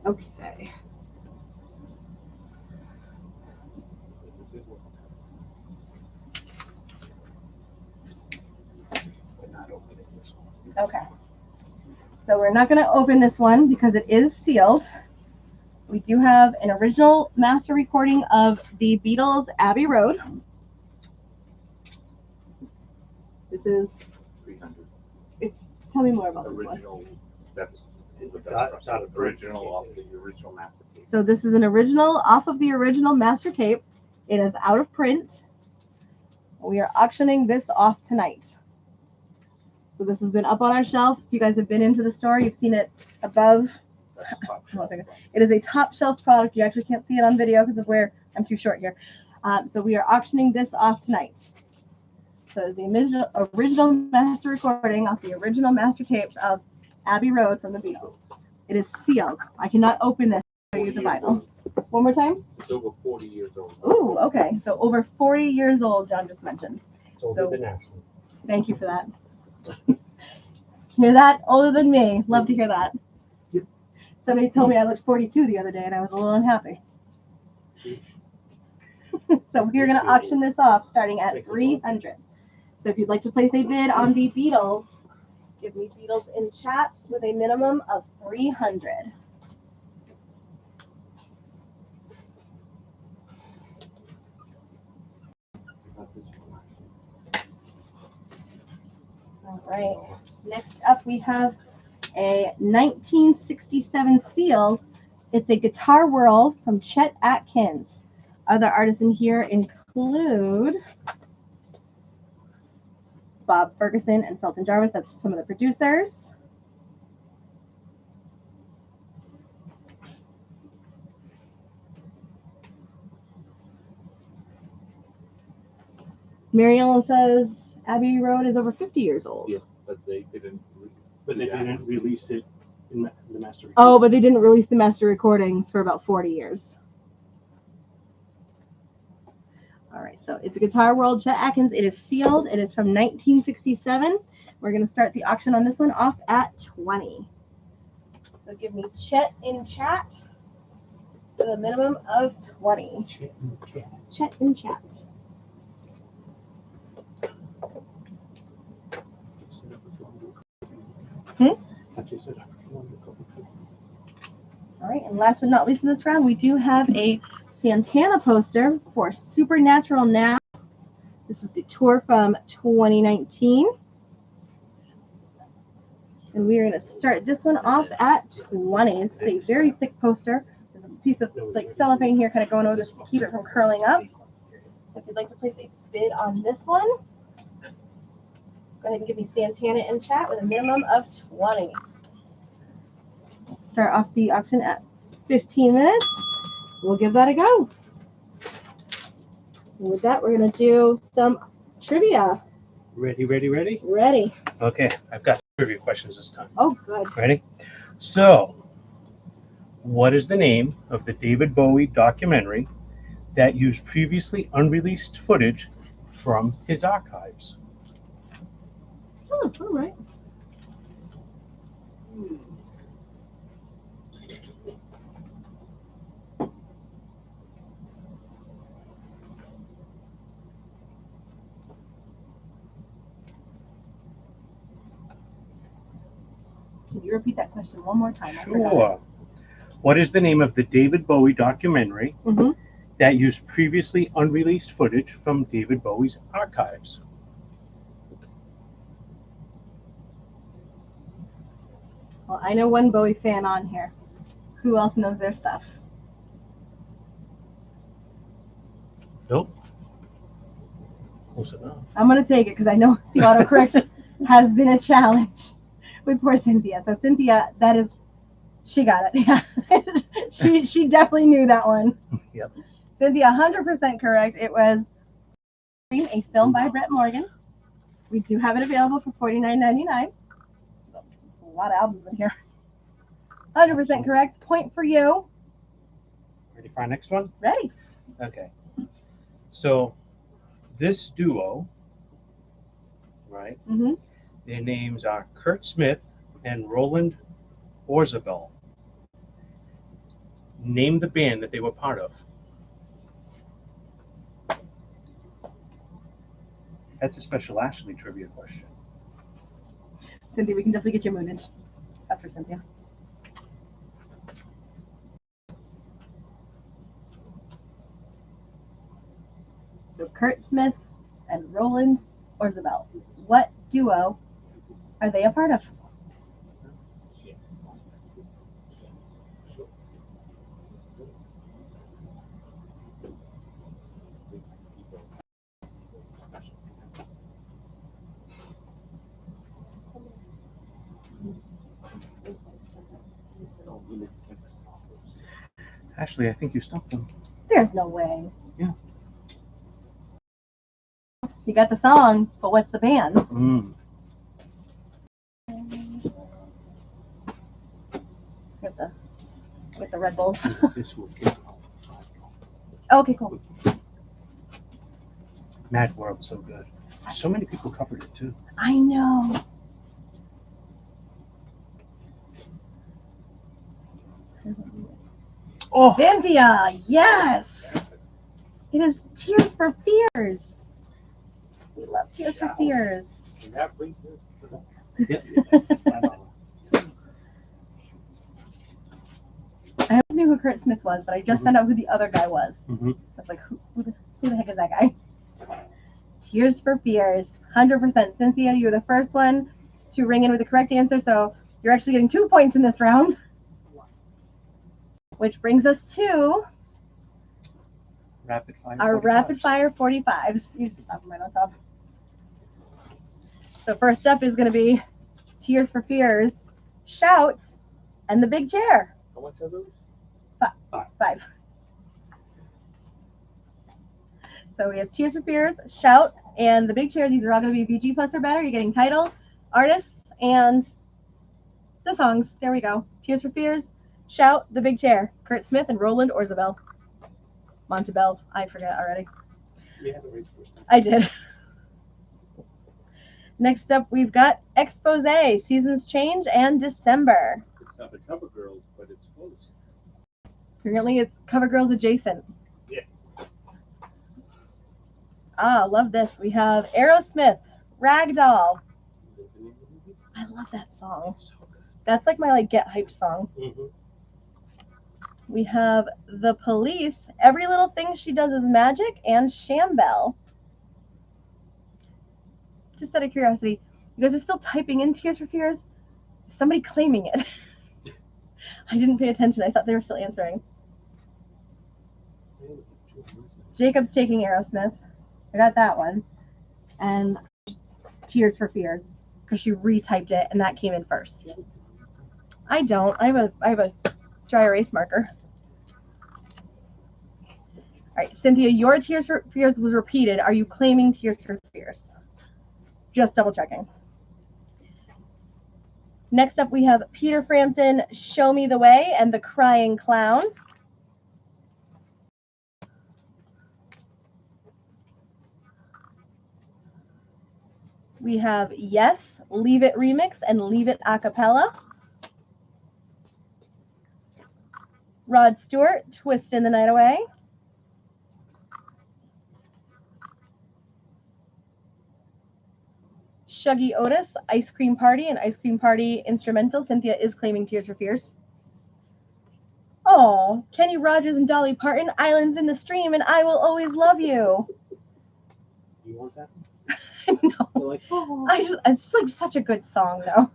Okay. Okay. So we're not going to open this one because it is sealed. We do have an original master recording of the Beatles' Abbey Road. This is 300. Tell me more about Original, this one. That's original off the original master tape. So this is an original off of the original master tape. It is out of print. We are auctioning this off tonight. So this has been up on our shelf. If you guys have been into the store, you've seen it above. It is a top shelf product. You actually can't see it on video because of where I'm too short here. So we are auctioning this off tonight. So the original master recording off the original master tapes of Abbey Road from the Beatles. It is sealed. I cannot open this to show you the vinyl. One more time. It's over 40 years old. Ooh, okay. So over 40 years old, John just mentioned. So the national. Thank you for that. Hear that? Older than me. Love to hear that. Yep. Somebody told me I looked 42 the other day, and I was a little unhappy. So we're going to auction this off starting at $300. So if you'd like to place a bid on the Beatles, give me Beatles in chat with a minimum of $300. All right. Next up, we have a 1967 sealed It's a Guitar World from Chet Atkins. Other artists in here include Bob Ferguson and Felton Jarvis. That's some of the producers. Mary Ellen says Abbey Road is over 50 years old. Yeah, but they didn't. But they didn't release it in the master. Oh, but they didn't release the master recordings for about 40 years. All right, so it's a Guitar World Chet Atkins. It is sealed. It is from 1967. We're going to start the auction on this one off at 20. So give me Chet in chat with a minimum of 20. Chet in chat. All right, and last but not least in this round, we do have a Santana poster for Supernatural Now. This was the tour from 2019. And we are going to start this one off at 20. This is a very thick poster. There's a piece of like cellophane here kind of going over this to keep it from curling up. So if you'd like to place a bid on this one, go ahead and give me Santana in chat with a minimum of 20. We'll start off the auction at 15 minutes. We'll give that a go. And with that, we're going to do some trivia. Ready, ready, ready? Ready. Okay, I've got trivia questions this time. Oh, good. Ready? So, what is the name of the David Bowie documentary that used previously unreleased footage from his archives? Oh, all right. Can you repeat that question one more time? Sure. What is the name of the David Bowie documentary that used previously unreleased footage from David Bowie's archives? Well, I know one Bowie fan on here. Who else knows their stuff? Nope. Close enough. I'm going to take it because I know the autocorrect has been a challenge with poor Cynthia. So Cynthia, that is, she got it. Yeah. she definitely knew that one. Yep. Cynthia, 100% correct. It was a film by Brett Morgan. We do have it available for $49.99. A lot of albums in here. 100% correct. Point for you. Ready for our next one? Ready. Okay. So, this duo, right? Mm-hmm. Their names are Kurt Smith and Roland Orzabal. Name the band that they were part of. That's a special Ashley trivia question. Cynthia, we can definitely get you mooted. That's for Cynthia. So Kurt Smith and Roland Orzabal. What duo are they a part of? Ashley, I think you stumped them. There's no way. Yeah. You got the song, but what's the band's? With the Red Bulls. This will get Okay, cool. Mad World, so good. So many people covered it too. I know. Oh, Cynthia, yes. It is Tears for Fears. We love Tears for Fears. I always knew who Kurt Smith was, but I just found out who the other guy was. I was like, who the heck is that guy? Tears for Fears, 100%. Cynthia, you were the first one to ring in with the correct answer, so you're actually getting 2 points in this round. which brings us to Rapid fire. our 45s. rapid fire 45s. You just stop them right on top. So first up is going to be Tears for Fears, Shout, and the Big Chair. How much are those? Five. So we have Tears for Fears, Shout, and the Big Chair. These are all going to be VG plus or better. You're getting title, artists, and the songs. There we go. Tears for Fears, Shout, the Big Chair. Kurt Smith and Roland Orzabal. Montebello. I forget already. You have it right first. I did. Next up, we've got Expose, Seasons Change, and December. It's not the Cover Girls, but it's close. Apparently, it's Cover Girls adjacent. Yes. Ah, love this. We have Aerosmith, Ragdoll. I love that song. That's like my get hyped song. Mm-hmm. We have The Police, Every Little Thing She Does Is Magic, and Shambell. Just out of curiosity, you guys are still typing in Tears for Fears? Is somebody claiming it? I didn't pay attention. I thought they were still answering. Jacob's taking Aerosmith. I got that one. And Tears for Fears, because she retyped it and that came in first. I don't. I have a dry erase marker. All right, Cynthia, your Tears for Fears was repeated. Are you claiming Tears for Fears? Just double checking. Next up, we have Peter Frampton, Show Me the Way, and The Crying Clown. We have Yes, Leave It Remix, and Leave It a cappella. Rod Stewart, Twistin' the Night Away. Shuggy Otis, Ice Cream Party, and Ice Cream Party instrumental. Cynthia is claiming Tears for Fears. Oh, Kenny Rogers and Dolly Parton, Islands in the Stream, and I Will Always Love You. You want that? No. Like, oh. It's like such a good song though.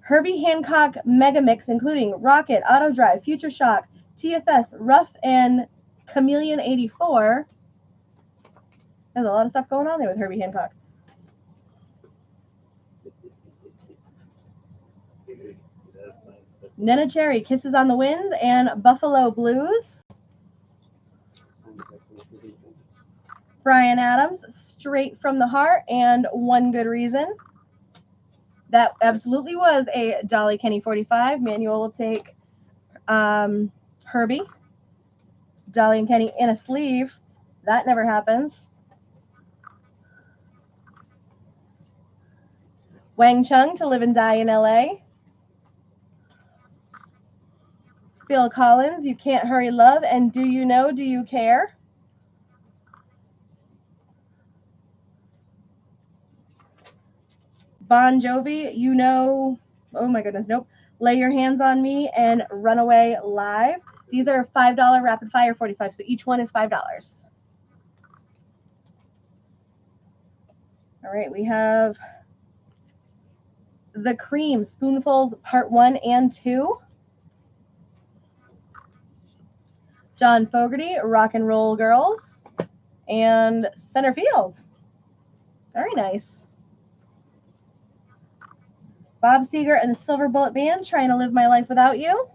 Herbie Hancock mega mix, including Rocket, Auto Drive, Future Shock, TFS, Rough, and Chameleon 84. There's a lot of stuff going on there with Herbie Hancock. Nena Cherry, Kisses on the Wind, and Buffalo Blues. Bryan Adams, Straight from the Heart, and One Good Reason. That absolutely was a Dolly Kenny 45. Manuel will take Herbie. Dolly and Kenny in a sleeve. That never happens. Wang Chung, To Live and Die in LA. Phil Collins, You Can't Hurry Love, and Do You Know, Do You Care? Bon Jovi, You Know, oh my goodness, nope. Lay Your Hands on Me, and Runaway Live. These are $5 rapid fire 45, so each one is $5. All right, we have The Cream, Spoonfuls Part 1 and 2. John Fogerty, Rock and Roll Girls, and Center Field. Very nice. Bob Seger and the Silver Bullet Band, Trying to Live My Life Without You.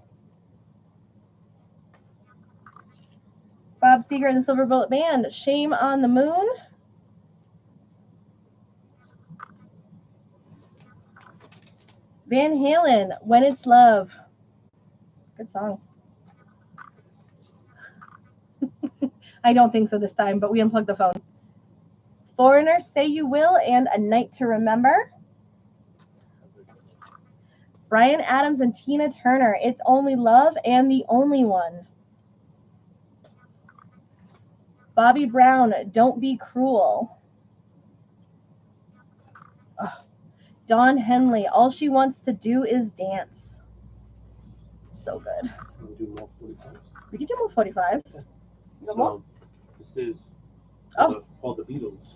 Bob Seger and the Silver Bullet Band, Shame on the Moon. Van Halen, When It's Love. Good song. I don't think so this time, but we unplugged the phone. Foreigner, Say You Will, and A Night to Remember. Bryan Adams and Tina Turner, It's Only Love, and The Only One. Bobby Brown, Don't Be Cruel. Ugh. Dawn Henley, All She Wants to Do Is Dance. So good. Can we do more 45s? We can do more 45s. So, this is Oh. all the Beatles.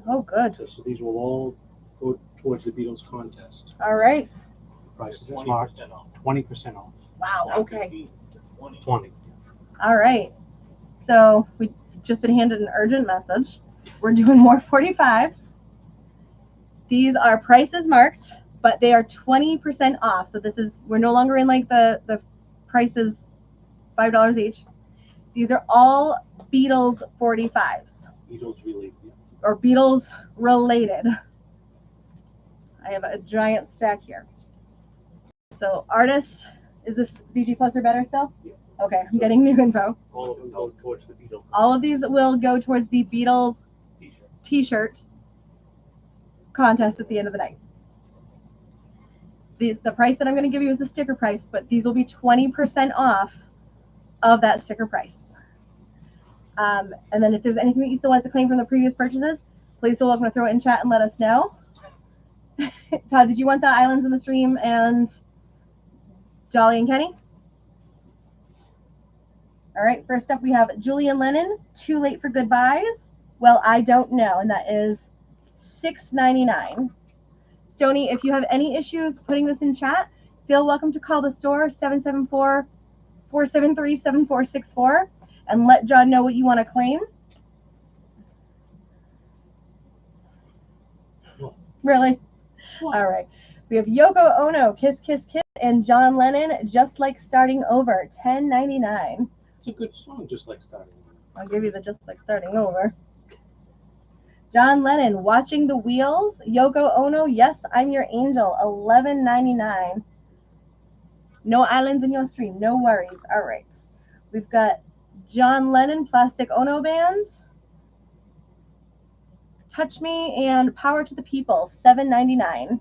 Oh, good. So these will all go towards the Beatles contest. All right. Prices are 20% off. 20% off. Wow, Not okay. 15, 20. 20. All right. So we just been handed an urgent message. We're doing more 45s. These are prices marked, but they are 20% off. So this is, we're no longer in like the prices $5 each. These are all Beatles 45s Beatles related. or Beatles related. I have a giant stack here. So artist, is this VG Plus or better still? Yeah. Okay, I'm getting new info. All of them go towards the Beatles. All of these will go towards the Beatles T-shirt. t-shirt contest at the end of the night. The price that I'm going to give you is the sticker price, but these will be 20% off of that sticker price. And then if there's anything that you still want to claim from the previous purchases, please feel welcome to throw it in chat and let us know. Todd, did you want the islands in the stream and Jolly and Kenny? All right, first up we have Julian Lennon, Too Late for Goodbyes. Well, I don't know, and that is $6.99. Stony, if you have any issues putting this in chat, feel welcome to call the store 774-473-7464 and let John know what you want to claim. Really? All right. We have Yoko Ono, Kiss Kiss Kiss, and John Lennon, Just Like Starting Over, $10.99. It's a good song, Just Like Starting Over. I'll give you the Just Like Starting Over. John Lennon, Watching the Wheels, Yoko Ono, Yes, I'm Your Angel, $11.99. No islands in your stream, no worries. All right. We've got John Lennon, Plastic Ono Band, Touch Me, and Power to the People, $7.99.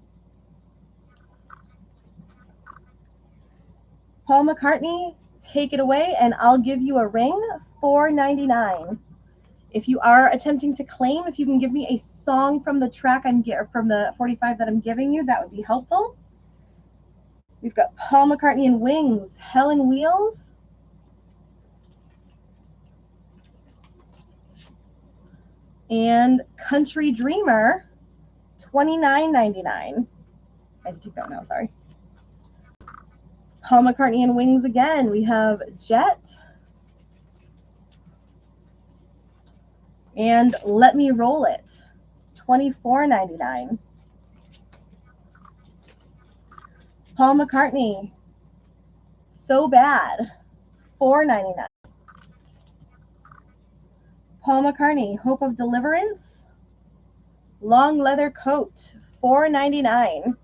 Paul McCartney, Take It Away, and I'll Give You a Ring, $4.99. If you are attempting to claim, if you can give me a song from the track from the 45 that I'm giving you, that would be helpful. We've got Paul McCartney and Wings, Helen Wheels. And Country Dreamer, $29.99. I have to take that one out, sorry. Paul McCartney and Wings again. We have Jet. And Let Me Roll It, $24.99. Paul McCartney, So Bad, $4.99. Paul McCartney, Hope of Deliverance, Long Leather Coat, $4.99.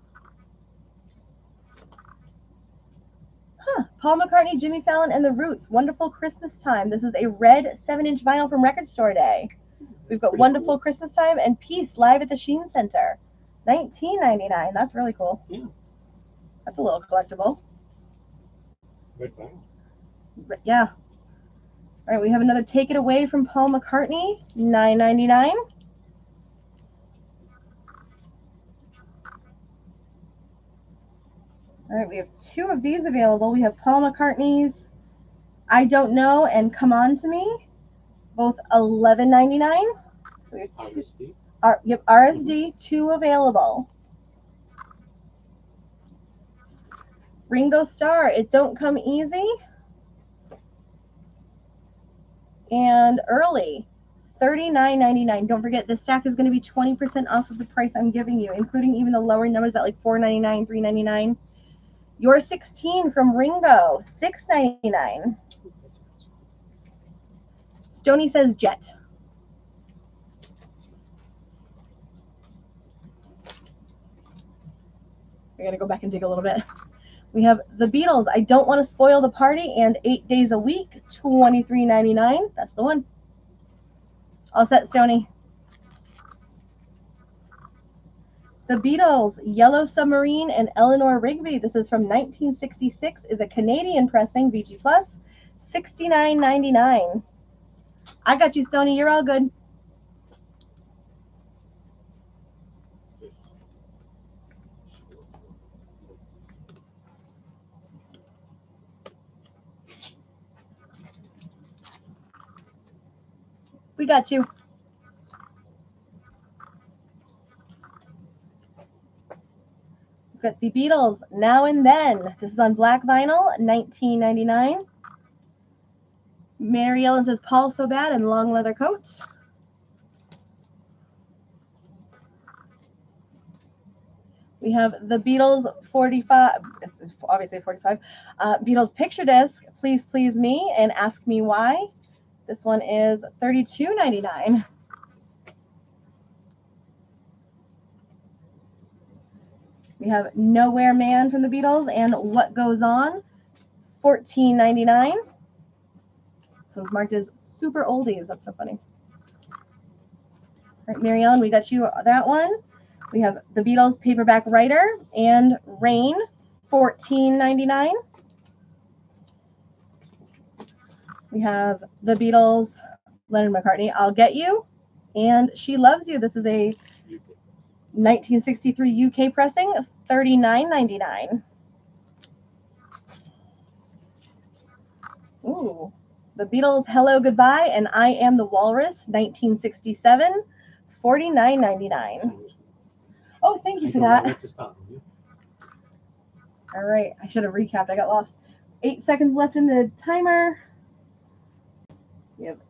Paul McCartney, Jimmy Fallon, and the Roots, Wonderful Christmas Time. This is a red 7-inch vinyl from Record Store Day. We've got Wonderful cool. Christmas Time and Peace live at the Sheen Center, $19.99. That's really cool. Yeah. That's a little collectible. Red vinyl. Yeah. All right, we have another Take It Away from Paul McCartney, $9.99. All right, we have two of these available. We have Paul McCartney's I Don't Know and Come On to Me, both $11.99. So we have RSD. Yep, RSD, two available. Ringo Starr, It Don't Come Easy. And Early, $39.99. Don't forget, this stack is going to be 20% off of the price I'm giving you, including even the lower numbers at like $4.99, $3.99. Your 16 from Ringo, $6.99. Stony says Jet. I gotta go back and dig a little bit. We have the Beatles, I Don't Want to Spoil the Party, and 8 Days a Week, $23.99. That's the one. All set, Stony. The Beatles, Yellow Submarine, and Eleanor Rigby. This is from 1966. Is a Canadian pressing, VG Plus, $69.99. I got you, Stony. You're all good. We got you. We've got the Beatles, Now and Then. This is on black vinyl, $19.99. Mary Ellen says Paul So Bad and long leather coat. We have the Beatles 45, it's obviously 45, Beatles picture disc, Please Please Me and Ask Me Why. This one is $32.99. We have Nowhere Man from the Beatles and What Goes On, $14.99. So it's marked as super oldies. That's so funny. All right, Mary Ellen, we got you that one. We have the Beatles paperback writer and Rain, $14.99. We have the Beatles, Leonard McCartney, I'll Get You, and She Loves You. This is a 1963 UK pressing, $39.99. Ooh, the Beatles, Hello Goodbye, and I Am the Walrus, 1967, $49.99. Oh, thank you for that. All right, I should have recapped. I got lost. 8 seconds left in the timer. We have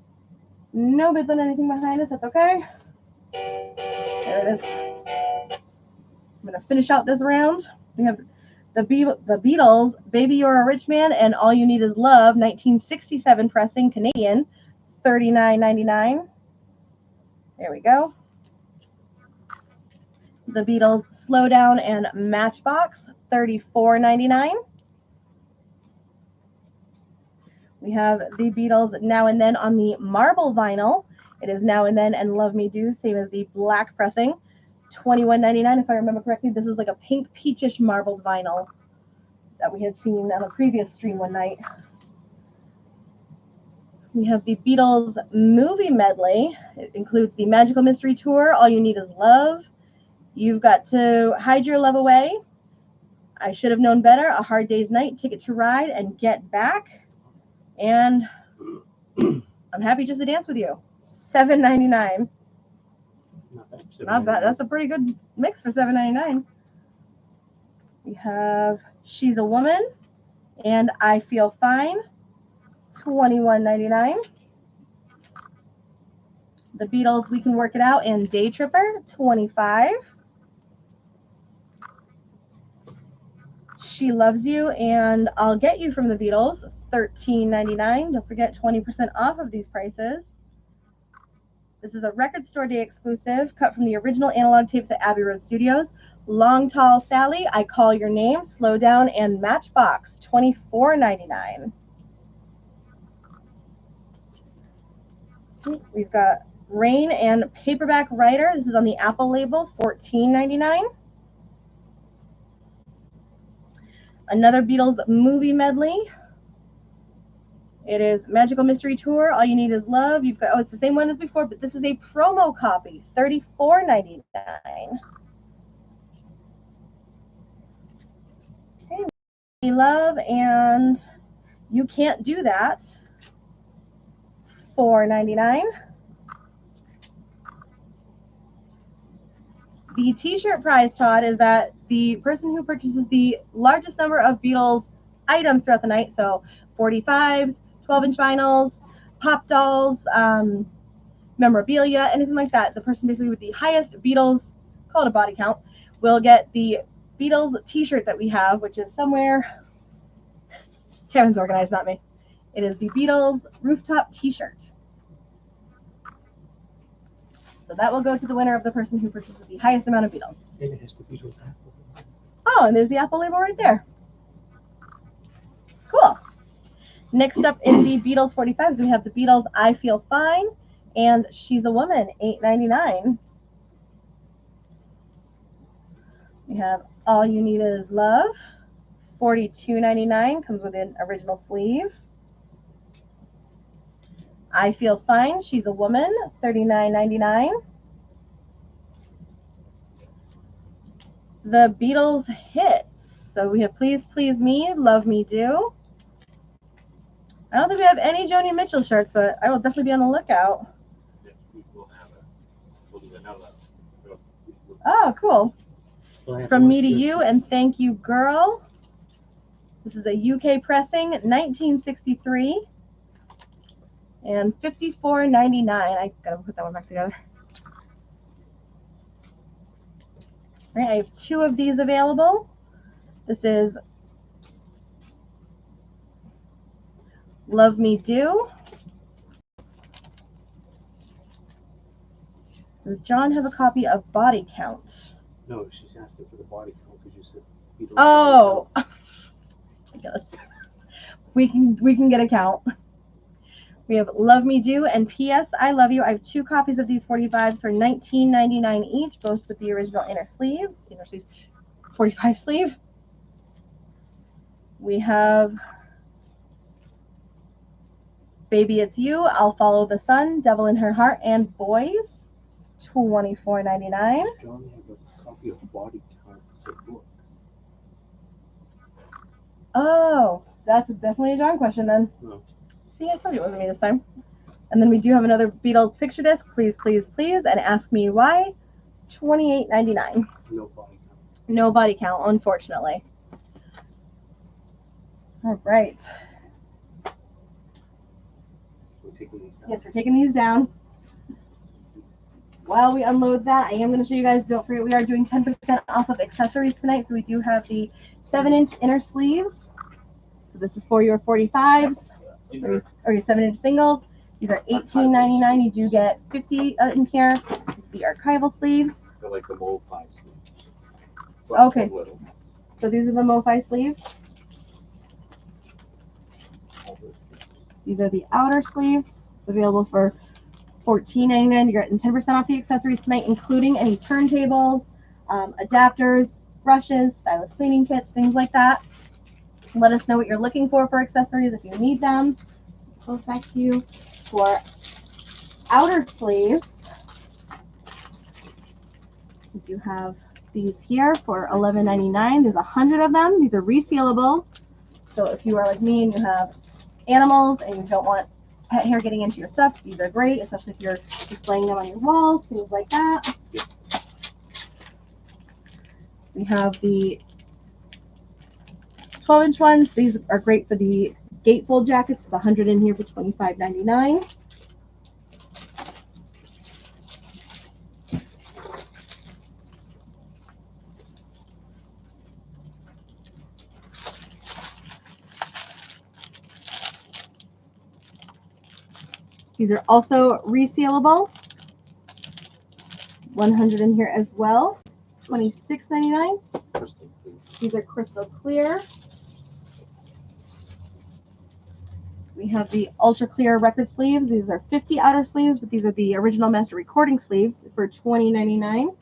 no bids on anything behind us. That's okay. There it is. I'm going to finish out this round. We have the Beatles, Baby You're a Rich Man, and All You Need Is Love, 1967 pressing, Canadian, $39.99. There we go. The Beatles, Slow Down and Matchbox, $34.99. We have the Beatles, Now and Then on the marble vinyl. It is Now and Then and Love Me Do, same as the black pressing, $21.99. If I remember correctly, this is like a pink peachish marbled vinyl that we had seen on a previous stream one night. We have the Beatles movie medley. It includes the Magical Mystery Tour, All You Need Is Love, You've Got to Hide Your Love Away, I Should Have Known Better, A Hard Day's Night, Ticket to Ride, and Get Back. And I'm Happy Just to Dance with You, $7.99. Not bad. That's a pretty good mix for $7.99. We have She's a Woman and I Feel Fine, $21.99. The Beatles, We Can Work It Out, and Day Tripper, $25. She Loves You and I'll Get You from the Beatles, $13.99. Don't forget 20% off of these prices. This is a Record Store Day exclusive, cut from the original analog tapes at Abbey Road Studios. Long Tall Sally, I Call Your Name, Slow Down, and Matchbox, $24.99. We've got Rain and Paperback Writer. This is on the Apple label, $14.99. Another Beatles movie medley. It is Magical Mystery Tour, All You Need Is Love. You've got, oh, it's the same one as before, but this is a promo copy, $34.99. Okay, We Love and You Can't Do That, $4.99. The t-shirt prize, Todd, is that the person who purchases the largest number of Beatles items throughout the night, so 45s, 12-inch vinyls, pop dolls, memorabilia, anything like that, the person basically with the highest Beatles, call it a body count, will get the Beatles t-shirt that we have, which is somewhere. Kevin's organized, not me. It is the Beatles rooftop t-shirt. So that will go to the winner of the person who purchases the highest amount of Beatles. And it has the Beatles apple. Oh, and there's the Apple label right there. Cool. Next up in the Beatles 45s, we have the Beatles I Feel Fine and She's a Woman, $8.99. We have All You Need Is Love, $42.99, comes with an original sleeve. I Feel Fine, She's a Woman, $39.99. The Beatles hits. So we have Please Please Me, Love Me Do. I don't think we have any Joni Mitchell shirts, but I will definitely be on the lookout. Next week we'll do another. Oh, cool. From me to you, and thank you, girl. This is a UK pressing, 1963, and $54.99. I gotta put that one back together. All right, I have 2 of these available. This is Love Me Do. Does John have a copy of Body Count? No, she's asking for the body count because you said you don't. Oh, ridiculous. We can get a count. We have Love Me Do and P.S. I Love You. I have 2 copies of these 45s for $19.99 each, both with the original inner sleeves, 45 sleeve. We have Baby It's You, I'll Follow the Sun, Devil in Her Heart, and Boys, $24.99. John have a copy of Body Count. It's a book. Oh, that's definitely a John question then. No. See, I told you it wasn't me this time. And then we do have another Beatles picture disc, Please, Please, Please, and Ask Me Why, $28.99. No body count. No body count, unfortunately. All right. We're taking these down. Yes, we're taking these down. While we unload that, I am going to show you guys, don't forget, we are doing 10% off of accessories tonight. So we do have the 7-inch inner sleeves. So this is for your 45s or your 7-inch singles. These are $18.99. You do get 50 in here. This is the archival sleeves. They're like the MoFi sleeves. Okay. So these are the MoFi sleeves. These are the outer sleeves, available for $14.99. You're getting 10% off the accessories tonight, including any turntables, adapters, brushes, stylus cleaning kits, things like that. Let us know what you're looking for accessories if you need them. Goes back to you. For outer sleeves, we do have these here for $11.99. There's 100 of them. These are resealable. So if you are like me and you have animals and you don't want pet hair getting into your stuff, these are great, especially if you're displaying them on your walls, things like that. Yep. We have the 12-inch ones. These are great for the gatefold jackets. There's 100 in here for $25.99. These are also resealable. 100 in here as well. $26.99. These are crystal clear. We have the ultra clear record sleeves. These are 50 outer sleeves, but these are the original master recording sleeves for $20.99.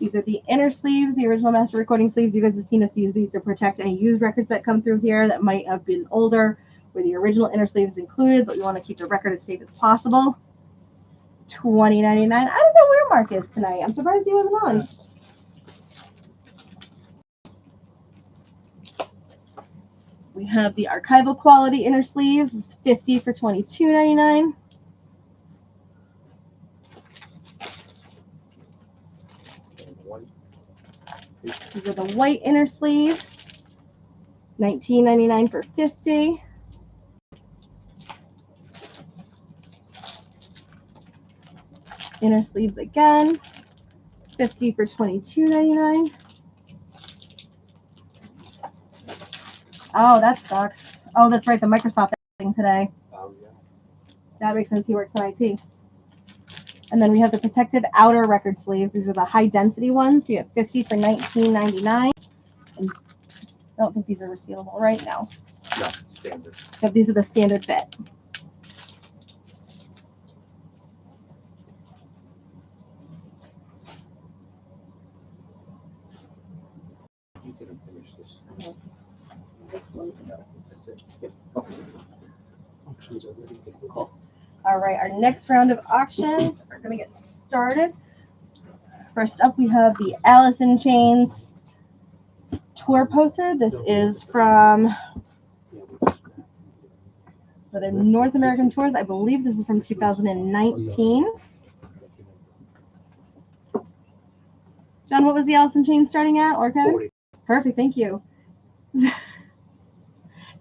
These are the inner sleeves, the original master recording sleeves. You guys have seen us use these to protect any used records that come through here that might have been older, where the original inner sleeve is included, but we want to keep the record as safe as possible. $20.99. I don't know where Mark is tonight. I'm surprised he wasn't on. We have the archival quality inner sleeves. It's 50 for $22.99. These are the white inner sleeves. $19.99 for 50. Inner sleeves again. 50 for $22.99. Oh, that sucks. Oh, that's right, the Microsoft thing today. Oh, yeah. That makes sense. He works in IT. And then we have the protective outer record sleeves. These are the high density ones. You have 50 for $19.99. And I don't think these are resealable right now. No, standard. But these are the standard fit. You can finish this. That's it. Yep. Okay. Auctions are ready. Cool. All right, our next round of auctions are going to get started. First up, we have the Alice in Chains tour poster. This is from the North American tours. I believe this is from 2019. John, what was the Allison chain starting at? Or Kevin? 40. Perfect, thank you.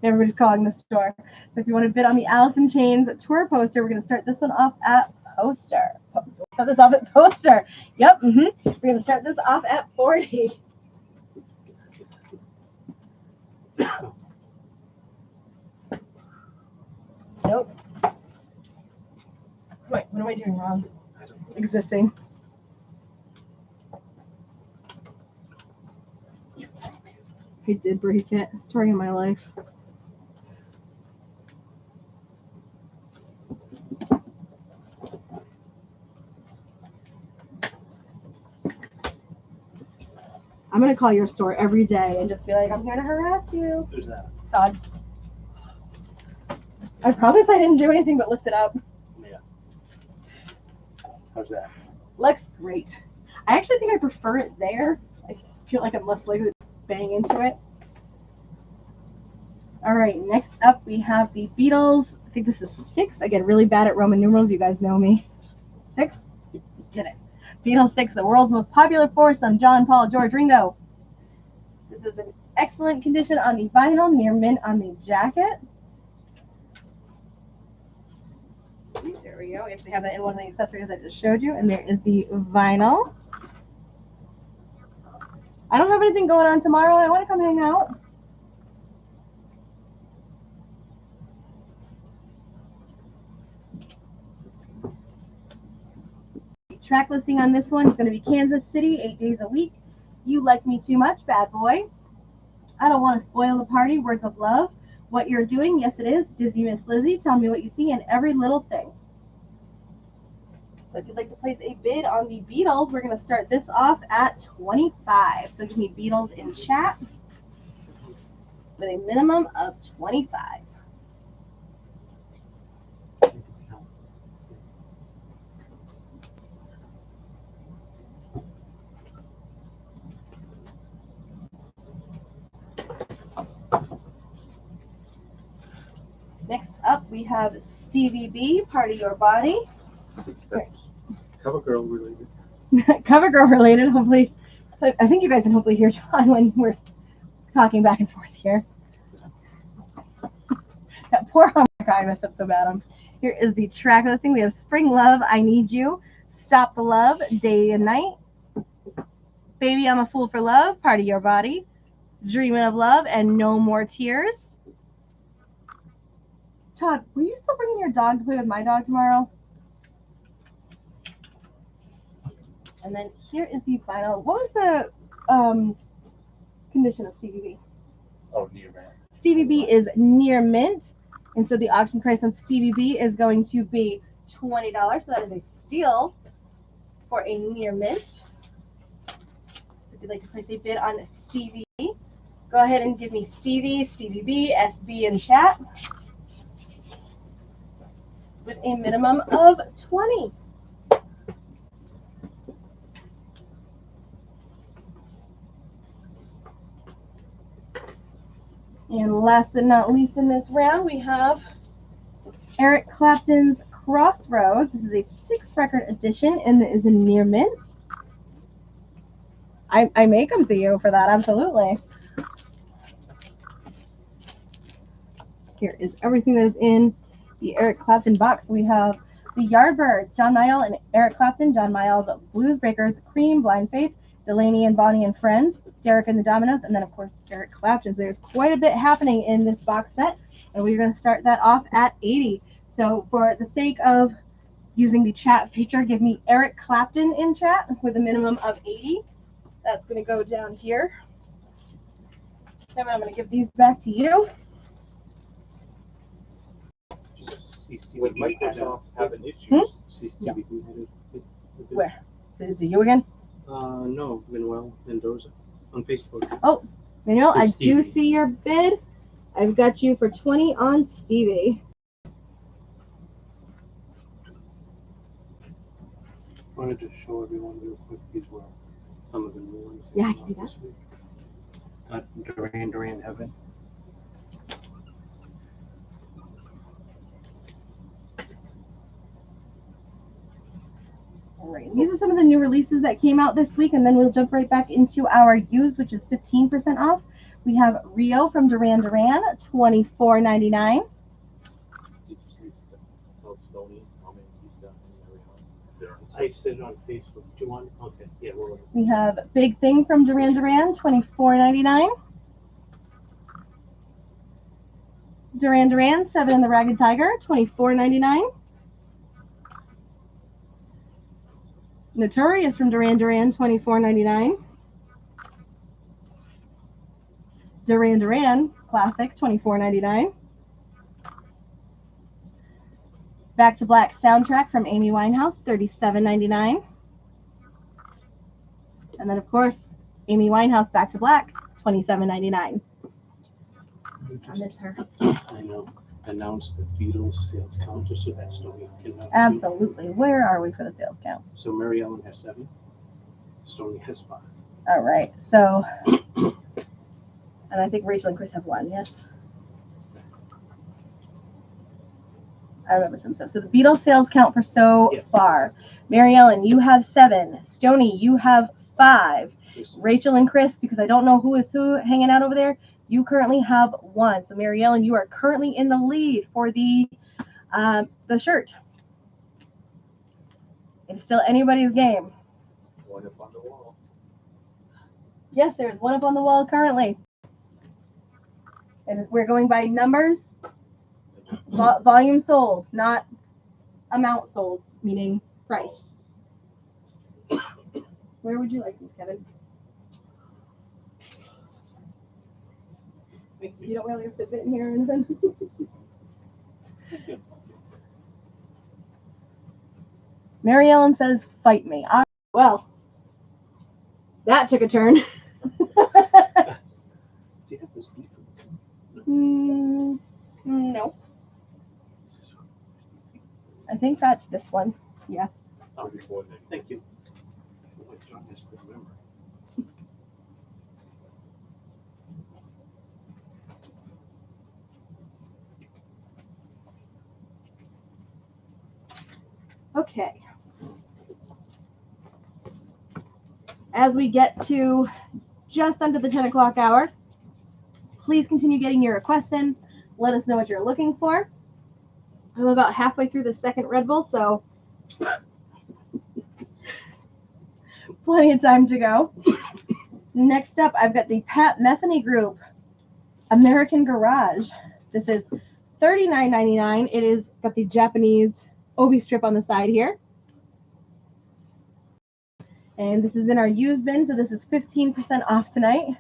Everybody's calling the store. So if you want to bid on the Allison Chains tour poster, we're going to start this one off at poster. Start this off at poster. Yep. We're going to start this off at 40. Nope. Wait, what am I doing wrong? Existing. I did break it. Story of my life. I'm going to call your store every day and just be like, I'm here to harass you. Who's that? Todd. I promise I didn't do anything but lift it up. Yeah. How's that? Looks great. I actually think I prefer it there. I feel like I'm less likely to bang into it. All right, next up we have the Beatles. I think this is 6. I get really bad at Roman numerals. You guys know me. 6? Did it. Beatles 6, the world's most popular foursome, John, Paul, George, Ringo. This is in excellent condition on the vinyl, near mint on the jacket. There we go. We actually have that in one of the accessories I just showed you, and there is the vinyl. I don't have anything going on tomorrow, and I want to come hang out. Track listing on this one is going to be Kansas City, 8 days a week. You like me too much, bad boy. I don't want to spoil the party, words of love. What you're doing, yes it is. Dizzy Miss Lizzie, tell me what you see in every little thing. So if you'd like to place a bid on the Beatles, we're going to start this off at 25. So give me Beatles in chat with a minimum of 25. Next up, we have Stevie B, Part of Your Body. Cover girl related. Cover girl related, hopefully. I think you guys can hopefully hear John when we're talking back and forth here. That poor harmonica, I messed up so bad. Here is the track listing. We have Spring Love, I Need You, Stop the Love, Day and Night, Baby I'm a Fool for Love, Part of Your Body, Dreaming of Love, and No More Tears. Todd, were you still bringing your dog to play with my dog tomorrow? And then here is the final. What was the condition of Stevie B? Oh, near mint. Stevie B is near mint. And so the auction price on Stevie B is going to be $20. So that is a steal for a near mint. So if you'd like to place a bid on Stevie, go ahead and give me Stevie B, SB in chat with a minimum of 20. And last but not least in this round, we have Eric Clapton's Crossroads. This is a 6-record edition and it is in near mint. I may come see you for that, absolutely. Here is everything that is in the Eric Clapton box. We have the Yardbirds, John Mayall and Eric Clapton, John Mayall's Blues Breakers, Cream, Blind Faith, Delaney and Bonnie and Friends, Derek and the Dominoes, and then of course Eric Clapton. So there's quite a bit happening in this box set, and we're going to start that off at 80. So for the sake of using the chat feature, give me Eric Clapton in chat with a minimum of 80. That's going to go down here. Kevin, I'm going to give these back to you. With Microsoft having issues. Where? Is it you again? No, Manuel Mendoza on Facebook. Oh, Manuel, I Stevie. do see your bid. I've got you for 20 on Stevie. I want to just show everyone real quick. These were some of the new ones. Yeah, I can do that. Got Duran Heaven. All right, these are some of the new releases that came out this week, and then we'll jump right back into our used, which is 15% off. We have Rio from Duran Duran, $24.99. Did you see tell Stoney how many he's done in Mariana? I said it on Facebook. Do you want? Okay, yeah, we're. We have Big Thing from Duran Duran, $24.99. Duran Duran, 7 and the Ragged Tiger, $24.99. Notorious from Duran Duran, $24.99. Duran Duran Classic, $24.99. Back to Black soundtrack from Amy Winehouse, $37.99. And then, of course, Amy Winehouse Back to Black, $27.99. I miss her. I know. Announce the Beatles sales counter, so that's Stony can have. Absolutely. Where are we for the sales count? So Mary Ellen has 7. Stony has 5. All right. So, and I think Rachel and Chris have 1. Yes. I remember some stuff. So the Beatles sales count for so Yes. far. Mary Ellen, you have 7. Stony, you have 5. Yes. Rachel and Chris, because I don't know who is who hanging out over there, you currently have 1. So Mary Ellen, you are currently in the lead for the shirt. It's still anybody's game. One up on the wall. Yes, there is one up on the wall currently. And we're going by numbers, volume sold, not amount sold, meaning price. Where would you like these, Kevin? Thank You don't really have to fit in here or anything? Mary Ellen says, fight me. Well, that took a turn. Do you have this leaf for this one? No. I think that's this one. Yeah. Oh, thank you. Oh, John has good memory. Okay. As we get to just under the 10 o'clock hour, please continue getting your requests in. Let us know what you're looking for. I'm about halfway through the second Red Bull, so plenty of time to go. Next up, I've got the Pat Metheny Group American Garage. This is $39.99. It is got the Japanese obi strip on the side here. And this is in our used bin, so this is 15% off tonight.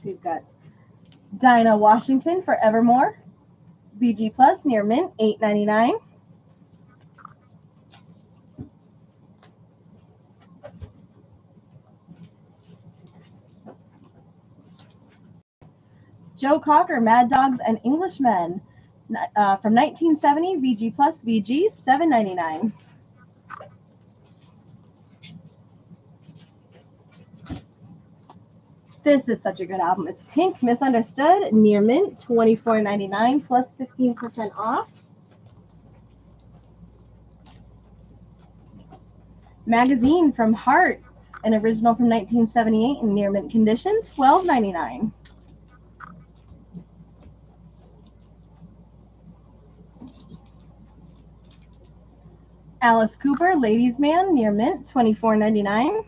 We've got Dinah Washington for Evermore. VG Plus near mint, $8.99. Joe Cocker, Mad Dogs and Englishmen from 1970, VG Plus VG, $7.99. This is such a good album. It's Pink Misunderstood, near mint, $24.99 plus 15% off. Magazine from Heart, an original from 1978 in near mint condition, $12.99. Alice Cooper, Ladies Man, near mint, $24.99.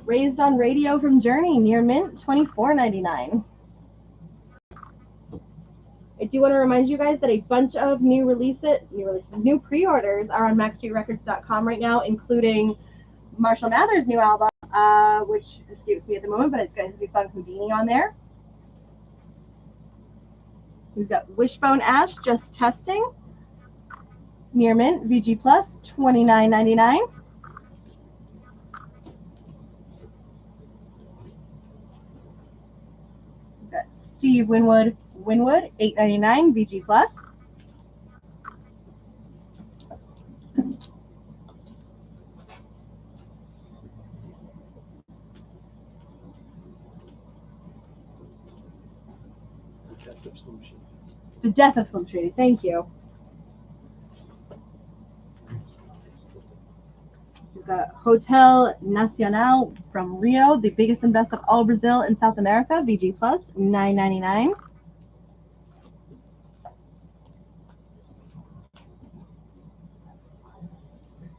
Raised on Radio from Journey, near mint, $24.99. I do want to remind you guys that a bunch of new pre-orders are on MaxStreetRecords.com right now, including Marshall Mathers' new album, which escapes me at the moment, but it's got his new song Houdini on there. We've got Wishbone Ash, Just Testing, near mint, VG Plus, $29.99. We've got Steve Winwood, $8.99, VG Plus. of Slim Shady. The Death of Slim Shady. Thank you. We've got Hotel Nacional from Rio, the biggest and best of all Brazil and South America. VG Plus, $9.99.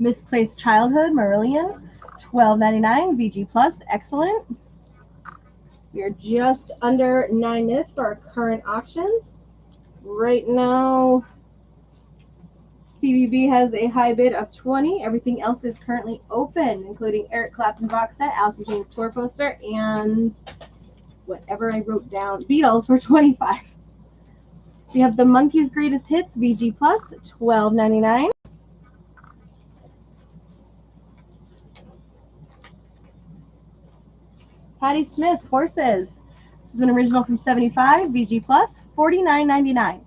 Misplaced Childhood, Marillion, $12.99. VG Plus, excellent. We are just under 9 minutes for our current auctions. Right now, CBB has a high bid of 20. Everything else is currently open, including Eric Clapton box set, Alice in Chains tour poster, and whatever I wrote down, Beatles for 25. We have the Monkeys Greatest Hits, VG Plus, $12.99. Patti Smith, Horses. This is an original from 75, VG Plus, $49.99.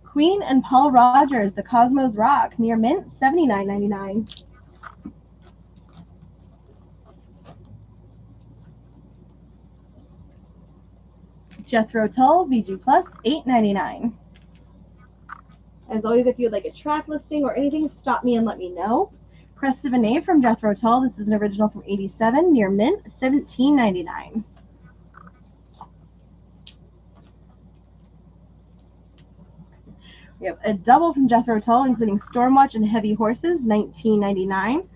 Queen and Paul Rogers, The Cosmos Rock, near mint, $79.99. Jethro Tull, VG Plus, $8.99. As always, if you would like a track listing or anything, stop me and let me know. Crest of a Knave from Jethro Tull. This is an original from 87, near mint, $17.99. We have a double from Jethro Tull, including Stormwatch and Heavy Horses, $19.99.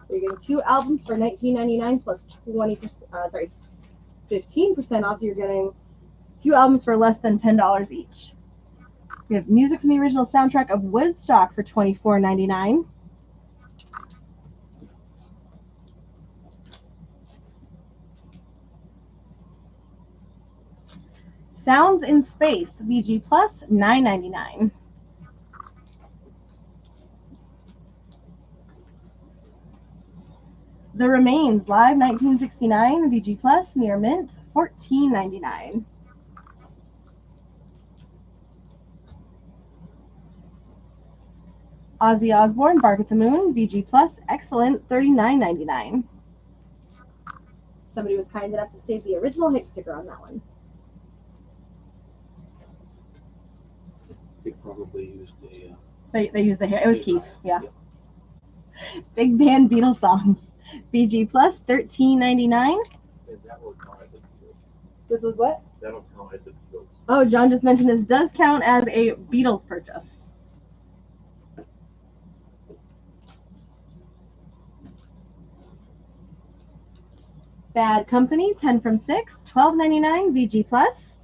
We're getting 2 albums for $19.99 plus 15% off. You're getting 2 albums for less than $10 each. We have music from the original soundtrack of Woodstock for $24.99. Sounds in Space, VG Plus, $9.99. The Remains, live 1969, VG Plus, near mint, $14.99. Ozzy Osbourne, Bark at the Moon, VG Plus, excellent, $39.99. Somebody was kind enough to save the original hit sticker on that one. They probably used a. They used the hair. It was Keith, yeah. Big Band Beatles songs, VG Plus, $13.99. And that will count as a Beatles. This was what? That'll count as a Beatles. Oh, John just mentioned this does count as a Beatles purchase. Bad Company, 10 from 6, $12.99, VG Plus.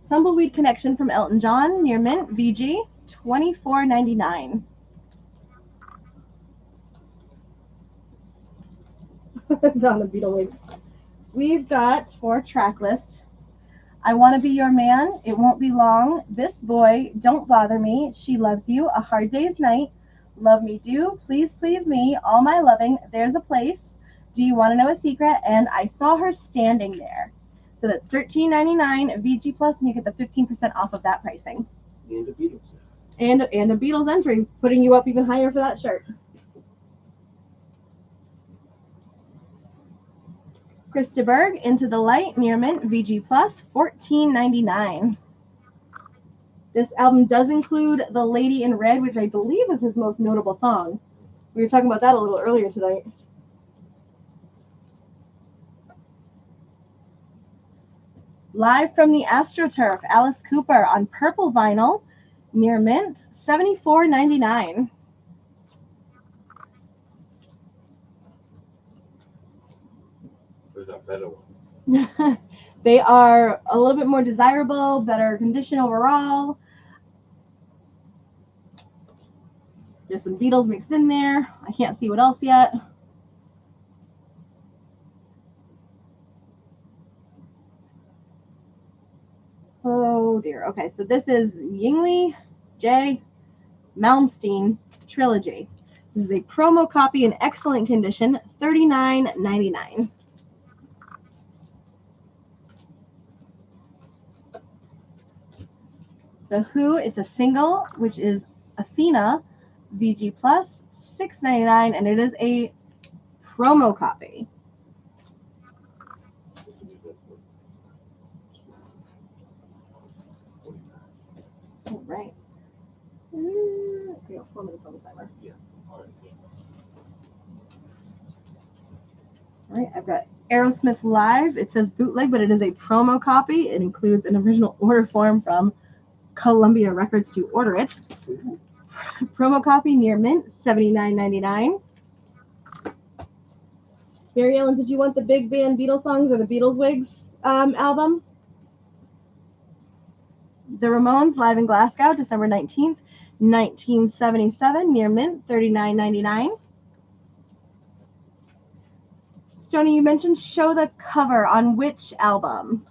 Tumbleweed Connection from Elton John, near mint, VG, $24.99. Down the Beatles. We've got for track list, I Want to Be Your Man, It Won't Be Long, This Boy, Don't Bother Me, She Loves You, A Hard Day's Night, Love Me Do, Please Please Me, All My Loving, There's a Place, Do You Want to Know a Secret, and I Saw Her Standing There. So that's $13.99 VG Plus, and you get the 15% off of that pricing. And a Beatles. And a Beatles entry, putting you up even higher for that shirt. Krista Berg, Into the Light, near mint, VG Plus, $14.99. This album does include The Lady in Red, which I believe is his most notable song. We were talking about that a little earlier tonight. Live from the AstroTurf, Alice Cooper on purple vinyl, near mint, $74.99. There's a better one. They are a little bit more desirable, better condition overall. There's some Beatles mixed in there. I can't see what else yet. Oh dear. Okay, so this is Yngwie J. Malmsteen Trilogy. This is a promo copy in excellent condition, $39.99. The Who, it's a single, which is Athena, VG Plus, $6.99, and it is a promo copy. All right. Okay, 4 minutes on the timer. Yeah. All right. Yeah. All right, I've got Aerosmith Live. It says bootleg, but it is a promo copy. It includes an original order form from Columbia Records to order it. Ooh. Promo copy near mint, $79.99. Mary Ellen, did you want the big band Beatles songs or the Beatles Wigs album? The Ramones live in Glasgow, December 19th, 1977, near mint, $39.99. Stoney, you mentioned show the cover on which album?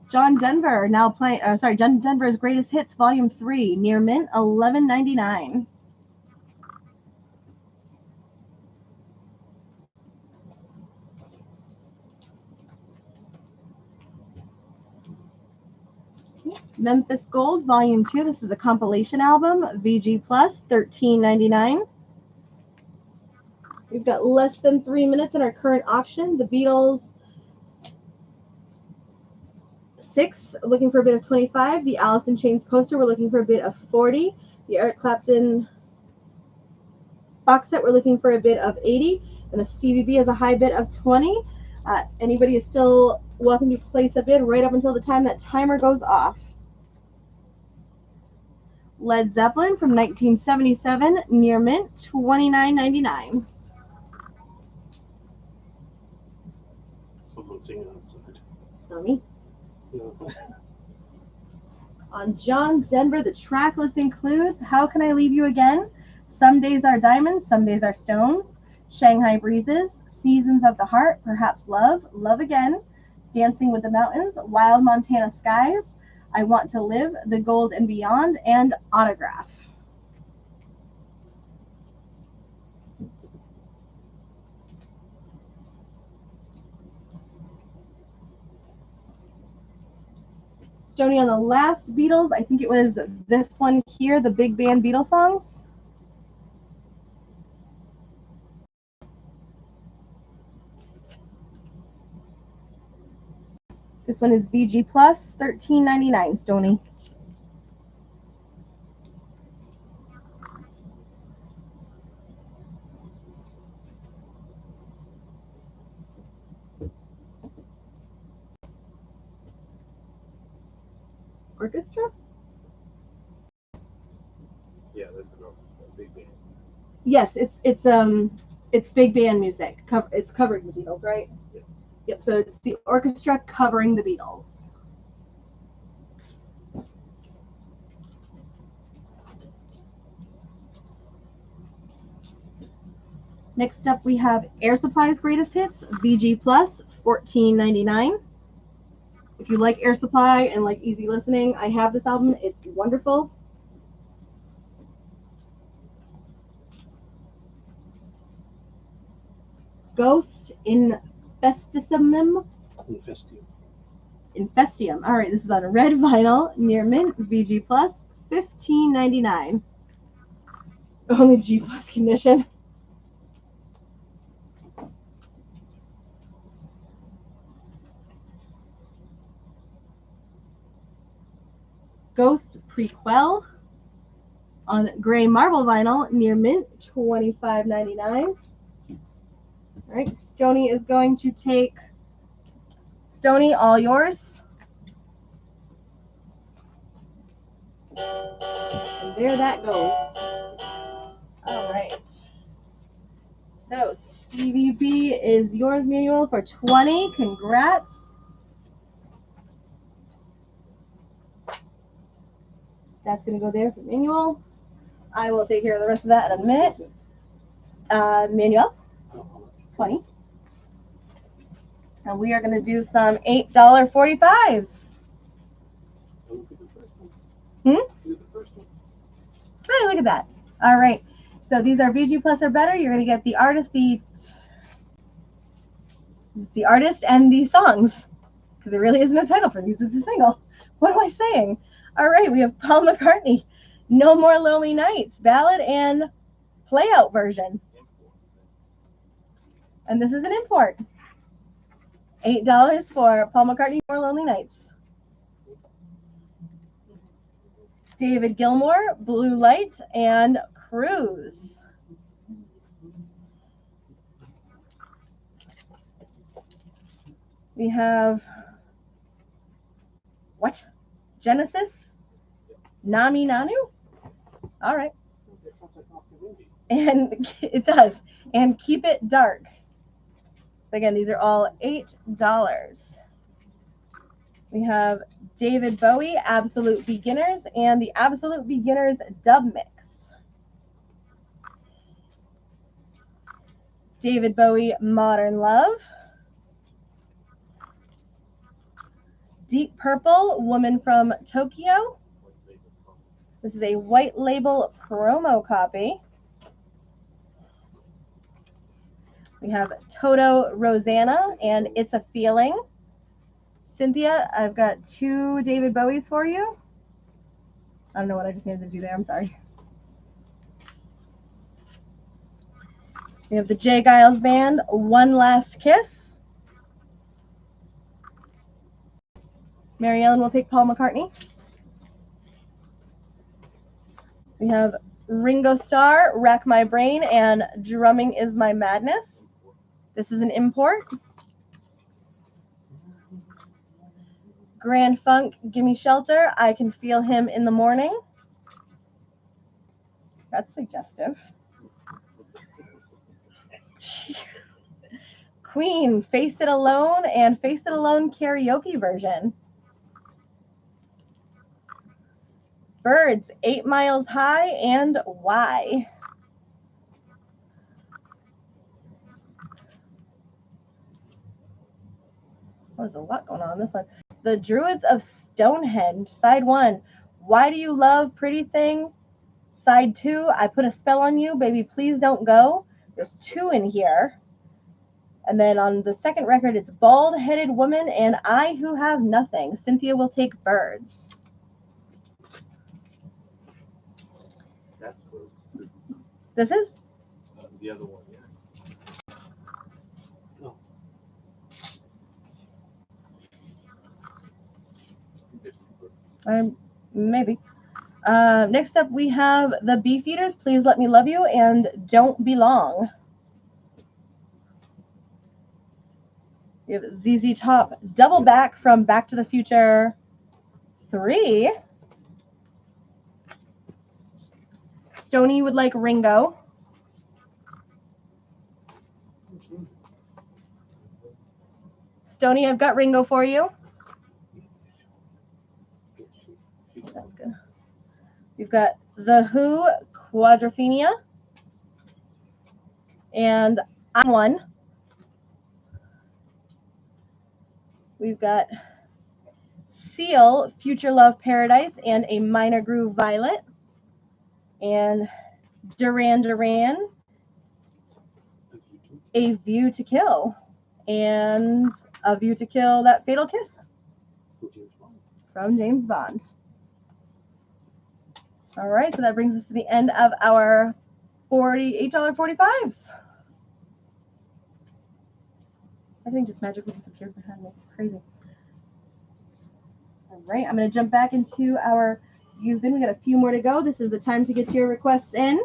John Denver now playing. John Denver's Greatest Hits Volume 3, near mint, $11.99. Memphis Gold Volume 2. This is a compilation album. VG Plus, $13.99. We've got less than 3 minutes in our current auction. The Beatles, 6, looking for a bid of 25. The Alice in Chains poster, we're looking for a bid of 40. The Eric Clapton box set, we're looking for a bid of 80. And the Stevie B has a high bid of 20. Anybody is still welcome to place a bid right up until the time that timer goes off. Led Zeppelin from 1977, near mint, $29.99. Someone singing outside. It's not me. No. On John Denver, the track list includes How Can I Leave You Again, Some Days Are Diamonds, Some Days Are Stones, Shanghai Breezes, Seasons of the Heart, Perhaps Love, Love Again, Dancing with the Mountains, Wild Montana Skies, I Want to Live, The Gold and Beyond, and Autograph. Stoney, on the last Beatles, I think it was this one here, the big band Beatles songs. This one is VG Plus, $13.99, Stoney. Orchestra? Yeah, that's a big band. Yes, it's big band music. It's covering the Beatles, right? Yeah. Yep. So it's the orchestra covering the Beatles. Next up, we have Air Supply's Greatest Hits, VG Plus, $14.99. If you like Air Supply and like easy listening, I have this album. It's wonderful. Ghost Infestium. Infestium. All right, this is on a red vinyl, near mint, VG Plus, $15.99. Only G Plus condition. Ghost Prequel on gray marble vinyl, near mint, $25.99. All right, Stoney is going to take. Stoney, all yours. And there that goes. All right. So Stevie B is yours, Manuel, for 20. Congrats. That's going to go there for Manuel. I will take care of the rest of that in a minute. Manuel, 20. And we are going to do some $8.45s. Look at the first one. Hey, look at that. All right. So these are VG Plus or better. You're going to get the artist, the artist and the songs, because there really is no title for these. It's a single. What am I saying? All right, we have Paul McCartney, No More Lonely Nights, ballad and play-out version. And this is an import. $8 for Paul McCartney, No More Lonely Nights. David Gilmour, Blue Light and Cruise. We have, what? Genesis? Nami Nanu? All right. And it does. And Keep It Dark. Again, these are all $8. We have David Bowie, Absolute Beginners, and the Absolute Beginners dub mix. David Bowie, Modern Love. Deep Purple, Woman from Tokyo. This is a white label promo copy. We have Toto Rosanna and It's a Feeling. Cynthia, I've got 2 David Bowies for you. I don't know what I just needed to do there. I'm sorry. We have the J. Giles Band, One Last Kiss. Mary Ellen will take Paul McCartney. We have Ringo Starr, Rack My Brain, and Drumming Is My Madness. This is an import. Grand Funk, Gimme Shelter, I Can Feel Him in the Morning. That's suggestive. Queen, Face It Alone and Face It Alone karaoke version. Birds, 8 Miles High and Why. Oh, there's a lot going on in this one. The Druids of Stonehenge, side 1. Why Do You Love Pretty Thing? Side 2, I Put a Spell on You, Baby Please Don't Go. There's 2 in here. And then on the second record, it's Bald-Headed Woman and I Who Have Nothing. Cynthia will take Birds. That's cool. This is? The other one, yeah. No. Maybe. Next up, we have the Beefeaters, Please Let Me Love You, and Don't Belong. We have ZZ Top, Double Back from Back to the Future 3. Stoney would like Ringo. Stoney, I've got Ringo for you. That's good. We've got The Who, Quadrophenia, and I'm One. We've got Seal, Future Love Paradise, and A Minor Groove Violet, and Duran Duran, A View to Kill, and A View to Kill, That Fatal Kiss from James Bond. All right, so that brings us to the end of our $48.45s. Everything just magically disappears behind me. It's crazy. All right, I'm going to jump back into our used bin. We got a few more to go. This is the time to get your requests in.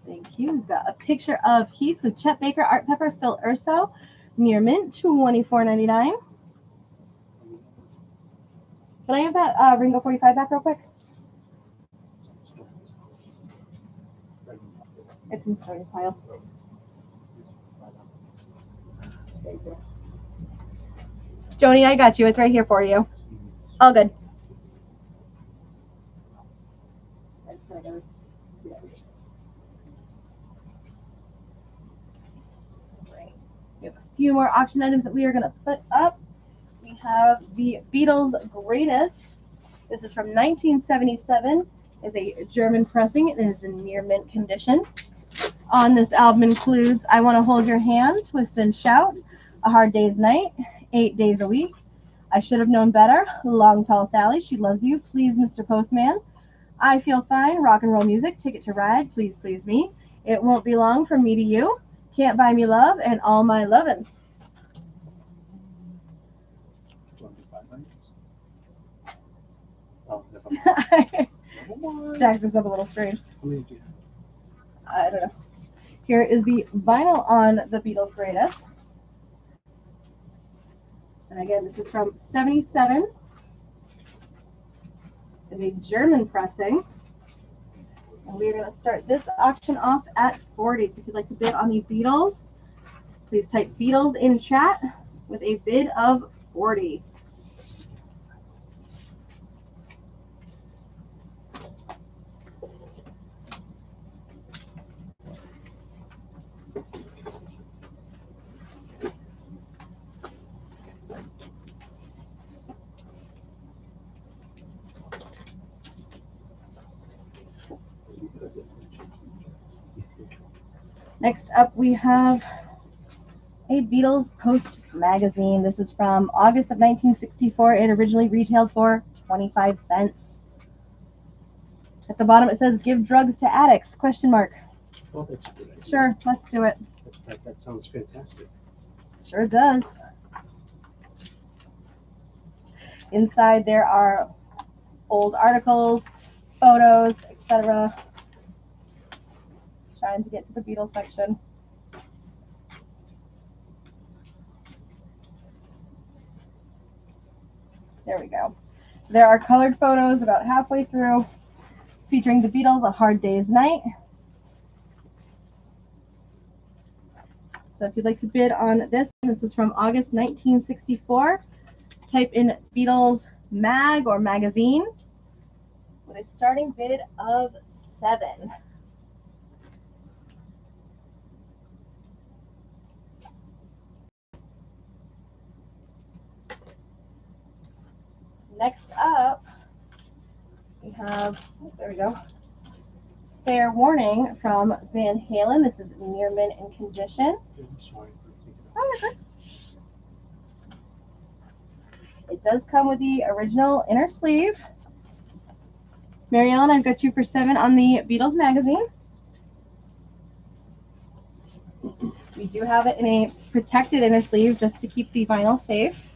Thank you. We've got a picture of Heath with Chet Baker, Art Pepper, Phil Urso, near mint, $24.99. Can I have that Ringo 45 back real quick? It's in Stoney's pile. Stoney, I got you. It's right here for you. All good. We have a few more auction items that we are going to put up. We have the Beatles Greatest. This is from 1977. It's a German pressing. It is in near mint condition. On this album includes I Want to Hold Your Hand, Twist and Shout, A Hard Day's Night, 8 Days a Week, I Should Have Known Better, Long Tall Sally, She Loves You, Please Mr. Postman, I Feel Fine, Rock and Roll Music, Ticket to Ride, Please Please Me, It Won't Be Long, From Me to You, Can't Buy Me Love, and All My Lovin'. Oh, never mind. Stack this up a little strange. How many do you have? I don't know. Here is the vinyl on the Beatles Greatest. And again, this is from 77. It's a German pressing. And we're going to start this auction off at 40. So if you'd like to bid on the Beatles, please type Beatles in chat with a bid of 40. Next up, we have a Beatles Post magazine. This is from August of 1964. It originally retailed for 25 cents. At the bottom, it says, "Give drugs to addicts?" ? Oh, that's a good idea. Sure, let's do it. That sounds fantastic. Sure does. Inside, there are old articles, photos, etc. Trying to get to the Beatles section. There we go. There are colored photos about halfway through featuring the Beatles, A Hard Day's Night. So if you'd like to bid on this is from August 1964. Type in Beatles mag or magazine with a starting bid of 7. Next up, we have, there we go, Fair Warning from Van Halen. This is near mint in condition. I'm sorry for taking it. Oh, you're good. It does come with the original inner sleeve. Mary Ellen, I've got you for 7 on the Beatles magazine. We do have it in a protected inner sleeve just to keep the vinyl safe.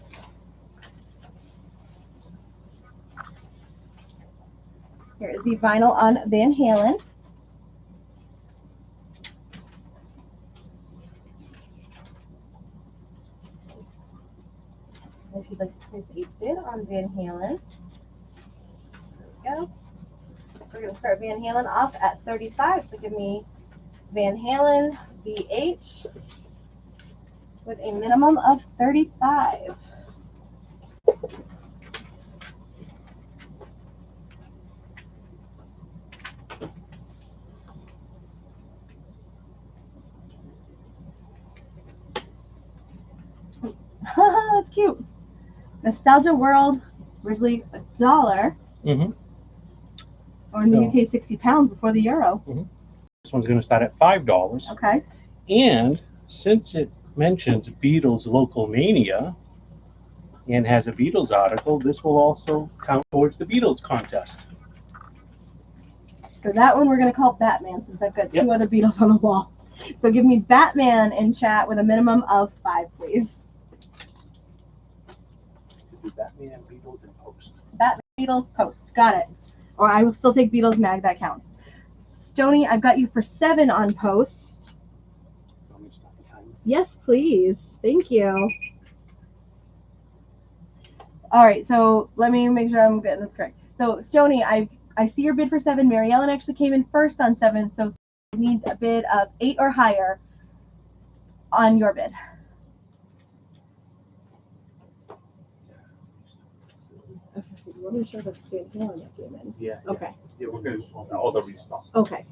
Here is the vinyl on Van Halen. If you'd like to place a bid on Van Halen, there we go. We're going to start Van Halen off at 35. So give me Van Halen VH with a minimum of 35. That's cute. Nostalgia World, originally $1, Mm-hmm. or in the UK, £60 before the euro. This one's going to start at $5. Okay. And since it mentions Beatles Local Mania and has a Beatles article, this will also count towards the Beatles contest. So that one we're going to call Batman, since I've got 2 other Beatles on the wall. So give me Batman in chat with a minimum of 5, please. Batman, Beatles, and Post. Batman, Beatles, Post. Got it. Or I will still take Beatles mag, that counts. Stony, I've got you for 7 on Post. Want me to stop the timer? Yes, please. Thank you. All right, so let me make sure I'm getting this correct. So Stony, I see your bid for 7. Mary Ellen actually came in first on 7, so I need a bid of 8 or higher on your bid. Let me show the Van Halen that came in. Yeah. Okay. Yeah, we're gonna swap all the restock. Okay.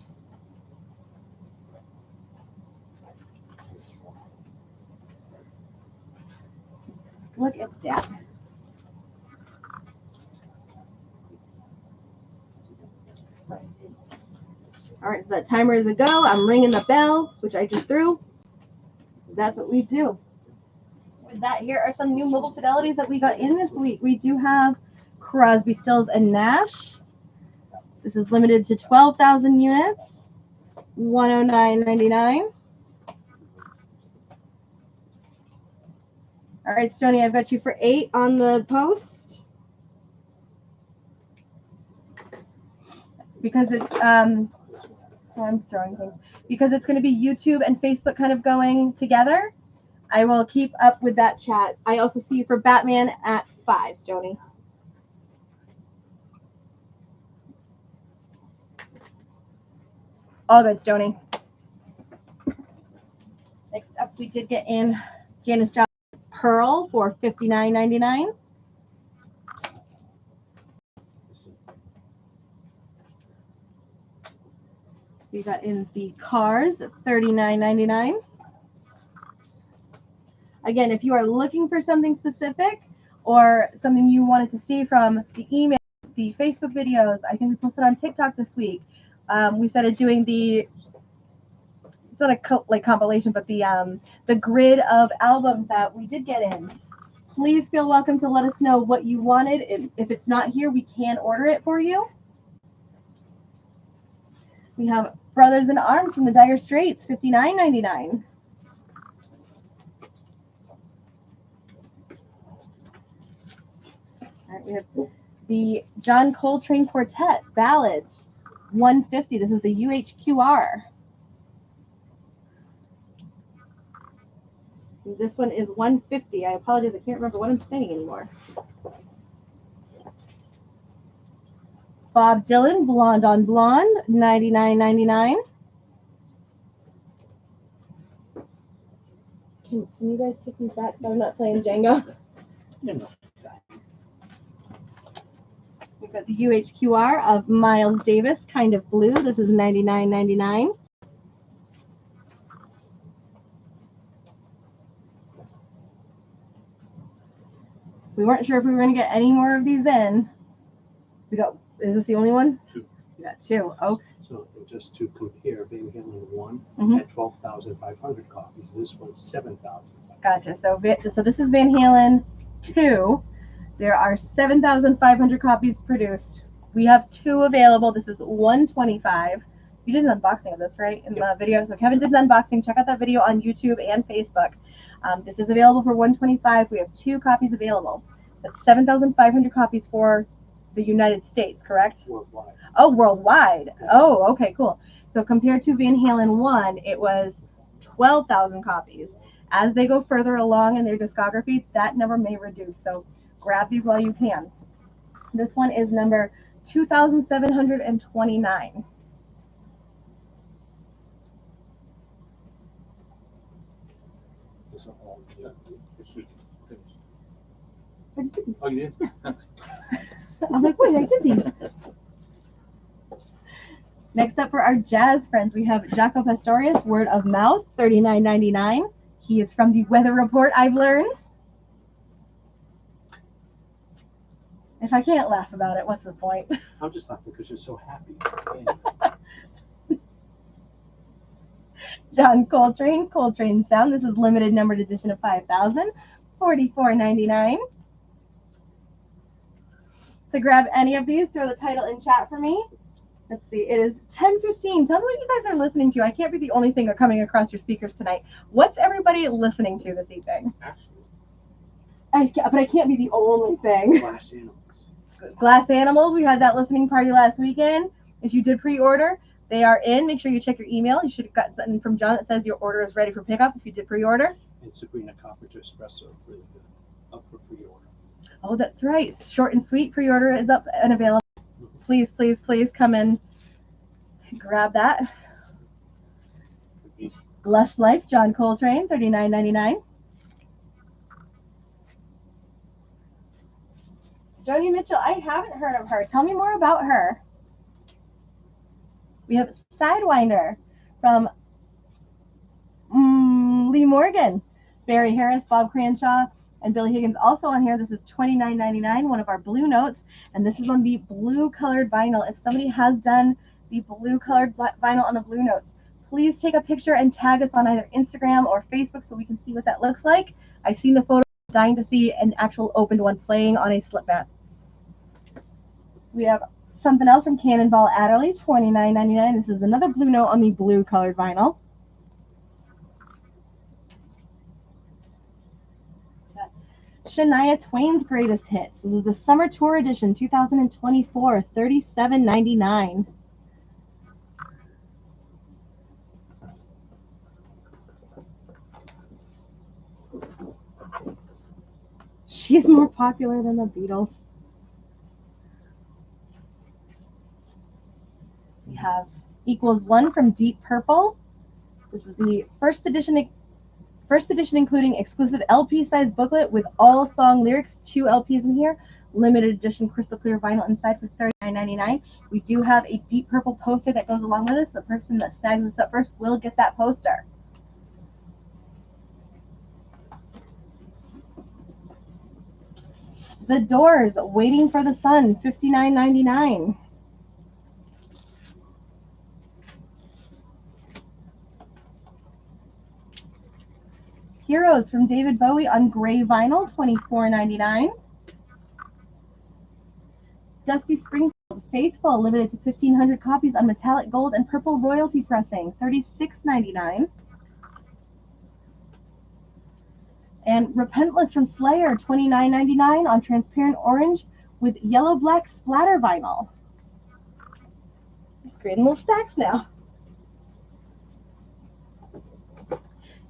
Look at that. All right, so that timer is a go. I'm ringing the bell, which I just threw. That's what we do. With that, here are some new mobile fidelities that we got in this week. We do have Crosby, Stills, and Nash. This is limited to 12,000 units, $109.99. All right, Stoney, I've got you for 8 on the post. Because it's, I'm throwing things. Because it's going to be YouTube and Facebook kind of going together, I will keep up with that chat. I also see you for Batman at 5, Stoney. All good, Stoney. Next up, we did get in Janice Joplin Pearl for $59.99. We got in the Cars at $39.99. Again, if you are looking for something specific or something you wanted to see from the email, the Facebook videos, I think we posted on TikTok this week. We started doing it's not a compilation, but the grid of albums that we did get in. Please feel welcome to let us know what you wanted. If it's not here, we can order it for you. We have Brothers in Arms from the Dire Straits, $59.99. All right, we have the John Coltrane Quartet Ballads, $150. This is the UHQR. This one is $150. I apologize, I can't remember what I'm saying anymore. Bob Dylan, Blonde on Blonde, $99.99. Can you guys take these back so I'm not playing Jenga? We've got the UHQR of Miles Davis, Kind of Blue. This is $99.99. We weren't sure if we were going to get any more of these in. Is this the only one? 2. We got 2. Okay. So just to compare, Van Halen 1 had 12,500 copies. This one's 7,000. Gotcha. So this is Van Halen 2. There are 7,500 copies produced. We have 2 available. This is $125. You did an unboxing of this, right? In the video. So Kevin did an unboxing. Check out that video on YouTube and Facebook. This is available for $125. We have 2 copies available. That's 7,500 copies for the United States, correct? Worldwide. Oh, worldwide. Oh, okay, cool. So compared to Van Halen 1, it was 12,000 copies. As they go further along in their discography, that number may reduce. So grab these while you can. This one is number 2,729. I just did these. Oh, you did? I'm like, wait, I did these. Next up for our jazz friends, we have Jaco Pastorius, Word of Mouth, $39.99. He is from the Weather Report, I've learned. If I can't laugh about it, what's the point? I'm just laughing because you're so happy. John Coltrane, Coltrane Sound. This is limited numbered edition of 5,000, $44.99. To grab any of these, throw the title in chat for me. Let's see, it is 10:15. Tell me what you guys are listening to. I can't be the only thing coming across your speakers tonight. What's everybody listening to this evening? But I can't be the only thing. Glass Animals. Glass Animals, we had that listening party last weekend. If you did pre-order, they are in. Make sure you check your email. You should have gotten something from John that says your order is ready for pickup if you did pre-order. And Sabrina Carpenter Espresso, really good. Up for pre-order. Oh, that's right. Short and sweet pre-order is up and available. Please, please, please come and grab that. Lush Life, John Coltrane, $39.99. Joni Mitchell, I haven't heard of her. Tell me more about her. We have Sidewinder from Lee Morgan, Barry Harris, Bob Cranshaw, And Billy Higgins also on here. This is $29.99, one of our blue notes. And this is on the blue colored vinyl. If somebody has done the blue colored vinyl on the blue notes, please take a picture and tag us on either Instagram or Facebook so we can see what that looks like. I've seen the photo, dying to see an actual opened one playing on a slip mat. We have something else from Cannonball Adderley, $29.99. This is another blue note on the blue colored vinyl. Shania Twain's Greatest Hits. This is the Summer Tour Edition, 2024, $37.99. She's more popular than the Beatles. We have Equals One from Deep Purple. This is the first edition including exclusive LP size booklet with all song lyrics, 2 LPs in here, limited edition crystal clear vinyl inside for $39.99. We do have a Deep Purple poster that goes along with this. The person that snags this up first will get that poster. The Doors, Waiting for the Sun, $59.99. Heroes from David Bowie on gray vinyl, $24.99. Dusty Springfield, Faithful, limited to 1,500 copies on metallic gold and purple royalty pressing, $36.99. And Repentless from Slayer, $29.99 on transparent orange with yellow-black splatter vinyl. Just creating little stacks now.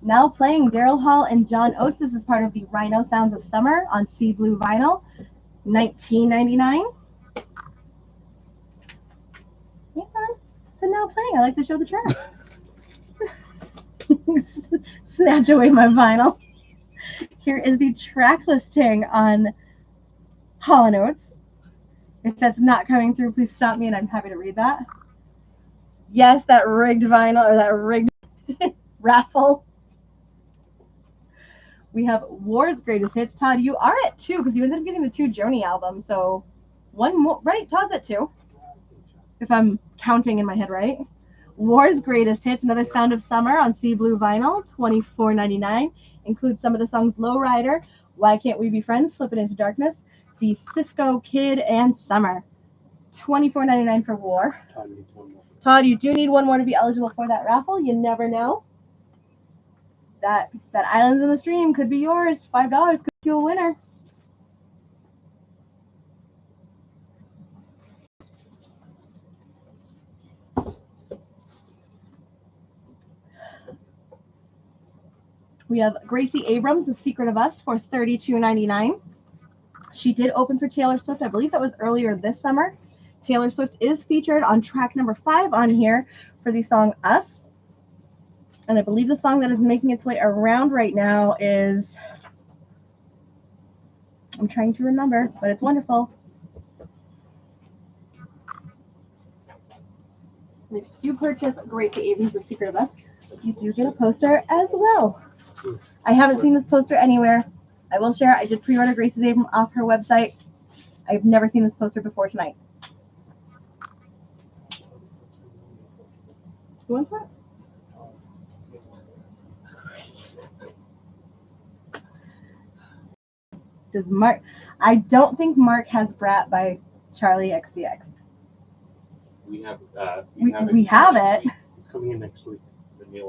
Now playing Daryl Hall and John Oates. This is part of the Rhino Sounds of Summer on sea blue vinyl, $19.99. Yeah, so now playing. I like to show the tracks. Snatch away my vinyl. Here is the track listing on Hall & Oates. If that's not coming through, please stop me and I'm happy to read that. Yes, that rigged vinyl or that rigged raffle. We have War's Greatest Hits. Todd, you are at 2 because you ended up getting the 2 Joni albums. So one more, right? Todd's at 2. If I'm counting in my head right. War's Greatest Hits, another Sound of Summer on sea blue vinyl, $24.99. Includes some of the songs Lowrider, Why Can't We Be Friends, Slipping Into Darkness, The Cisco Kid, and Summer. $24.99 for War. Todd, you do need one more to be eligible for that raffle. You never know. That Islands in the Stream could be yours. $5 could make you a winner. We have Gracie Abrams, The Secret of Us, for $32.99. She did open for Taylor Swift. I believe that was earlier this summer. Taylor Swift is featured on track number 5 on here for the song Us. And I believe the song that is making its way around right now is, I'm trying to remember, but it's wonderful. If you purchase Gracie Abrams' The Secret of Us, you do get a poster as well. I haven't seen this poster anywhere. I will share. I did pre-order Gracie Abrams off her website. I've never seen this poster before tonight. Who wants that? Does Mark? I don't think Mark has Brat by Charlie XCX. We have We have it. It's coming in next week.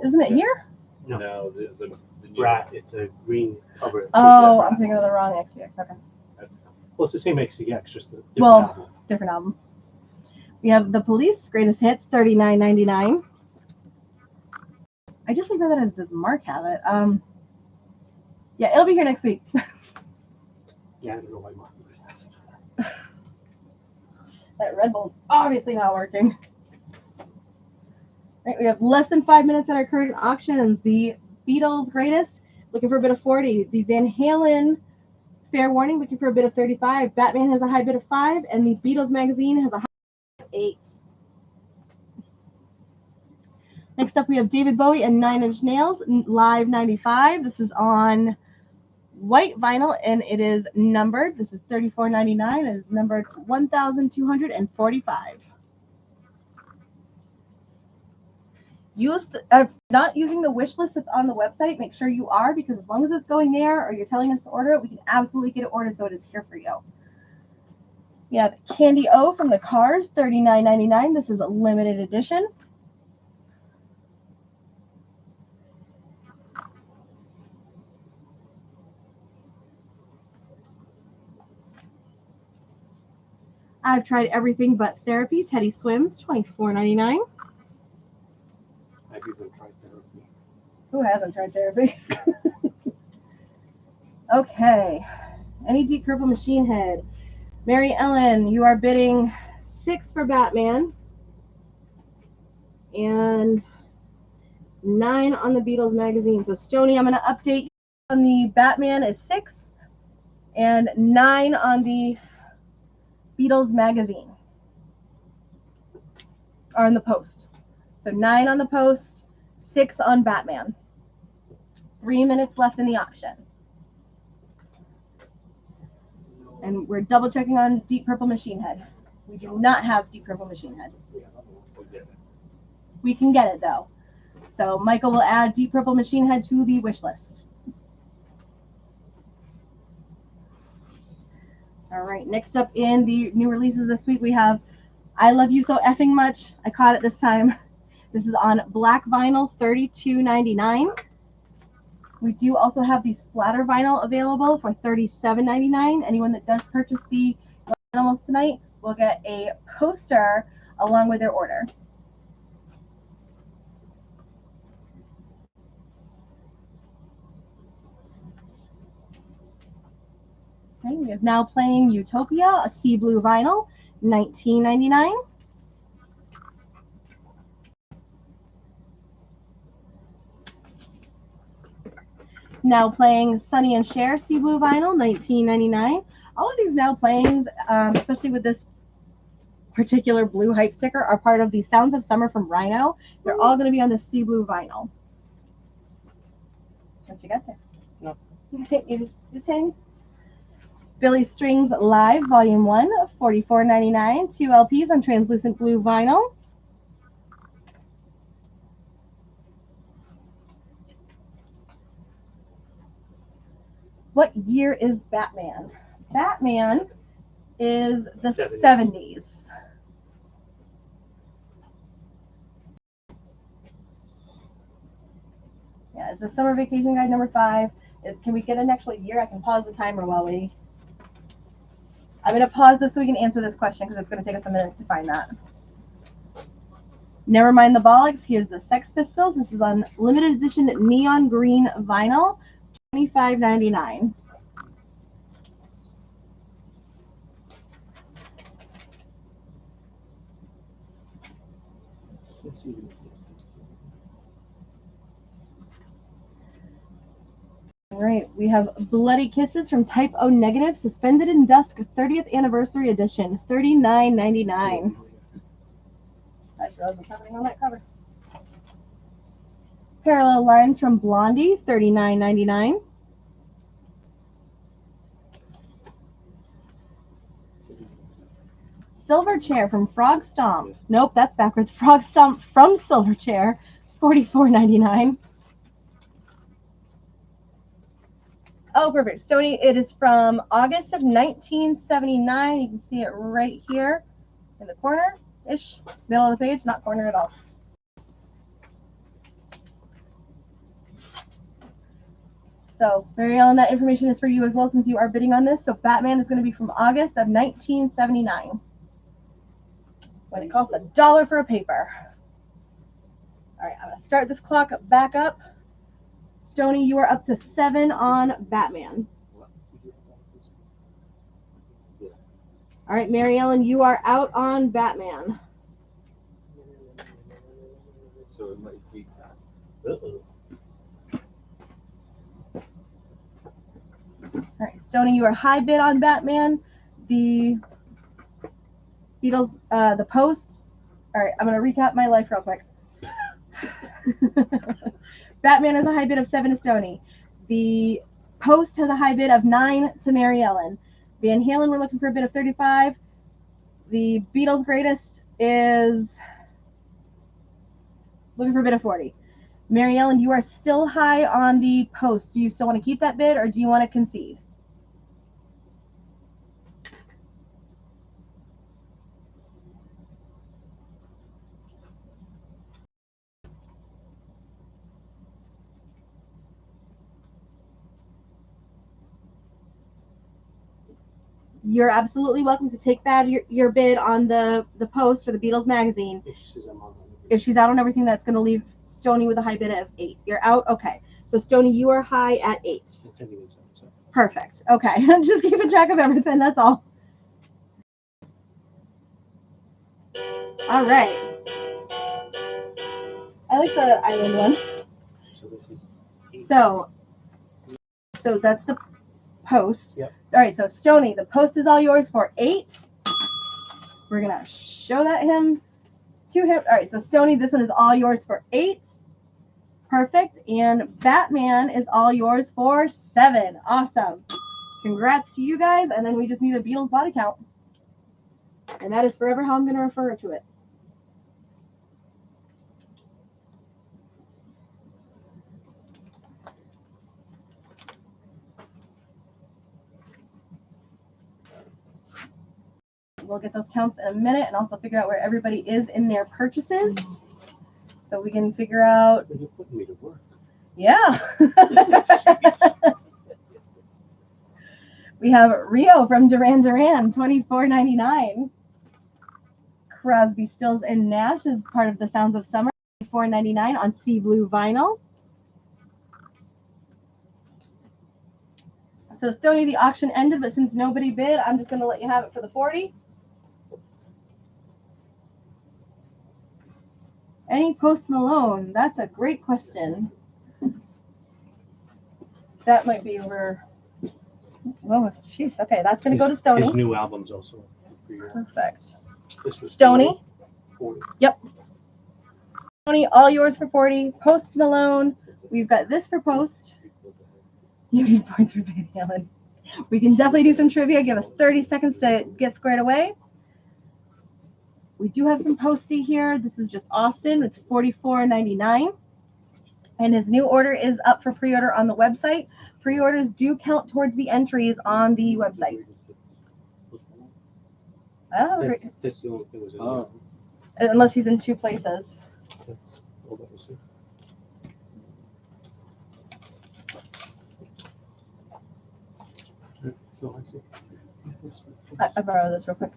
Isn't it here? No, the new Rat, it's a green cover. Oh, I'm thinking of the wrong XCX. Okay. Well, it's the same XCX, just a different Well, album. different album. We have The Police, Greatest Hits, $39.99. I just remember that as, does Mark have it? Yeah, it'll be here next week. Yeah, I don't know why Mark would have it. That Red Bull's obviously not working. Right, we have less than 5 minutes at our current auctions. The Beatles Greatest, looking for a bid of 40. The Van Halen Fair Warning, looking for a bid of 35. Batman has a high bid of 5, and the Beatles magazine has a high bid of 8. Next up, we have David Bowie and 9 Inch Nails, Live 95. This is on white vinyl, and it is numbered. This is $34.99. It is numbered 1245. Not using the wish list that's on the website. Make sure you are, because as long as it's going there or you're telling us to order it, we can absolutely get it ordered so it is here for you. We have Candy O from the Cars, $39.99. This is a limited edition. I've tried everything but therapy. Teddy Swims, $24.99. I've even tried therapy. Who hasn't tried therapy? Okay. Any Deep Purple Machine Head. Mary Ellen, you are bidding 6 for Batman and 9 on the Beatles magazine. So Stoney, I'm going to update you on the Batman is 6 and 9 on the Beatles magazine. Or on the Post. So 9 on the Post, 6 on Batman. 3 minutes left in the auction. And we're double checking on Deep Purple Machine Head. We do not have Deep Purple Machine Head. We can get it though. So Michael will add Deep Purple Machine Head to the wish list. All right, next up in the new releases this week, we have I Love You So Effing Much. I caught it this time. This is on black vinyl, $32.99. We do also have the splatter vinyl available for $37.99. Anyone that does purchase the animals tonight will get a poster along with their order. Okay, we have now playing Utopia, a sea blue vinyl, $19.99. Now playing Sunny and Cher, sea blue vinyl, $19.99. All of these now playings, especially with this particular blue hype sticker, are part of the Sounds of Summer from Rhino. They're all going to be on the sea blue vinyl. What you got there? No. You just hang. Billy Strings Live, Volume 1, $44.99. 2 LPs on translucent blue vinyl. What year is Batman? Batman is the 70s. Yeah, it's the Summer Vacation Guide number 5. Can we get an actual year? I can pause the timer while we... I'm going to pause this so we can answer this question because it's going to take us a minute to find that. Never mind the bollocks. Here's the Sex Pistols. This is on limited edition neon green vinyl, $25.99. All right, we have Bloody Kisses from Type O Negative, Suspended in Dusk 30th Anniversary Edition, $39.99. I just realized what's happening on that cover. Parallel Lines from Blondie, $39.99. Silverchair from Frog Stomp. Nope, that's backwards. Frog Stomp from Silverchair, $44.99. Oh, perfect. Stoney, it is from August of 1979. You can see it right here in the corner-ish, middle of the page, not corner at all. So, Mary Ellen, that information is for you as well since you are bidding on this. So Batman is going to be from August of 1979. When it costs $1 for a paper. All right, I'm going to start this clock back up. Stoney, you are up to 7 on Batman. All right, Mary Ellen, you are out on Batman. So it might be Uh-oh. All right, Stoney, you are high bid on Batman. The Beatles, the Posts. All right, I'm going to recap my life real quick. Batman is a high bid of 7 to Stoney. The Post has a high bid of 9 to Mary Ellen. Van Halen, we're looking for a bid of 35. The Beatles' Greatest is looking for a bid of 40. Mary Ellen, you are still high on the Post. Do you still want to keep that bid, or do you want to concede? You're absolutely welcome to take that your bid on the Post for the Beatles magazine. If she's out on everything, that's going to leave Stony with a high bid of 8. You're out? Okay. So, Stony, you are high at 8. Perfect. Okay. I'm just keeping track of everything. That's all. All right. I like the island one. So this is 8. So that's the Post. Yep. All right. So, Stony, the Post is all yours for 8. We're going to show that him to him. All right. So, Stony, this one is all yours for 8. Perfect. And Batman is all yours for 7. Awesome. Congrats to you guys. And then we just need a Beatles body count. And that is forever how I'm going to refer to it. We'll get those counts in a minute and also figure out where everybody is in their purchases. So we can figure out. You're putting me to work. Yeah. We have Rio from Duran Duran, $24.99. Crosby, Stills, and Nash is part of the Sounds of Summer, $24.99 on sea blue vinyl. So, Stony, the auction ended, but since nobody bid, I'm just going to let you have it for the 40. Any Post Malone? That's a great question. That might be where. Oh, jeez. Okay, that's going to go to Stony. His new album's also. Perfect. This was Stony. 40. Yep. Stony, all yours for 40. Post Malone. We've got this for Post. You need points for Van Halen. We can definitely do some trivia. Give us 30 seconds to get squared away. We do have some Posty here. This is just Austin. It's $44.99. And his new order is up for pre-order on the website. Pre-orders do count towards the entries on the website. Oh, That's the only thing was in unless he's in 2 places. That's all that was here. No, I see. I borrow this real quick.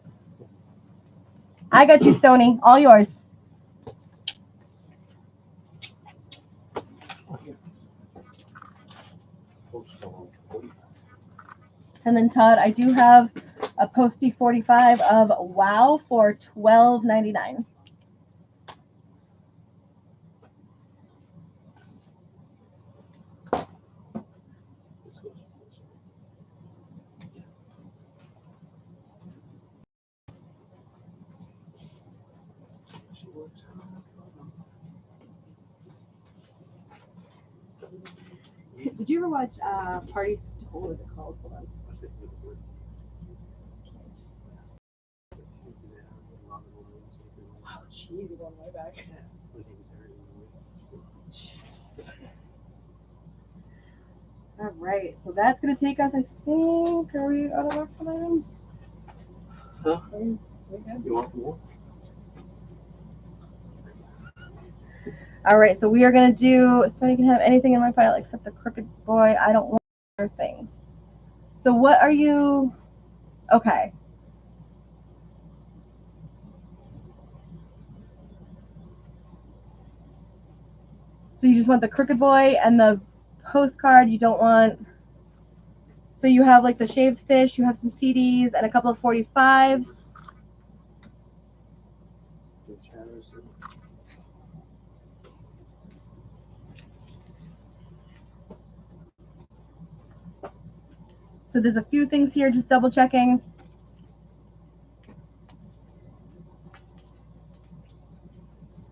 I got you, Stony. All yours. And then Todd, I do have a Posty 45 of Wow for $12.99. Did you ever watch Parties? What was it called? Hold on. Oh, jeez, you're going way back. All right, so that's going to take us, I think, are we out of auction items? Huh? Are we good? You want more? All right, so we are going to do, so you can have anything in my pile except a crooked boy. I don't want other things. So what are you, okay. So you just want the crooked boy and the postcard. You don't want, so you have like the shaved fish, you have some CDs and a couple of 45s. So there's a few things here, just double checking.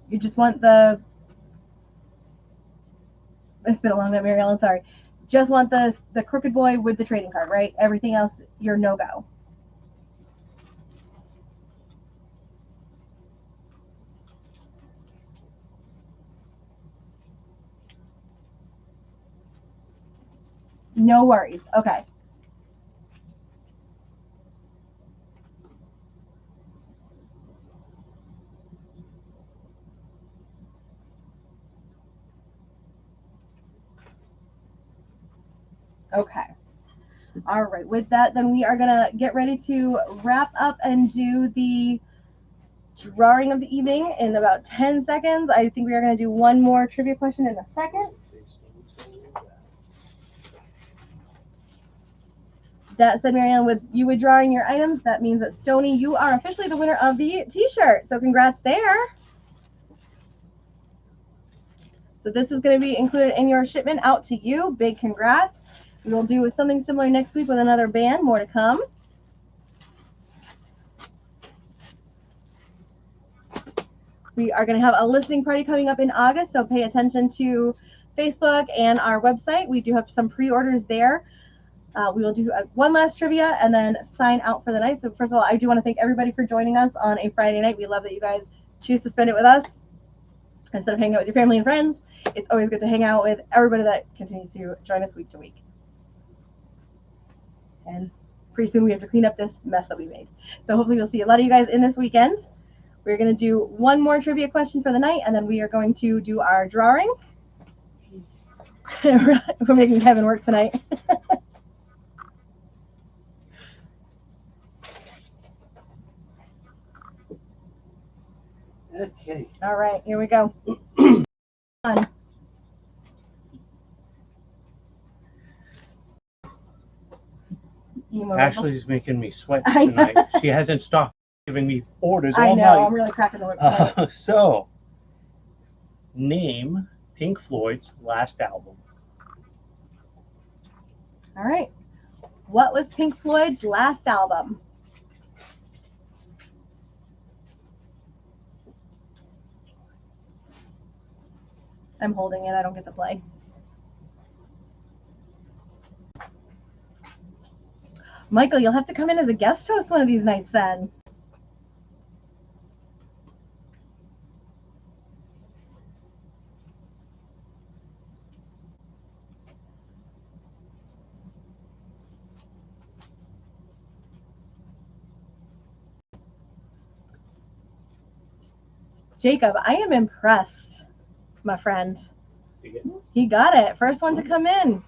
You just want the, it's been a long night, Mary Ellen, sorry. just want the crooked boy with the trading card, right? Everything else, you're no-go. No worries. Okay. Okay. All right. With that, then we are going to get ready to wrap up and do the drawing of the evening in about 10 seconds. I think we are going to do one more trivia question in a second. That said, Marianne, with you withdrawing your items, that means that Stony, you are officially the winner of the t-shirt. So congrats there. So this is going to be included in your shipment out to you. Big congrats. We will do something similar next week with another band. More to come. We are going to have a listening party coming up in August, so pay attention to Facebook and our website. We do have some pre-orders there. We will do one last trivia and then sign out for the night. So first of all, I do want to thank everybody for joining us on a Friday night. We love that you guys choose to spend it with us instead of hanging out with your family and friends. It's always good to hang out with everybody that continues to join us week to week. And pretty soon we have to clean up this mess that we made. So hopefully we'll see a lot of you guys in this weekend. We're going to do one more trivia question for the night, and then we are going to do our drawing. We're making Kevin work tonight. Okay. All right, here we go. Ashley is making me sweat tonight. She hasn't stopped giving me orders all night. I know, I'm really cracking the whip tonight. So, name Pink Floyd's last album. All right. What was Pink Floyd's last album? I'm holding it. I don't get to play. Michael, you'll have to come in as a guest host one of these nights then. Jacob, I am impressed, my friend. He got it. First one to come in.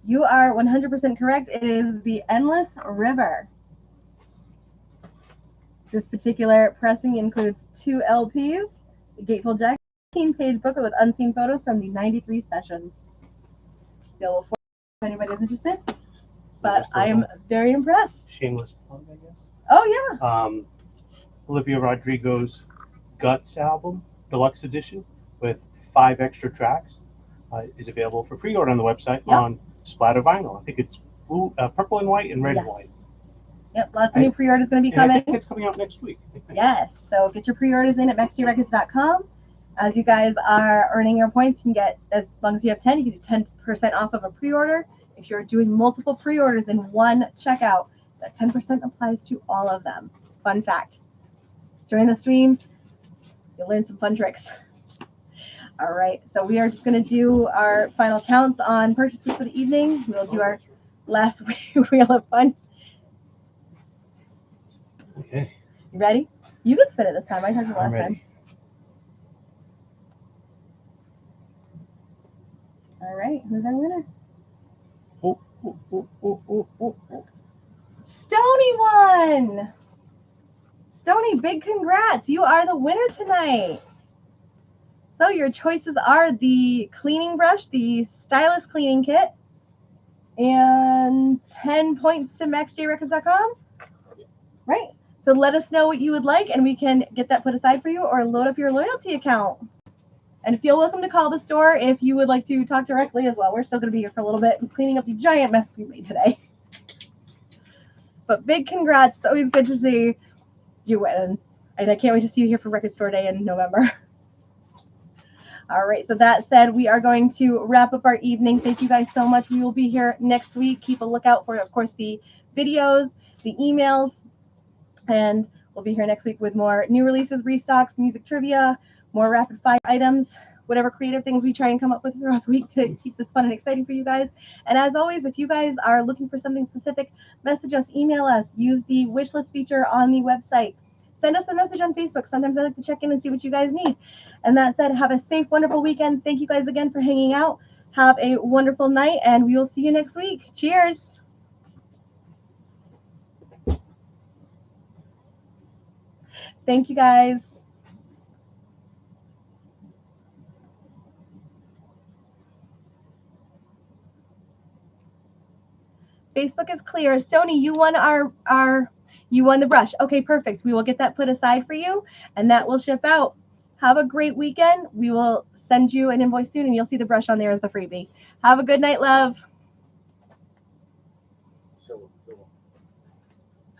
You are 100% correct. It is The Endless River. This particular pressing includes 2 LPs, a Gateful Jack, 15-page booklet with unseen photos from the 93 sessions. Available for if anybody is interested. But I am very impressed. Shameless plug, I guess. Oh, yeah. Olivia Rodrigo's Guts album, deluxe edition, with 5 extra tracks, is available for pre-order on the website on Splatter Vinyl. I think it's blue, purple and white, and red and white. Yep, lots of new pre-orders going to be coming. I think it's coming out next week. Yes, so get your pre-orders in at maxdrecords.com. As you guys are earning your points, you can get, as long as you have 10, you can do 10% off of a pre-order. If you're doing multiple pre-orders in one checkout, that 10% applies to all of them. Fun fact. During the stream, you'll learn some fun tricks. All right, so we are just going to do our final counts on purchases for the evening. We'll do our last Wheel of Fun. Okay. You ready? You can spin it this time. I heard you last time. All right, who's our winner? Stony won! Stony, big congrats. You are the winner tonight. So your choices are the cleaning brush, the stylus cleaning kit, and 10 points to maxjrecords.com. Right. So let us know what you would like, and we can get that put aside for you or load up your loyalty account. And feel welcome to call the store if you would like to talk directly as well. We're still going to be here for a little bit and cleaning up the giant mess we made today. But big congrats. It's always good to see you win. And I can't wait to see you here for Record Store Day in November. All right, so that said, we are going to wrap up our evening. Thank you guys so much. We will be here next week. Keep a lookout for, of course, the videos, the emails, and we'll be here next week with more new releases, restocks, music trivia, more rapid fire items, whatever creative things we try and come up with throughout the week to keep this fun and exciting for you guys. And as always, if you guys are looking for something specific, message us, email us, use the wish list feature on the website. Send us a message on Facebook. Sometimes I like to check in and see what you guys need. And that said, have a safe, wonderful weekend. Thank you guys again for hanging out. Have a wonderful night, and we will see you next week. Cheers. Thank you guys. Facebook is clear. Sony, you won you won the brush. Okay, perfect. We will get that put aside for you, and that will ship out. Have a great weekend. We will send you an invoice soon, and you'll see the brush on there as the freebie. Have a good night, love. So